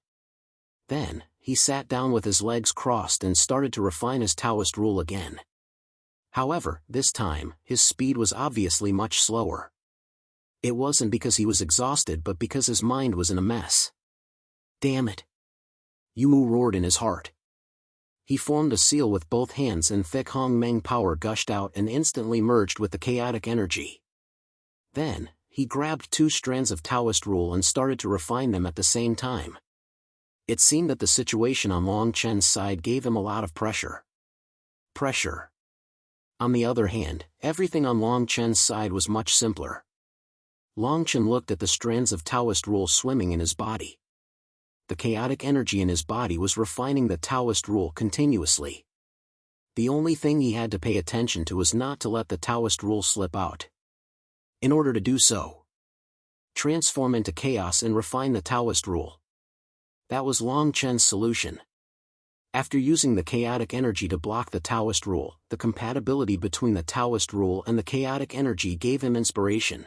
Then, he sat down with his legs crossed and started to refine his Taoist rule again. However, this time, his speed was obviously much slower. It wasn't because he was exhausted but because his mind was in a mess. Damn it! Yumu roared in his heart. He formed a seal with both hands and thick Hong Meng power gushed out and instantly merged with the chaotic energy. Then, he grabbed 2 strands of Taoist rule and started to refine them at the same time. It seemed that the situation on Long Chen's side gave him a lot of pressure. On the other hand, everything on Long Chen's side was much simpler. Long Chen looked at the strands of Taoist rule swimming in his body. The chaotic energy in his body was refining the Taoist rule continuously. The only thing he had to pay attention to was not to let the Taoist rule slip out. In order to do so, transform into chaos and refine the Taoist rule. That was Long Chen's solution. After using the chaotic energy to block the Taoist rule, the compatibility between the Taoist rule and the chaotic energy gave him inspiration.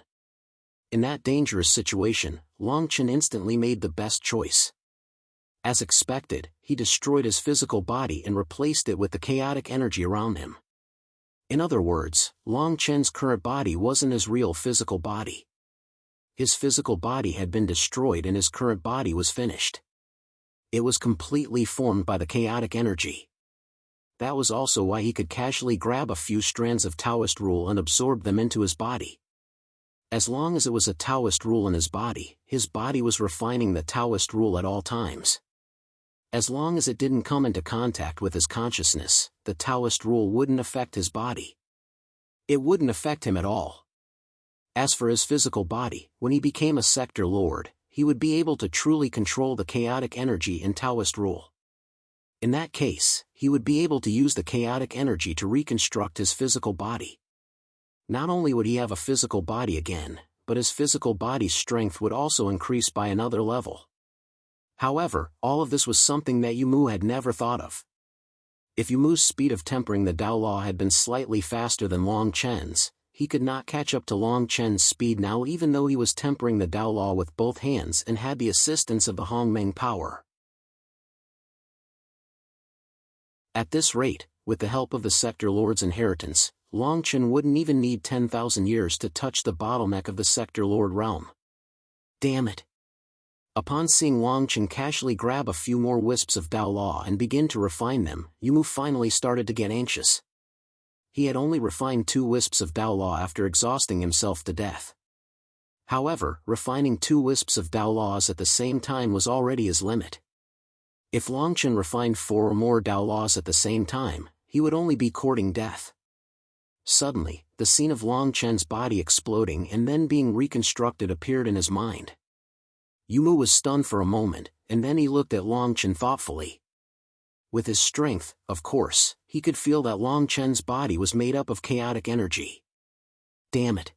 In that dangerous situation, Long Chen instantly made the best choice. As expected, he destroyed his physical body and replaced it with the chaotic energy around him. In other words, Long Chen's current body wasn't his real physical body. His physical body had been destroyed and his current body was finished. It was completely formed by the chaotic energy. That was also why he could casually grab a few strands of Taoist rule and absorb them into his body. As long as it was a Taoist rule in his body was refining the Taoist rule at all times. As long as it didn't come into contact with his consciousness, the Taoist rule wouldn't affect his body. It wouldn't affect him at all. As for his physical body, when he became a sector lord, he would be able to truly control the chaotic energy in Taoist rule. In that case, he would be able to use the chaotic energy to reconstruct his physical body. Not only would he have a physical body again, but his physical body's strength would also increase by another level. However, all of this was something that Yumu had never thought of. If Yumu's speed of tempering the Tao Law had been slightly faster than Long Chen's, he could not catch up to Long Chen's speed now even though he was tempering the Tao Law with both hands and had the assistance of the Hong Meng power. At this rate, with the help of the Sector Lord's inheritance, Long Chen wouldn't even need 10,000 years to touch the bottleneck of the Sector Lord realm. Damn it! Upon seeing Long Chen casually grab a few more wisps of Tao Law and begin to refine them, Yumu finally started to get anxious. He had only refined 2 wisps of Tao Law after exhausting himself to death. However, refining 2 wisps of Tao Laws at the same time was already his limit. If Long Chen refined 4 or more Tao Laws at the same time, he would only be courting death. Suddenly, the scene of Long Chen's body exploding and then being reconstructed appeared in his mind. Yumu was stunned for a moment, and then he looked at Long Chen thoughtfully. With his strength, of course, he could feel that Long Chen's body was made up of chaotic energy. Damn it!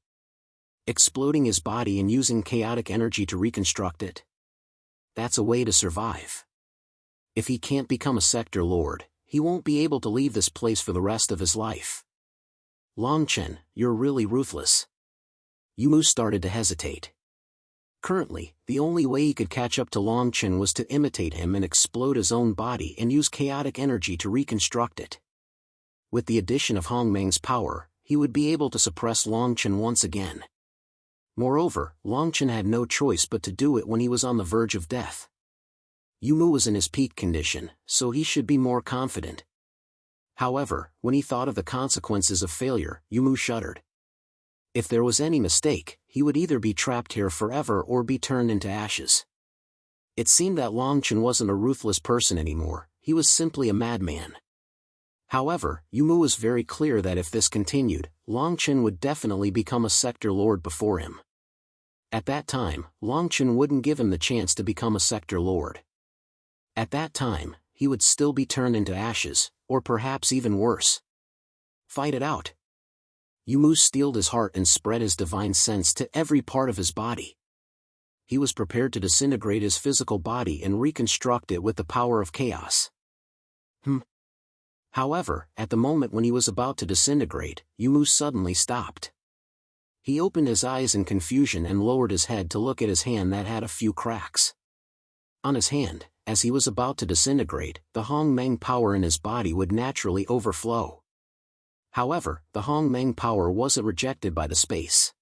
Exploding his body and using chaotic energy to reconstruct it. That's a way to survive. If he can't become a sector lord, he won't be able to leave this place for the rest of his life. Long Chen, you're really ruthless. Yumu started to hesitate. Currently, the only way he could catch up to Long Chen was to imitate him and explode his own body and use chaotic energy to reconstruct it. With the addition of Hong Meng's power, he would be able to suppress Long Chen once again. Moreover, Long Chen had no choice but to do it when he was on the verge of death. Yumu was in his peak condition, so he should be more confident. However, when he thought of the consequences of failure, Yumu shuddered. If there was any mistake, he would either be trapped here forever or be turned into ashes. It seemed that Long Chen wasn't a ruthless person anymore, he was simply a madman. However, Yumu was very clear that if this continued, Long Chen would definitely become a sector lord before him. At that time, Long Chen wouldn't give him the chance to become a sector lord. At that time, he would still be turned into ashes, or perhaps even worse. Fight it out. Yumu steeled his heart and spread his divine sense to every part of his body. He was prepared to disintegrate his physical body and reconstruct it with the power of chaos. However, at the moment when he was about to disintegrate, Yumu suddenly stopped. He opened his eyes in confusion and lowered his head to look at his hand that had a few cracks. On his hand, as he was about to disintegrate, the Hongmeng power in his body would naturally overflow. However, the Hongmeng power wasn't rejected by the space.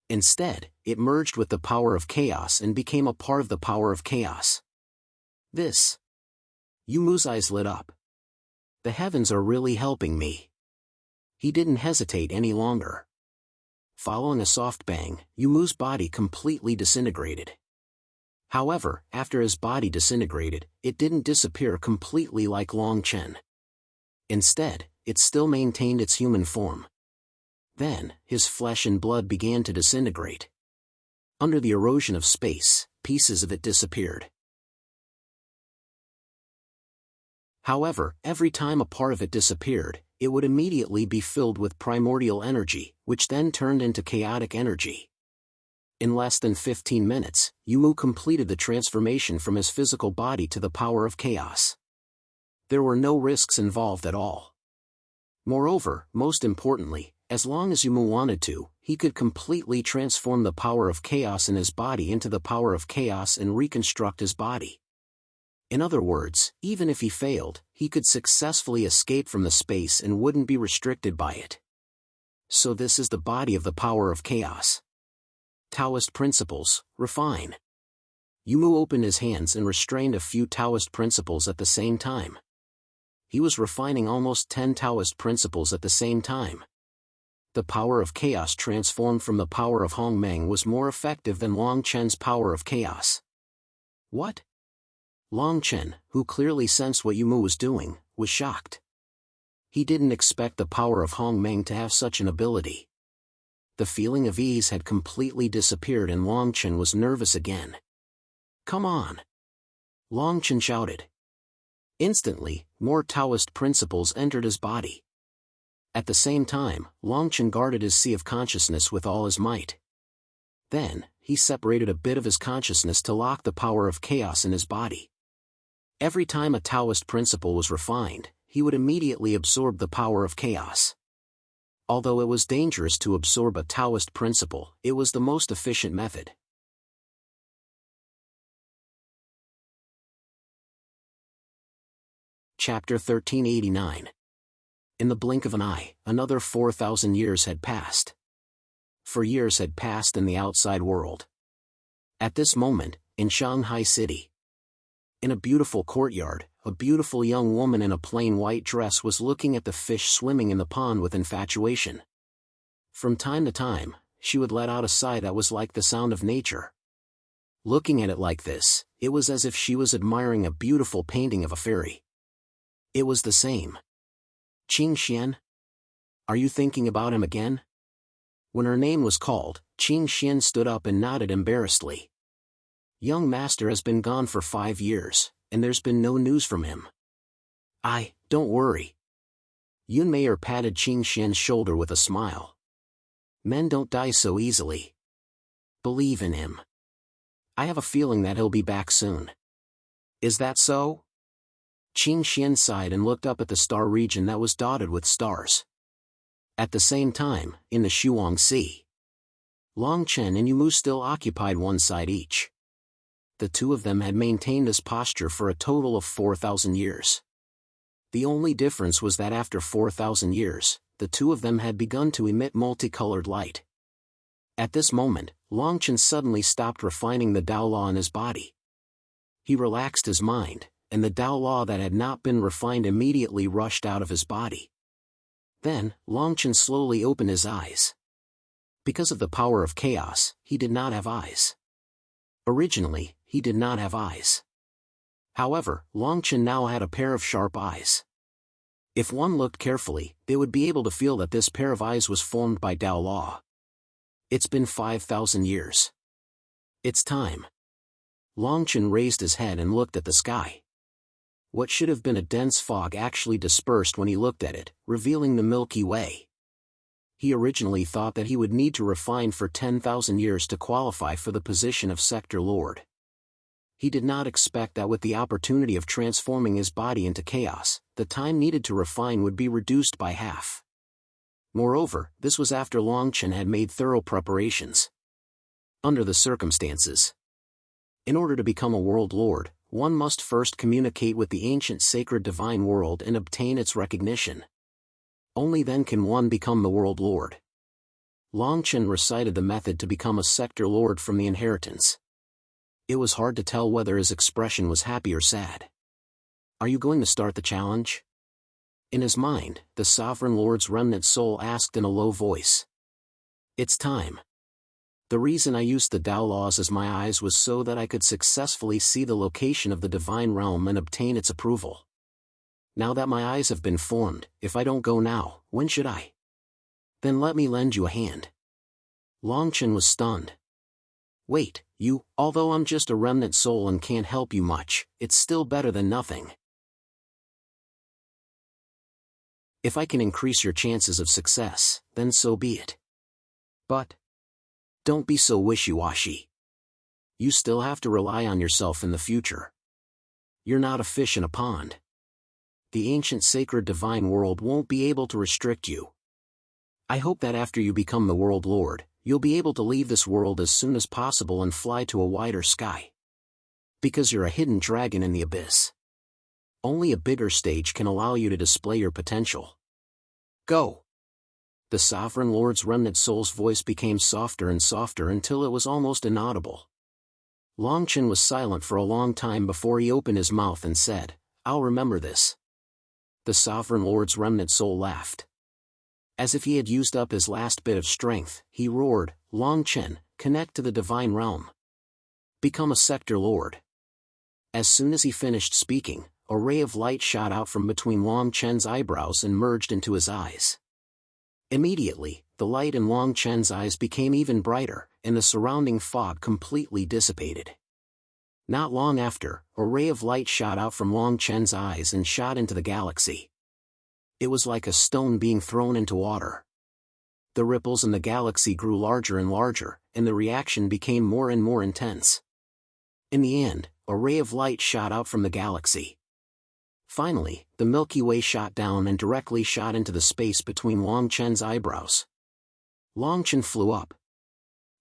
Instead, it merged with the power of chaos and became a part of the power of chaos. Yumu's eyes lit up. The heavens are really helping me. He didn't hesitate any longer. Following a soft bang, Yumu's body completely disintegrated. However, after his body disintegrated, it didn't disappear completely like Long Chen. Instead, it still maintained its human form. Then, his flesh and blood began to disintegrate. Under the erosion of space, pieces of it disappeared. However, every time a part of it disappeared, it would immediately be filled with primordial energy, which then turned into chaotic energy. In less than 15 minutes, Yumu completed the transformation from his physical body to the power of chaos. There were no risks involved at all. Moreover, most importantly, as long as Yumu wanted to, he could completely transform the power of chaos in his body into the power of chaos and reconstruct his body. In other words, even if he failed, he could successfully escape from the space and wouldn't be restricted by it. So this is the body of the power of chaos. Taoist principles, refine. Yumu opened his hands and restrained a few Taoist principles at the same time. He was refining almost 10 Taoist principles at the same time. The power of chaos transformed from the power of Hongmeng was more effective than Long Chen's power of chaos. What? Long Chen, who clearly sensed what Yumu was doing, was shocked. He didn't expect the power of Hongmeng to have such an ability. The feeling of ease had completely disappeared and Long Chen was nervous again. Come on! Long Chen shouted. Instantly, more Taoist principles entered his body. At the same time, Long Chen guarded his sea of consciousness with all his might. Then, he separated a bit of his consciousness to lock the power of chaos in his body. Every time a Taoist principle was refined, he would immediately absorb the power of chaos. Although it was dangerous to absorb a Taoist principle, it was the most efficient method. Chapter 1389. In the blink of an eye, another 4,000 years had passed. 4 years had passed in the outside world. At this moment, in Shanghai City, in a beautiful courtyard, a beautiful young woman in a plain white dress was looking at the fish swimming in the pond with infatuation. From time to time, she would let out a sigh that was like the sound of nature. Looking at it like this, it was as if she was admiring a beautiful painting of a fairy. It was the same. Qing Xian? Are you thinking about him again? When her name was called, Qing Xian stood up and nodded embarrassedly. Young master has been gone for 5 years, and there's been no news from him. Don't worry. Yun Meier patted Qing Xian's shoulder with a smile. Men don't die so easily. Believe in him. I have a feeling that he'll be back soon. Is that so? Qing Xian sighed and looked up at the star region that was dotted with stars. At the same time, in the Shuang Sea, Long Chen and Yumu still occupied one side each. The two of them had maintained this posture for a total of 4,000 years. The only difference was that after 4,000 years, the two of them had begun to emit multicolored light. At this moment, Long Chen suddenly stopped refining the Tao law in his body. He relaxed his mind, and the Tao law that had not been refined immediately rushed out of his body. Then, Long Chen slowly opened his eyes. Because of the power of chaos, he did not have eyes. Originally, he did not have eyes. However, Long Chen now had a pair of sharp eyes. If one looked carefully, they would be able to feel that this pair of eyes was formed by Tao law. It's been 5,000 years. It's time. Long Chen raised his head and looked at the sky. What should have been a dense fog actually dispersed when he looked at it, revealing the Milky Way. He originally thought that he would need to refine for 10,000 years to qualify for the position of Sector Lord. He did not expect that with the opportunity of transforming his body into chaos, the time needed to refine would be reduced by half. Moreover, this was after Longchen had made thorough preparations. Under the circumstances, in order to become a world lord, one must first communicate with the ancient sacred divine world and obtain its recognition. Only then can one become the world lord. Longchen recited the method to become a sector lord from the inheritance. It was hard to tell whether his expression was happy or sad. Are you going to start the challenge? In his mind, the sovereign lord's remnant soul asked in a low voice. It's time. The reason I used the Tao laws as my eyes was so that I could successfully see the location of the divine realm and obtain its approval. Now that my eyes have been formed, if I don't go now, when should I? Then let me lend you a hand. Longchen was stunned. Wait, although I'm just a remnant soul and can't help you much, it's still better than nothing. If I can increase your chances of success, then so be it. But don't be so wishy-washy. You still have to rely on yourself in the future. You're not a fish in a pond. The ancient sacred divine world won't be able to restrict you. I hope that after you become the world lord, you'll be able to leave this world as soon as possible and fly to a wider sky. Because you're a hidden dragon in the abyss. Only a bigger stage can allow you to display your potential. Go! The sovereign lord's remnant soul's voice became softer and softer until it was almost inaudible. Longchen was silent for a long time before he opened his mouth and said, I'll remember this. The sovereign lord's remnant soul laughed. As if he had used up his last bit of strength, he roared, Longchen, connect to the divine realm. Become a sector lord. As soon as he finished speaking, a ray of light shot out from between Longchen's eyebrows and merged into his eyes. Immediately, the light in Longchen's eyes became even brighter, and the surrounding fog completely dissipated. Not long after, a ray of light shot out from Longchen's eyes and shot into the galaxy. It was like a stone being thrown into water. The ripples in the galaxy grew larger and larger, and the reaction became more and more intense. In the end, a ray of light shot out from the galaxy. Finally, the Milky Way shot down and directly shot into the space between Longchen's eyebrows. Longchen flew up.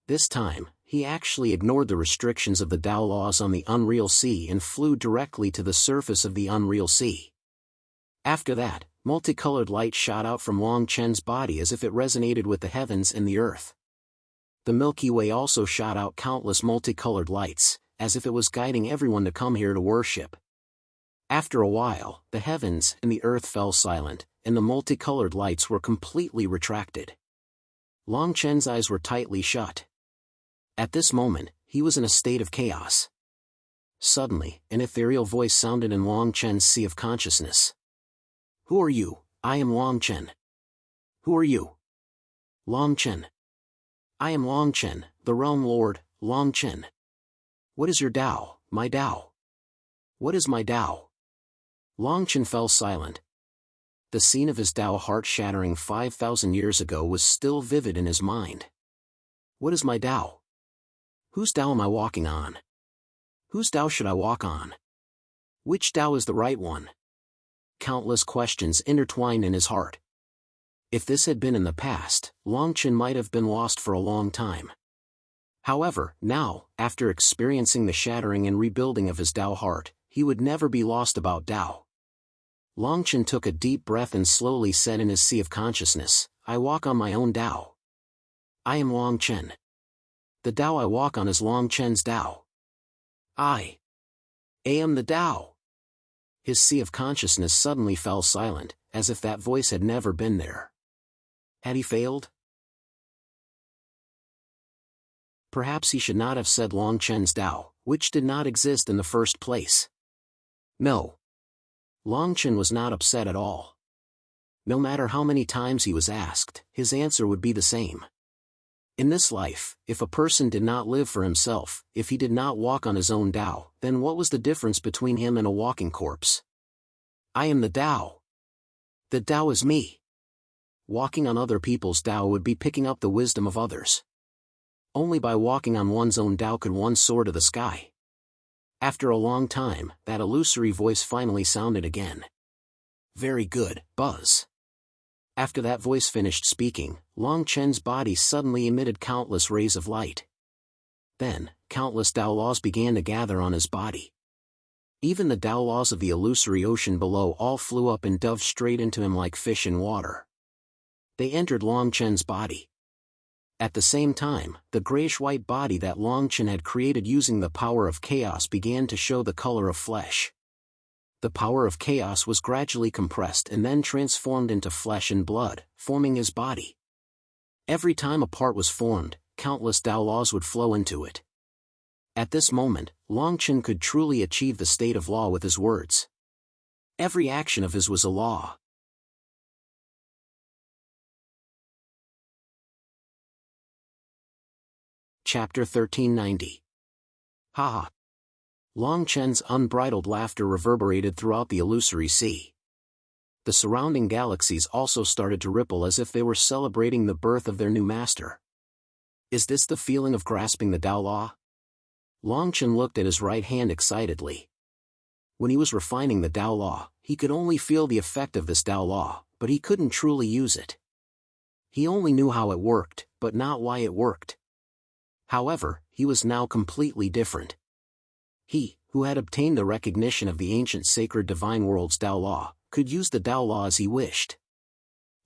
This time, he actually ignored the restrictions of the Tao laws on the unreal sea and flew directly to the surface of the unreal sea. After that, multicolored light shot out from Longchen's body as if it resonated with the heavens and the earth. The Milky Way also shot out countless multicolored lights, as if it was guiding everyone to come here to worship. After a while, the heavens and the earth fell silent, and the multicolored lights were completely retracted. Longchen's eyes were tightly shut. At this moment, he was in a state of chaos. Suddenly, an ethereal voice sounded in Longchen's sea of consciousness. Who are you? I am Longchen. Who are you? Longchen. I am Longchen, the realm lord, Longchen. What is your Tao, my Tao? What is my Tao? Longchen fell silent. The scene of his Tao heart-shattering 5,000 years ago was still vivid in his mind. What is my Tao? Whose Tao am I walking on? Whose Tao should I walk on? Which Tao is the right one? Countless questions intertwined in his heart. If this had been in the past, Longchen might have been lost for a long time. However, now, after experiencing the shattering and rebuilding of his Tao heart, he would never be lost about Tao. Longchen took a deep breath and slowly said in his sea of consciousness, I walk on my own Tao. I am Longchen. The Tao I walk on is Longchen's Tao. I am the Tao. His sea of consciousness suddenly fell silent, as if that voice had never been there. Had he failed? Perhaps he should not have said Longchen's Tao, which did not exist in the first place. No. Longchen was not upset at all. No matter how many times he was asked, his answer would be the same. In this life, if a person did not live for himself, if he did not walk on his own Tao, then what was the difference between him and a walking corpse? I am the Tao. The Tao is me. Walking on other people's Tao would be picking up the wisdom of others. Only by walking on one's own Tao could one soar to the sky. After a long time, that illusory voice finally sounded again. Very good, Buzz. After that voice finished speaking, Long Chen's body suddenly emitted countless rays of light. Then, countless Tao laws began to gather on his body. Even the Tao laws of the illusory ocean below all flew up and dove straight into him like fish in water. They entered Long Chen's body. At the same time, the grayish-white body that Long Chen had created using the power of chaos began to show the color of flesh. The power of chaos was gradually compressed and then transformed into flesh and blood, forming his body. Every time a part was formed, countless Tao laws would flow into it. At this moment, Long Chen could truly achieve the state of law with his words. Every action of his was a law. Chapter 1390. Ha! Long Chen's unbridled laughter reverberated throughout the illusory sea. The surrounding galaxies also started to ripple as if they were celebrating the birth of their new master. Is this the feeling of grasping the Tao Law? Long Chen looked at his right hand excitedly. When he was refining the Tao Law, he could only feel the effect of this Tao Law, but he couldn't truly use it. He only knew how it worked, but not why it worked. However, he was now completely different. He, who had obtained the recognition of the ancient sacred divine world's Tao Law, could use the Tao Law as he wished.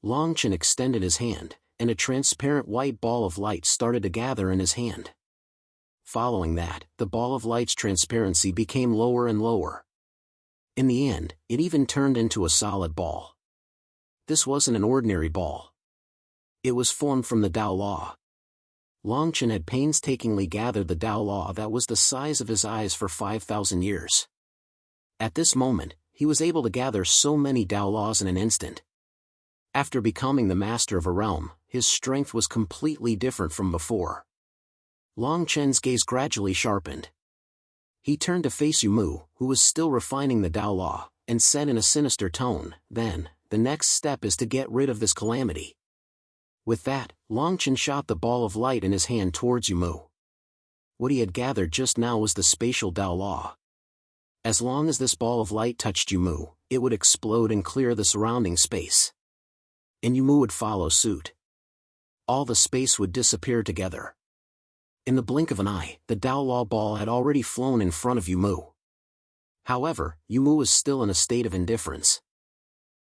Long Chen extended his hand, and a transparent white ball of light started to gather in his hand. Following that, the ball of light's transparency became lower and lower. In the end, it even turned into a solid ball. This wasn't an ordinary ball. It was formed from the Tao Law. Long Chen had painstakingly gathered the Tao Law that was the size of his eyes for 5,000 years. At this moment, he was able to gather so many Tao Laws in an instant. After becoming the master of a realm, his strength was completely different from before. Long Chen's gaze gradually sharpened. He turned to face Yumu, who was still refining the Tao Law, and said in a sinister tone, "Then, the next step is to get rid of this calamity." With that, Long Chen shot the ball of light in his hand towards Yumu. What he had gathered just now was the spatial Tao Law. As long as this ball of light touched Yumu, it would explode and clear the surrounding space. And Yumu would follow suit. All the space would disappear together. In the blink of an eye, the Tao Law ball had already flown in front of Yumu. However, Yumu was still in a state of indifference.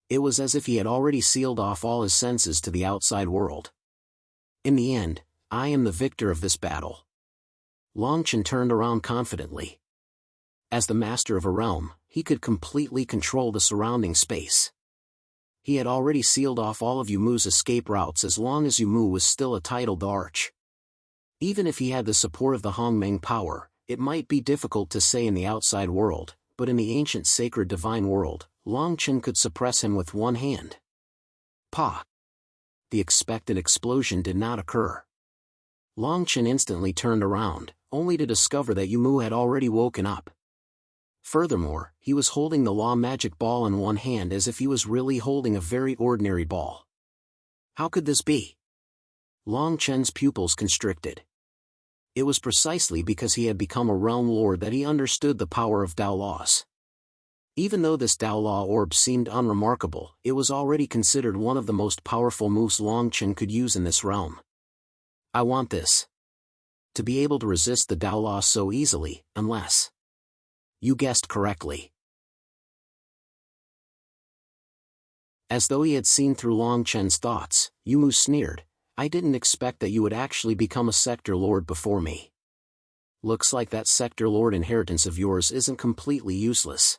It was as if he had already sealed off all his senses to the outside world. In the end, I am the victor of this battle. Long Chen turned around confidently. As the master of a realm, he could completely control the surrounding space. He had already sealed off all of Yumu's escape routes as long as Yumu was still a titled arch. Even if he had the support of the Hongmeng power, it might be difficult to say in the outside world, but in the ancient sacred divine world, Long Chen could suppress him with one hand. Pa! The expected explosion did not occur. Long Chen instantly turned around, only to discover that Yumu had already woken up. Furthermore, he was holding the law magic ball in one hand as if he was really holding a very ordinary ball. How could this be? Long Chen's pupils constricted. It was precisely because he had become a realm lord that he understood the power of Tao Laws. Even though this Tao Law orb seemed unremarkable, it was already considered one of the most powerful moves Long Chen could use in this realm. I want this. To be able to resist the Tao Law so easily, unless... You guessed correctly. As though he had seen through Long Chen's thoughts, Yumu sneered, "I didn't expect that you would actually become a sector lord before me. Looks like that sector lord inheritance of yours isn't completely useless.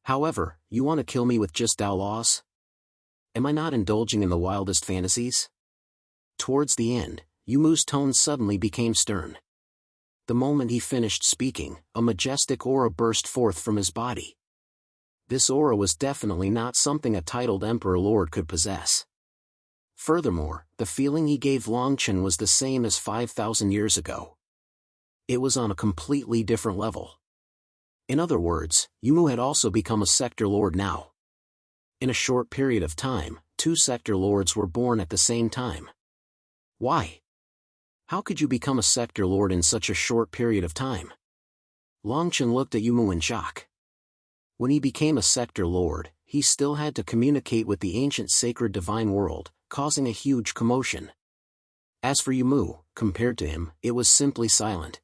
However, you want to kill me with just Tao Laws? Am I not indulging in the wildest fantasies?" Towards the end, Yumu's tone suddenly became stern. The moment he finished speaking, a majestic aura burst forth from his body. This aura was definitely not something a titled Emperor Lord could possess. Furthermore, the feeling he gave Long Chen was the same as 5,000 years ago. It was on a completely different level. In other words, Yumu had also become a sector lord now. In a short period of time, 2 sector lords were born at the same time. Why? How could you become a sector lord in such a short period of time? Longchen looked at Yumu in shock. When he became a sector lord, he still had to communicate with the ancient sacred divine world, causing a huge commotion. As for Yumu, compared to him, it was simply silent.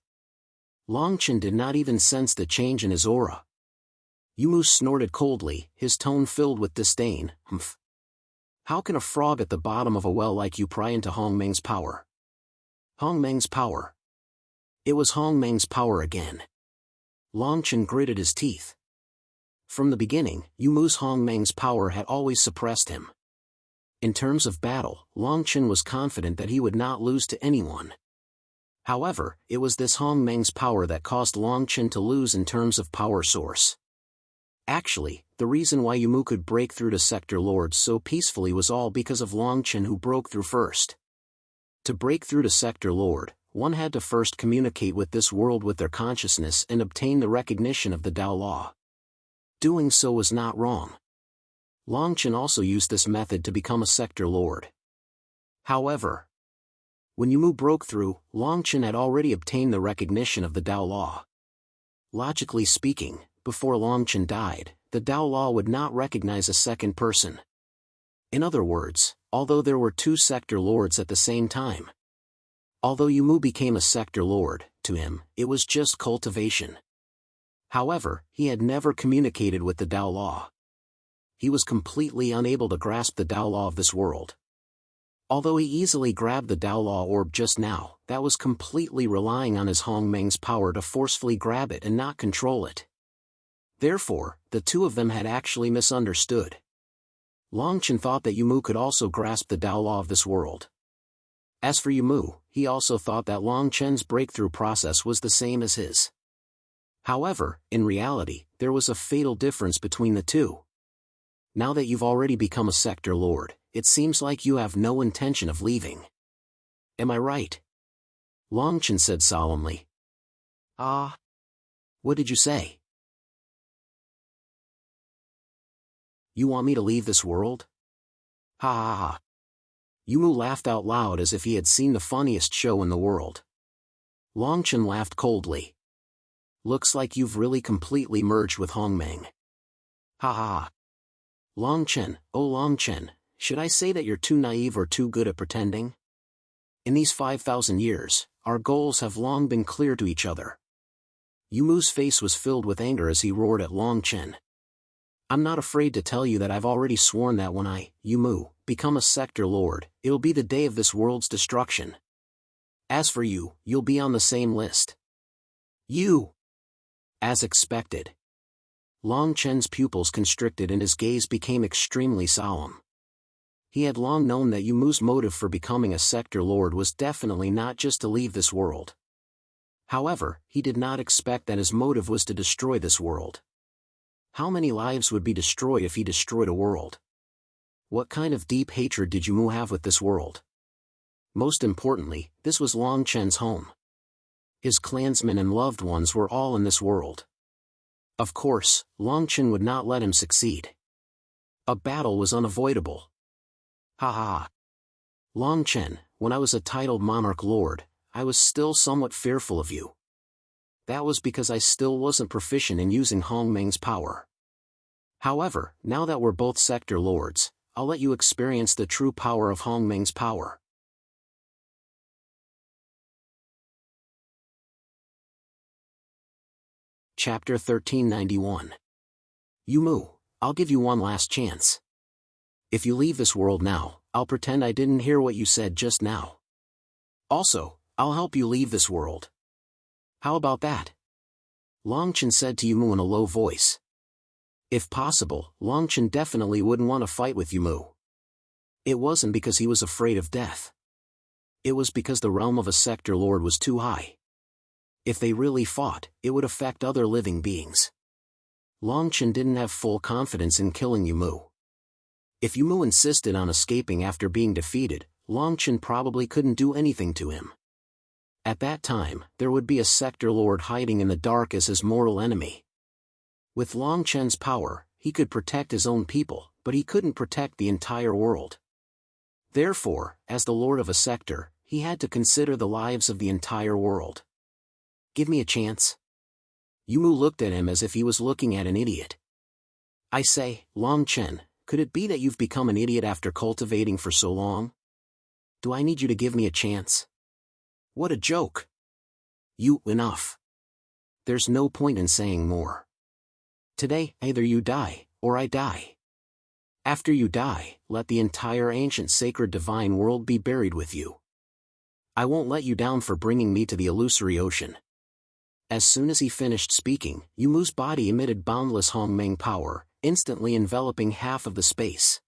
Longchen did not even sense the change in his aura. Yumu snorted coldly, his tone filled with disdain. Humph. How can a frog at the bottom of a well like you pry into Hongmeng's power? Hongmeng's power. It was Hongmeng's power again. Longchen gritted his teeth. From the beginning, Yumu's Hongmeng's power had always suppressed him. In terms of battle, Longchen was confident that he would not lose to anyone. However, it was this Hongmeng's power that caused Longchen to lose in terms of power source. Actually, the reason why Yumu could break through to sector lords so peacefully was all because of Longchen, who broke through first. To break through to sector lord, one had to first communicate with this world with their consciousness and obtain the recognition of the Tao law. Doing so was not wrong. Longchen also used this method to become a sector lord. However, when Yumu broke through, Longchen had already obtained the recognition of the Tao law. Logically speaking, before Longchen died, the Tao law would not recognize a second person. In other words, although there were 2 sector lords at the same time. Although Yumu became a sector lord, to him, it was just cultivation. However, he had never communicated with the Tao law. He was completely unable to grasp the Tao law of this world. Although he easily grabbed the Tao law orb just now, that was completely relying on his Hongmeng's power to forcefully grab it and not control it. Therefore, the 2 of them had actually misunderstood. Longchen thought that Yumu could also grasp the Tao law of this world. As for Yumu, he also thought that Longchen's breakthrough process was the same as his. However, in reality, there was a fatal difference between the 2. Now that you've already become a sector lord, it seems like you have no intention of leaving. Am I right? Longchen said solemnly. Ah. What did you say? You want me to leave this world? Ha ha ha. Yumu laughed out loud as if he had seen the funniest show in the world. Longchen laughed coldly. Looks like you've really completely merged with Hongmeng. Ha ha ha. Longchen, oh Longchen, should I say that you're too naive or too good at pretending? In these 5,000 years, our goals have long been clear to each other. Yumu's face was filled with anger as he roared at Longchen. I'm not afraid to tell you that I've already sworn that when I, Yumu, become a sector lord, it'll be the day of this world's destruction. As for you, you'll be on the same list. You! As expected. Longchen's pupils constricted and his gaze became extremely solemn. He had long known that Yumu's motive for becoming a sector lord was definitely not just to leave this world. However, he did not expect that his motive was to destroy this world. How many lives would be destroyed if he destroyed a world? What kind of deep hatred did Yumu have with this world? Most importantly, this was Longchen's home. His clansmen and loved ones were all in this world. Of course, Longchen would not let him succeed. A battle was unavoidable. Ha ha ha. Longchen, when I was a titled monarch lord, I was still somewhat fearful of you. That was because I still wasn't proficient in using Hongmeng's power. However, now that we're both sector lords, I'll let you experience the true power of Hongmeng's power. Chapter 1391. Yumu, I'll give you one last chance. If you leave this world now, I'll pretend I didn't hear what you said just now. Also, I'll help you leave this world. How about that? Longchen said to Yumu in a low voice. If possible, Longchen definitely wouldn't want to fight with Yumu. It wasn't because he was afraid of death. It was because the realm of a sector lord was too high. If they really fought, it would affect other living beings. Longchen didn't have full confidence in killing Yumu. If Yumu insisted on escaping after being defeated, Longchen probably couldn't do anything to him. At that time, there would be a sector lord hiding in the dark as his mortal enemy. With Long Chen's power, he could protect his own people, but he couldn't protect the entire world. Therefore, as the lord of a sector, he had to consider the lives of the entire world. Give me a chance? Yumu looked at him as if he was looking at an idiot. I say, Long Chen, could it be that you've become an idiot after cultivating for so long? Do I need you to give me a chance? What a joke! Enough. There's no point in saying more. Today, either you die, or I die. After you die, let the entire ancient sacred divine world be buried with you. I won't let you down for bringing me to the illusory ocean. As soon as he finished speaking, Yumu's body emitted boundless Hongmeng power, instantly enveloping half of the space.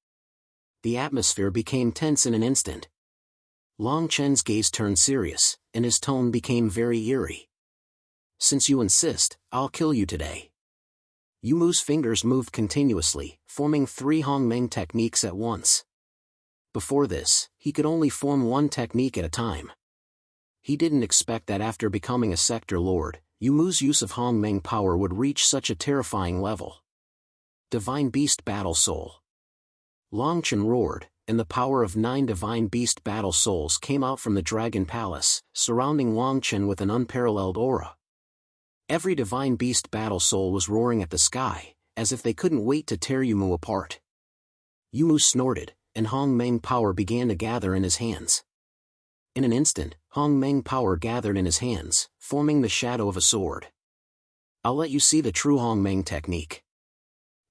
The atmosphere became tense in an instant. Long Chen's gaze turned serious, and his tone became very eerie. Since you insist, I'll kill you today. Yumu's fingers moved continuously, forming 3 Hongmeng techniques at once. Before this, he could only form one technique at a time. He didn't expect that after becoming a sector lord, Yumu's use of Hongmeng power would reach such a terrifying level. Divine Beast Battle Soul. Long Chen roared, and the power of 9 Divine Beast Battle Souls came out from the Dragon Palace, surrounding Long Chen with an unparalleled aura. Every Divine Beast Battle Soul was roaring at the sky, as if they couldn't wait to tear Yumu apart. Yumu snorted, and Hongmeng power began to gather in his hands. In an instant, Hongmeng power gathered in his hands, forming the shadow of a sword. I'll let you see the true Hongmeng technique.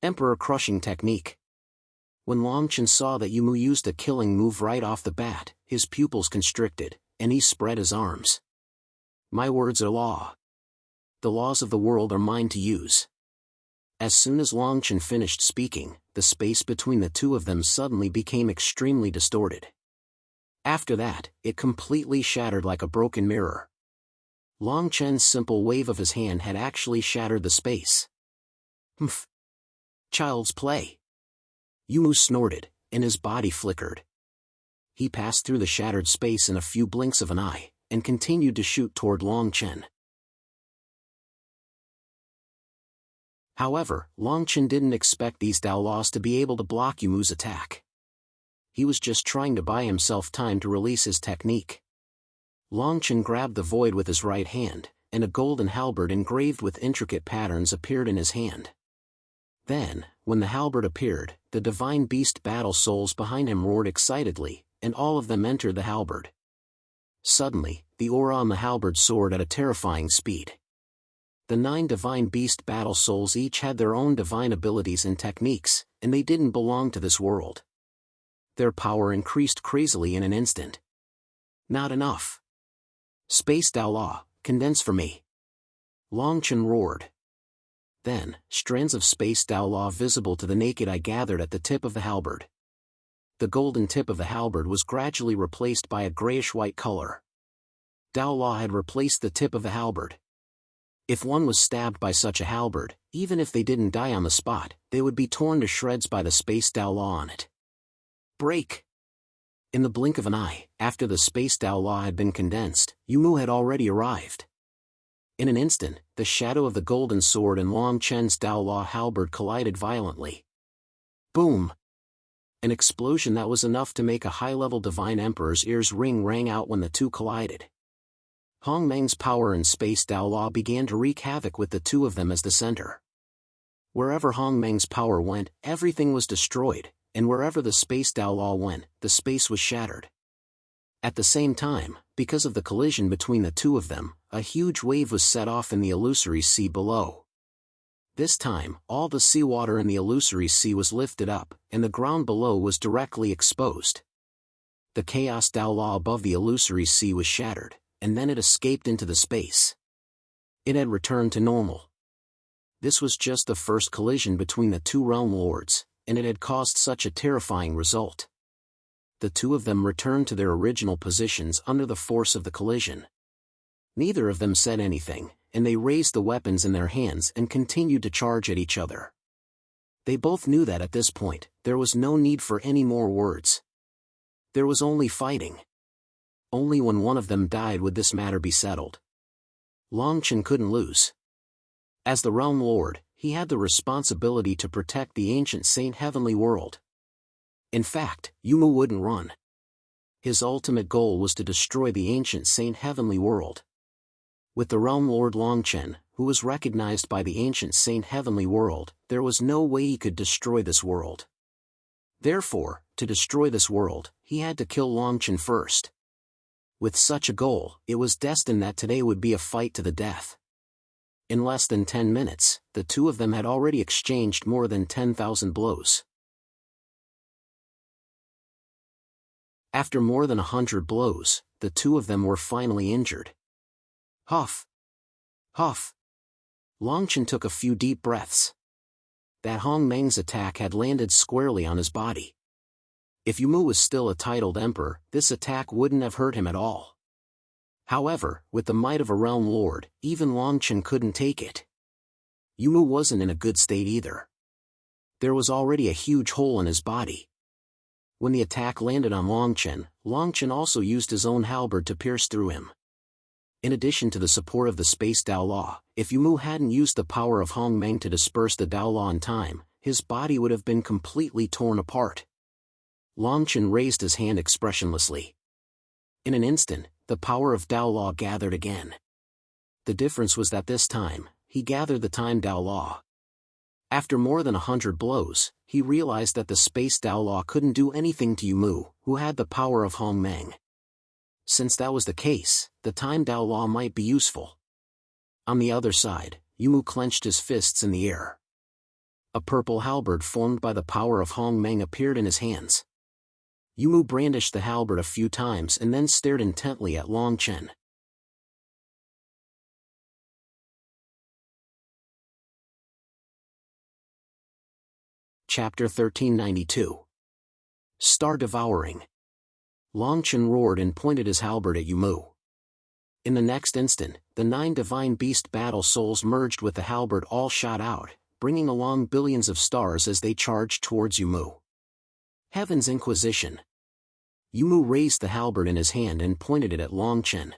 Emperor Crushing Technique. When Long Chen saw that Yumu used a killing move right off the bat, his pupils constricted, and he spread his arms. My words are law. The laws of the world are mine to use. As soon as Long Chen finished speaking, the space between the two of them suddenly became extremely distorted. After that, it completely shattered like a broken mirror. Long Chen's simple wave of his hand had actually shattered the space. Humph. Child's play. Yumu snorted, and his body flickered. He passed through the shattered space in a few blinks of an eye, and continued to shoot toward Long Chen. However, Long Chen didn't expect these Dao laws to be able to block Yumu's attack. He was just trying to buy himself time to release his technique. Long Chen grabbed the void with his right hand, and a golden halberd engraved with intricate patterns appeared in his hand. Then, when the halberd appeared, the Divine Beast Battle Souls behind him roared excitedly, and all of them entered the halberd. Suddenly, the aura on the halberd soared at a terrifying speed. The 9 Divine Beast Battle Souls each had their own divine abilities and techniques, and they didn't belong to this world. Their power increased crazily in an instant. Not enough. Space Dao Law, condense for me. Long Chen roared. Then, strands of Space Dao Law visible to the naked eye gathered at the tip of the halberd. The golden tip of the halberd was gradually replaced by a grayish-white color. Dao Law had replaced the tip of the halberd. If one was stabbed by such a halberd, even if they didn't die on the spot, they would be torn to shreds by the Space Dao Law on it. Break! In the blink of an eye, after the Space Dao Law had been condensed, Yumu had already arrived. In an instant, the shadow of the golden sword and Long Chen's Dao Law halberd collided violently. Boom! An explosion that was enough to make a high-level divine emperor's ears ring rang out when the two collided. Hongmeng's power and Space Dao Law began to wreak havoc with the two of them as the center. Wherever Hongmeng's power went, everything was destroyed, and wherever the Space Dao Law went, the space was shattered. At the same time, because of the collision between the two of them, a huge wave was set off in the illusory sea below. This time, all the seawater in the illusory sea was lifted up, and the ground below was directly exposed. The Chaos Dao Law above the illusory sea was shattered, and then it escaped into the space. It had returned to normal. This was just the first collision between the two realm lords, and it had caused such a terrifying result. The two of them returned to their original positions under the force of the collision. Neither of them said anything, and they raised the weapons in their hands and continued to charge at each other. They both knew that at this point, there was no need for any more words. There was only fighting. Only when one of them died would this matter be settled. Long Chen couldn't lose. As the realm lord, he had the responsibility to protect the ancient Saint Heavenly World. In fact, Yumu wouldn't run. His ultimate goal was to destroy the ancient Saint Heavenly World. With the Realm Lord Longchen, who was recognized by the ancient Saint Heavenly World, there was no way he could destroy this world. Therefore, to destroy this world, he had to kill Longchen first. With such a goal, it was destined that today would be a fight to the death. In less than 10 minutes, the two of them had already exchanged more than 10,000 blows. After more than 100 blows, the two of them were finally injured. Huff! Huff! Longchen took a few deep breaths. That Hong Meng's attack had landed squarely on his body. If Yumu was still a titled emperor, this attack wouldn't have hurt him at all. However, with the might of a realm lord, even Longchen couldn't take it. Yumu wasn't in a good state either. There was already a huge hole in his body. When the attack landed on Longchen also used his own halberd to pierce through him. In addition to the support of the Space Dao Law, if Yumu hadn't used the power of Hong Meng to disperse the Dao Law in time, his body would have been completely torn apart. Longchen raised his hand expressionlessly. In an instant, the power of Dao Law gathered again. The difference was that this time, he gathered the time Dao Law. After more than 100 blows, he realized that the Space Dao Law couldn't do anything to Yumu, who had the power of Hong Meng. Since that was the case, the time Dao Law might be useful. On the other side, Yumu clenched his fists in the air. A purple halberd formed by the power of Hong Meng appeared in his hands. Yumu brandished the halberd a few times and then stared intently at Longchen. Chapter 1392. Star Devouring. Longchen roared and pointed his halberd at Yumu. In the next instant, the 9 divine beast battle souls merged with the halberd all shot out, bringing along billions of stars as they charged towards Yumu. Heaven's Inquisition. Yumu raised the halberd in his hand and pointed it at Longchen.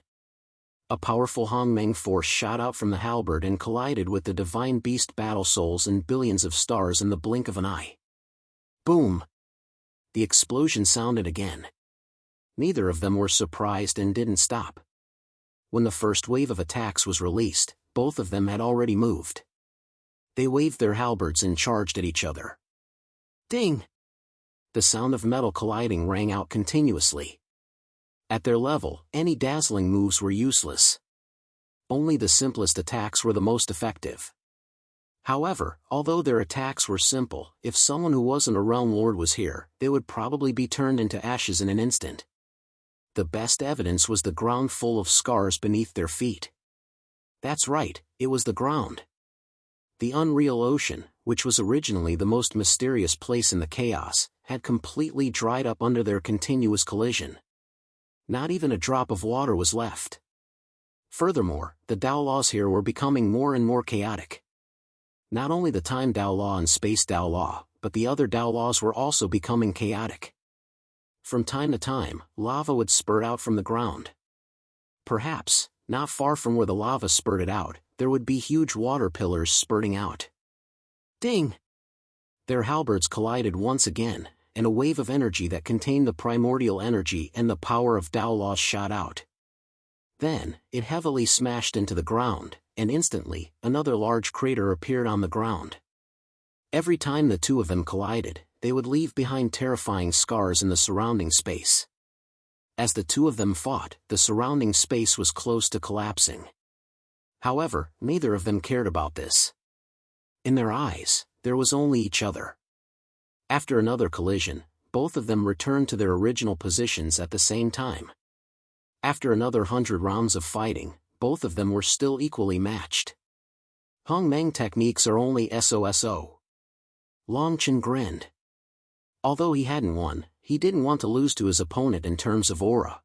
A powerful Hong Meng force shot out from the halberd and collided with the divine beast battle souls and billions of stars in the blink of an eye. Boom! The explosion sounded again. Neither of them were surprised and didn't stop. When the first wave of attacks was released, both of them had already moved. They waved their halberds and charged at each other. Ding! The sound of metal colliding rang out continuously. At their level, any dazzling moves were useless. Only the simplest attacks were the most effective. However, although their attacks were simple, if someone who wasn't a realm lord was here, they would probably be turned into ashes in an instant. The best evidence was the ground full of scars beneath their feet. That's right, it was the ground. The unreal ocean, which was originally the most mysterious place in the chaos, had completely dried up under their continuous collision. Not even a drop of water was left. Furthermore, the Dao Laws here were becoming more and more chaotic. Not only the Time Dao Law and Space Dao Law, but the other Dao Laws were also becoming chaotic. From time to time, lava would spurt out from the ground. Perhaps, not far from where the lava spurted out, there would be huge water pillars spurting out. Ding! Their halberds collided once again, and a wave of energy that contained the primordial energy and the power of Dao Laws shot out. Then, it heavily smashed into the ground, and instantly, another large crater appeared on the ground. Every time the two of them collided, they would leave behind terrifying scars in the surrounding space. As the two of them fought, the surrounding space was close to collapsing. However, neither of them cared about this. In their eyes, there was only each other. After another collision, both of them returned to their original positions at the same time. After another 100 rounds of fighting, both of them were still equally matched. Hong Meng techniques are only SOSO. Longchen grinned. Although he hadn't won, he didn't want to lose to his opponent in terms of aura.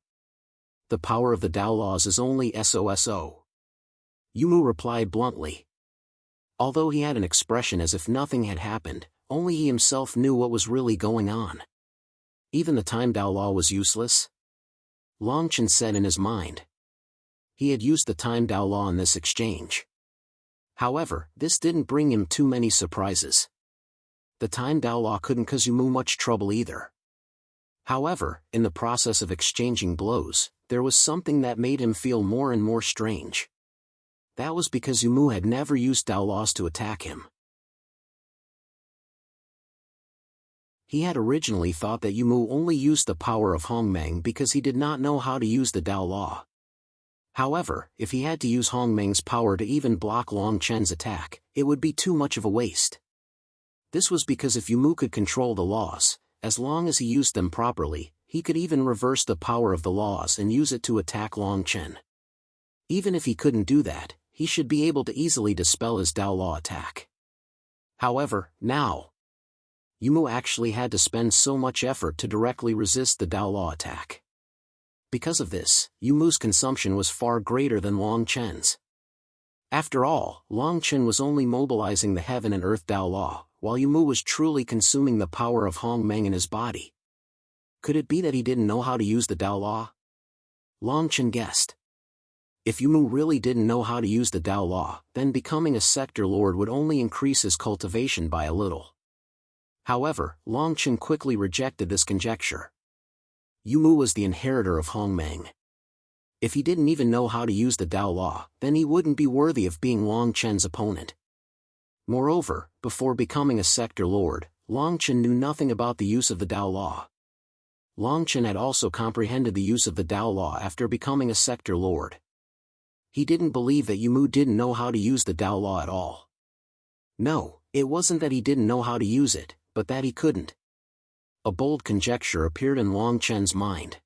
The power of the Dao Laws is only SOSO. Yumu replied bluntly. Although he had an expression as if nothing had happened, only he himself knew what was really going on. Even the Time Dao Law was useless? Longchen said in his mind. He had used the Time Dao Law in this exchange. However, this didn't bring him too many surprises. The time Dao Law couldn't cause Yu Mu much trouble either. However, in the process of exchanging blows, there was something that made him feel more and more strange. That was because Yu Mu had never used Dao Laws to attack him. He had originally thought that Yu Mu only used the power of Hongmeng because he did not know how to use the Dao Law. However, if he had to use Hongmeng's power to even block Long Chen's attack, it would be too much of a waste. This was because if Yu Mu could control the laws, as long as he used them properly, he could even reverse the power of the laws and use it to attack Long Chen. Even if he couldn't do that, he should be able to easily dispel his Dao Law attack. However, now, Yu Mu actually had to spend so much effort to directly resist the Dao Law attack. Because of this, Yu Mu's consumption was far greater than Long Chen's. After all, Long Chen was only mobilizing the heaven and earth Dao Law, while Yu Mu was truly consuming the power of Hongmeng in his body. Could it be that he didn't know how to use the Dao Law? Long Chen guessed. If Yu Mu really didn't know how to use the Dao Law, then becoming a sector lord would only increase his cultivation by a little. However, Long Chen quickly rejected this conjecture. Yu Mu was the inheritor of Hongmeng. If he didn't even know how to use the Dao Law, then he wouldn't be worthy of being Long Chen's opponent. Moreover, before becoming a sector lord, Long Chen knew nothing about the use of the Dao Law. Long Chen had also comprehended the use of the Dao Law after becoming a sector lord. He didn't believe that Yu Mu didn't know how to use the Dao Law at all. No, it wasn't that he didn't know how to use it, but that he couldn't. A bold conjecture appeared in Long Chen's mind.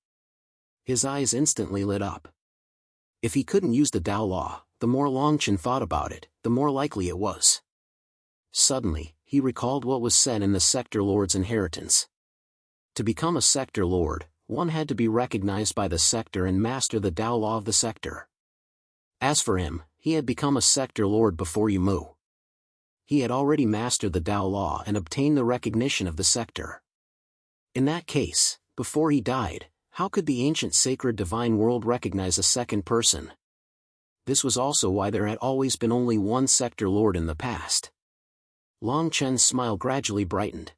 His eyes instantly lit up. If he couldn't use the Dao Law, the more Long Chen thought about it, the more likely it was. Suddenly, he recalled what was said in the sector lord's inheritance. To become a sector lord, one had to be recognized by the sector and master the Dao Law of the sector. As for him, he had become a sector lord before Yu Mu. He had already mastered the Dao Law and obtained the recognition of the sector. In that case, before he died, how could the ancient sacred divine world recognize a second person? This was also why there had always been only one sector lord in the past. Long Chen's smile gradually brightened.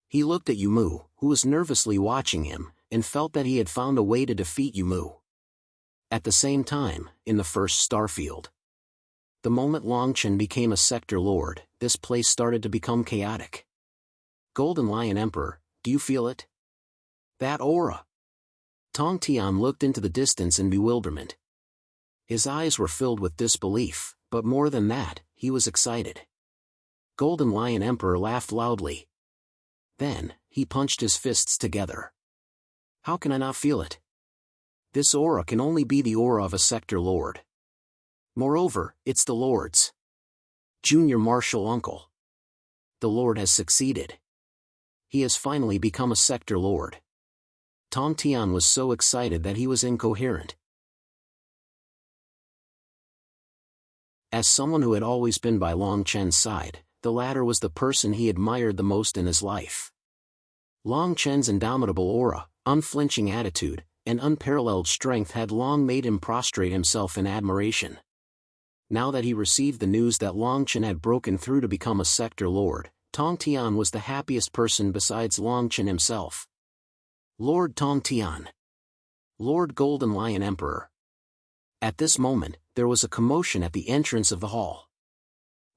He looked at Yu Mu, who was nervously watching him, and felt that he had found a way to defeat Yu Mu. At the same time, in the first starfield. The moment Long Chen became a sector lord, this place started to become chaotic. Golden Lion Emperor, do you feel it? That aura. Tong Tian looked into the distance in bewilderment. His eyes were filled with disbelief, but more than that, he was excited. Golden Lion Emperor laughed loudly. Then, he punched his fists together. How can I not feel it? This aura can only be the aura of a sector lord. Moreover, it's the lord's junior martial uncle. The lord has succeeded. He has finally become a sector lord. Tong Tian was so excited that he was incoherent. As someone who had always been by Long Chen's side, the latter was the person he admired the most in his life. Long Chen's indomitable aura, unflinching attitude, and unparalleled strength had long made him prostrate himself in admiration. Now that he received the news that Long Chen had broken through to become a sector lord, Tong Tian was the happiest person besides Long Chen himself. Lord Tong Tian. Lord Golden Lion Emperor. At this moment, there was a commotion at the entrance of the hall.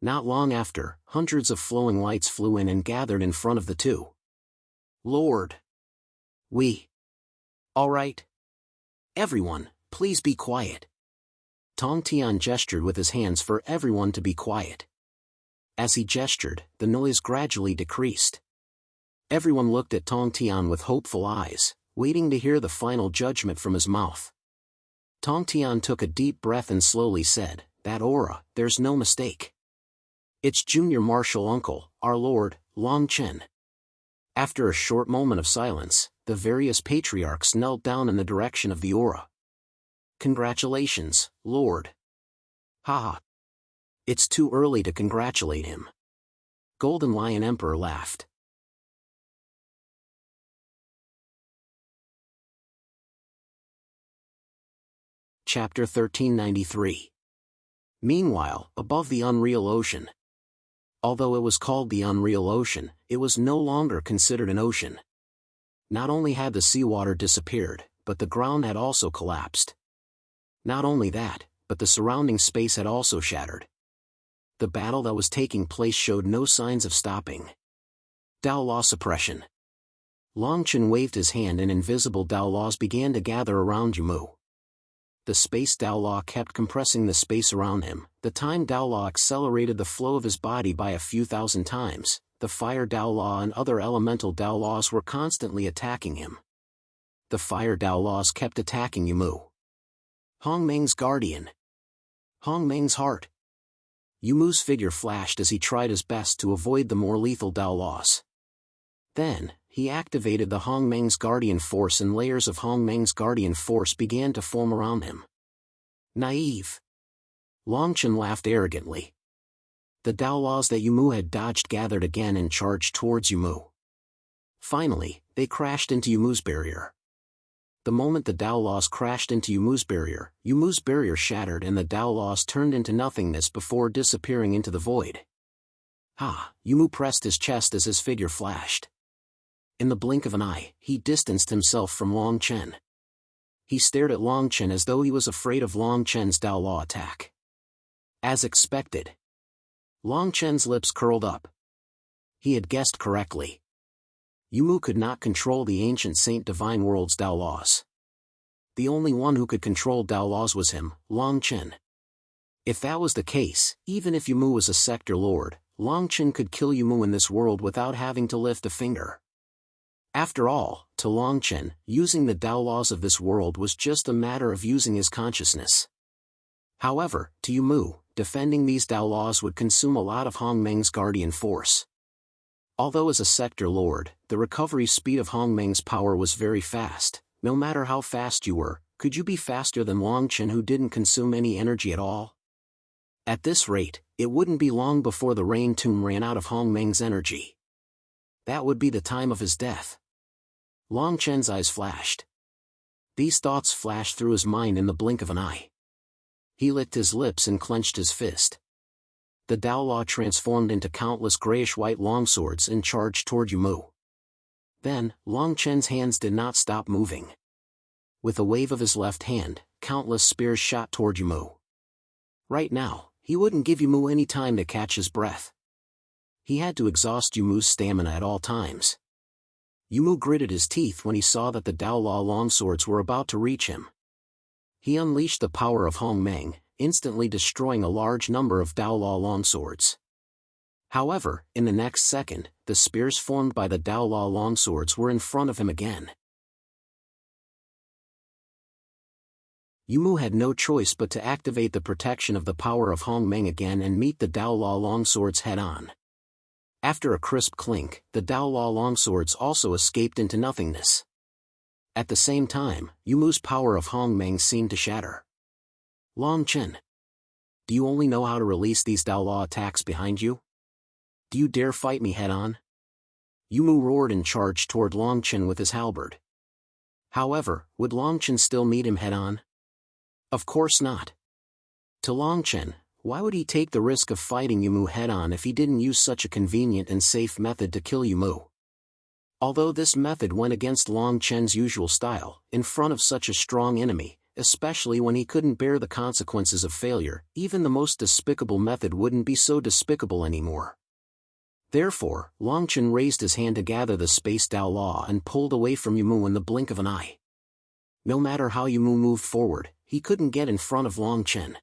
Not long after, hundreds of flowing lights flew in and gathered in front of the two. Lord. All right. Everyone, please be quiet. Tong Tian gestured with his hands for everyone to be quiet. As he gestured, the noise gradually decreased. Everyone looked at Tong Tian with hopeful eyes, waiting to hear the final judgment from his mouth. Tong Tian took a deep breath and slowly said, "That aura, there's no mistake. It's junior martial uncle, our lord, Long Chen." After a short moment of silence, the various patriarchs knelt down in the direction of the aura. Congratulations, Lord. Haha. It's too early to congratulate him. Golden Lion Emperor laughed. Chapter 1393. Meanwhile, above the unreal ocean. Although it was called the unreal ocean, it was no longer considered an ocean. Not only had the seawater disappeared, but the ground had also collapsed. Not only that, but the surrounding space had also shattered. The battle that was taking place showed no signs of stopping. Dao Law suppression. Longchen waved his hand and invisible Dao Laws began to gather around Yumu. The space Dao Law kept compressing the space around him. The time Dao Law accelerated the flow of his body by a few thousand times. The fire Dao Law and other elemental Dao Laws were constantly attacking him. The fire Dao Laws kept attacking Yumu. Hongmeng's guardian. Hongmeng's heart. Yumu's figure flashed as he tried his best to avoid the more lethal Dao Laws. Then, he activated the Hongmeng's guardian force and layers of Hongmeng's guardian force began to form around him. Naive. Longchen laughed arrogantly. The Dao Laws that Yumu had dodged gathered again and charged towards Yumu. Finally, they crashed into Yumu's barrier. The moment the Dao Laws crashed into Yumu's barrier shattered and the Dao Laws turned into nothingness before disappearing into the void. Ha! Yumu pressed his chest as his figure flashed. In the blink of an eye, he distanced himself from Longchen. He stared at Longchen as though he was afraid of Longchen's Dao Law attack. As expected. Longchen's lips curled up. He had guessed correctly. Yumu could not control the ancient Saint Divine World's Dao Laws. The only one who could control Dao Laws was him, Longchen. If that was the case, even if Yumu was a sector lord, Longchen could kill Yumu in this world without having to lift a finger. After all, to Longchen, using the Dao Laws of this world was just a matter of using his consciousness. However, to Yumu, defending these Dao Laws would consume a lot of Hongmeng's guardian force. Although as a sector lord, the recovery speed of Hongmeng's power was very fast. No matter how fast you were, could you be faster than Longchen who didn't consume any energy at all? At this rate, it wouldn't be long before the Rain Tomb ran out of Hongmeng's energy. That would be the time of his death. Longchen's eyes flashed. These thoughts flashed through his mind in the blink of an eye. He licked his lips and clenched his fist. The Dao Law transformed into countless grayish-white longswords and charged toward Yumu. Then, Longchen's hands did not stop moving. With a wave of his left hand, countless spears shot toward Yumu. Right now, he wouldn't give Yumu any time to catch his breath. He had to exhaust Yumu's stamina at all times. Yumu gritted his teeth when he saw that the Dao Law longswords were about to reach him. He unleashed the power of Hongmeng, instantly destroying a large number of Dao Law longswords. However, in the next second, the spears formed by the Dao Law longswords were in front of him again. Yumu had no choice but to activate the protection of the power of Hongmeng again and meet the Dao Law longswords head-on. After a crisp clink, the Dao Law longswords also escaped into nothingness. At the same time, Yumu's power of Hongmeng seemed to shatter. Longchen. Do you only know how to release these Dao Law attacks behind you? Do you dare fight me head-on? Yumu roared and charged toward Longchen with his halberd. However, would Longchen still meet him head-on? Of course not. To Longchen, why would he take the risk of fighting Yumu head-on if he didn't use such a convenient and safe method to kill Yumu? Although this method went against Longchen's usual style, in front of such a strong enemy, especially when he couldn't bear the consequences of failure, even the most despicable method wouldn't be so despicable anymore. Therefore, Longchen raised his hand to gather the Space Dao Law and pulled away from Yumu in the blink of an eye. No matter how Yumu moved forward, he couldn't get in front of Longchen.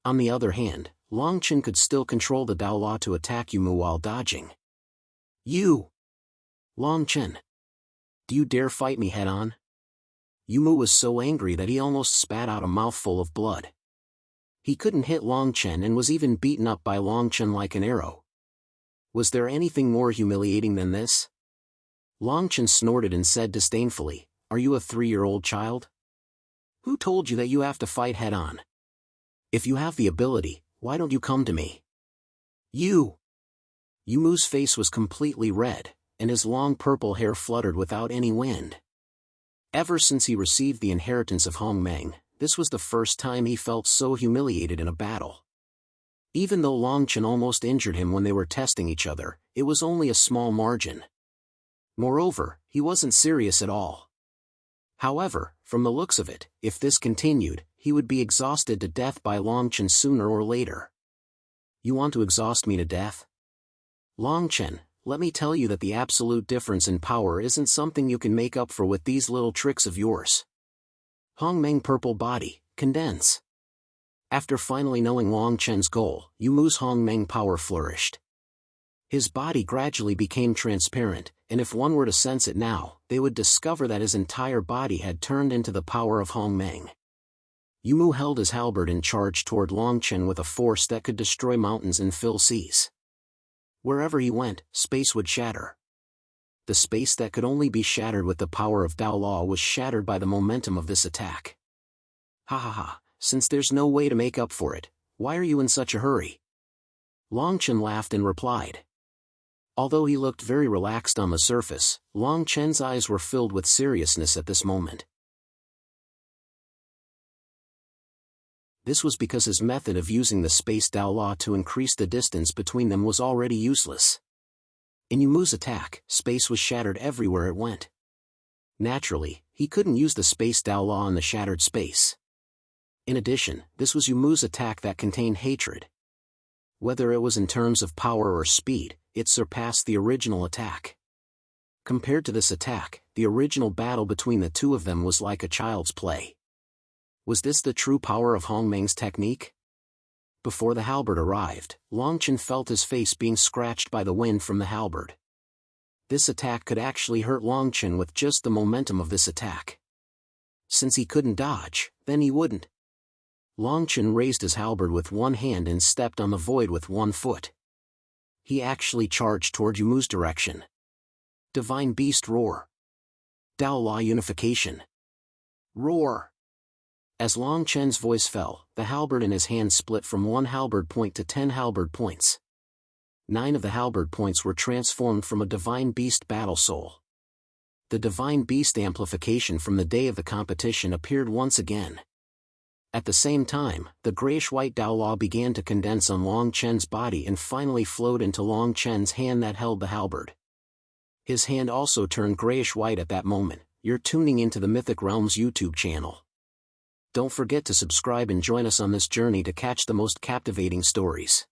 On the other hand, Longchen could still control the Dao Law to attack Yumu while dodging. You! Longchen! Do you dare fight me head-on? Yumu was so angry that he almost spat out a mouthful of blood. He couldn't hit Longchen and was even beaten up by Longchen like an arrow. Was there anything more humiliating than this? Longchen snorted and said disdainfully, "Are you a 3-year-old child? Who told you that you have to fight head-on? If you have the ability, why don't you come to me?" You! Yumu's face was completely red, and his long purple hair fluttered without any wind. Ever since he received the inheritance of Hongmeng, this was the first time he felt so humiliated in a battle. Even though Long Chen almost injured him when they were testing each other, it was only a small margin. Moreover, he wasn't serious at all. However, from the looks of it, if this continued, he would be exhausted to death by Long Chen sooner or later. You want to exhaust me to death? Long Chen, let me tell you that the absolute difference in power isn't something you can make up for with these little tricks of yours. Hongmeng purple body, condense. After finally knowing Long Chen's goal, Yumu's Hongmeng power flourished. His body gradually became transparent, and if one were to sense it now, they would discover that his entire body had turned into the power of Hongmeng. Yumu held his halberd and charged toward Long Chen with a force that could destroy mountains and fill seas. Wherever he went, space would shatter. The space that could only be shattered with the power of Dao Law was shattered by the momentum of this attack. Ha ha ha, since there's no way to make up for it, why are you in such a hurry? Long Chen laughed and replied. Although he looked very relaxed on the surface, Long Chen's eyes were filled with seriousness at this moment. This was because his method of using the space Dao Law to increase the distance between them was already useless. In Yumu's attack, space was shattered everywhere it went. Naturally, he couldn't use the space Dao Law in the shattered space. In addition, this was Yumu's attack that contained hatred. Whether it was in terms of power or speed, it surpassed the original attack. Compared to this attack, the original battle between the two of them was like a child's play. Was this the true power of Hongmeng's technique? Before the halberd arrived, Long Chen felt his face being scratched by the wind from the halberd. This attack could actually hurt Long Chen with just the momentum of this attack. Since he couldn't dodge, then he wouldn't. Long Chen raised his halberd with one hand and stepped on the void with one foot. He actually charged toward Yumu's direction. Divine Beast Roar. Dao Law Unification. Roar. As Long Chen's voice fell, the halberd in his hand split from 1 halberd point to 10 halberd points. 9 of the halberd points were transformed from a Divine Beast battle soul. The Divine Beast amplification from the day of the competition appeared once again. At the same time, the grayish-white Dao Law began to condense on Long Chen's body and finally flowed into Long Chen's hand that held the halberd. His hand also turned grayish-white at that moment. You're tuning into the Mythic Realms YouTube channel. Don't forget to subscribe and join us on this journey to catch the most captivating stories.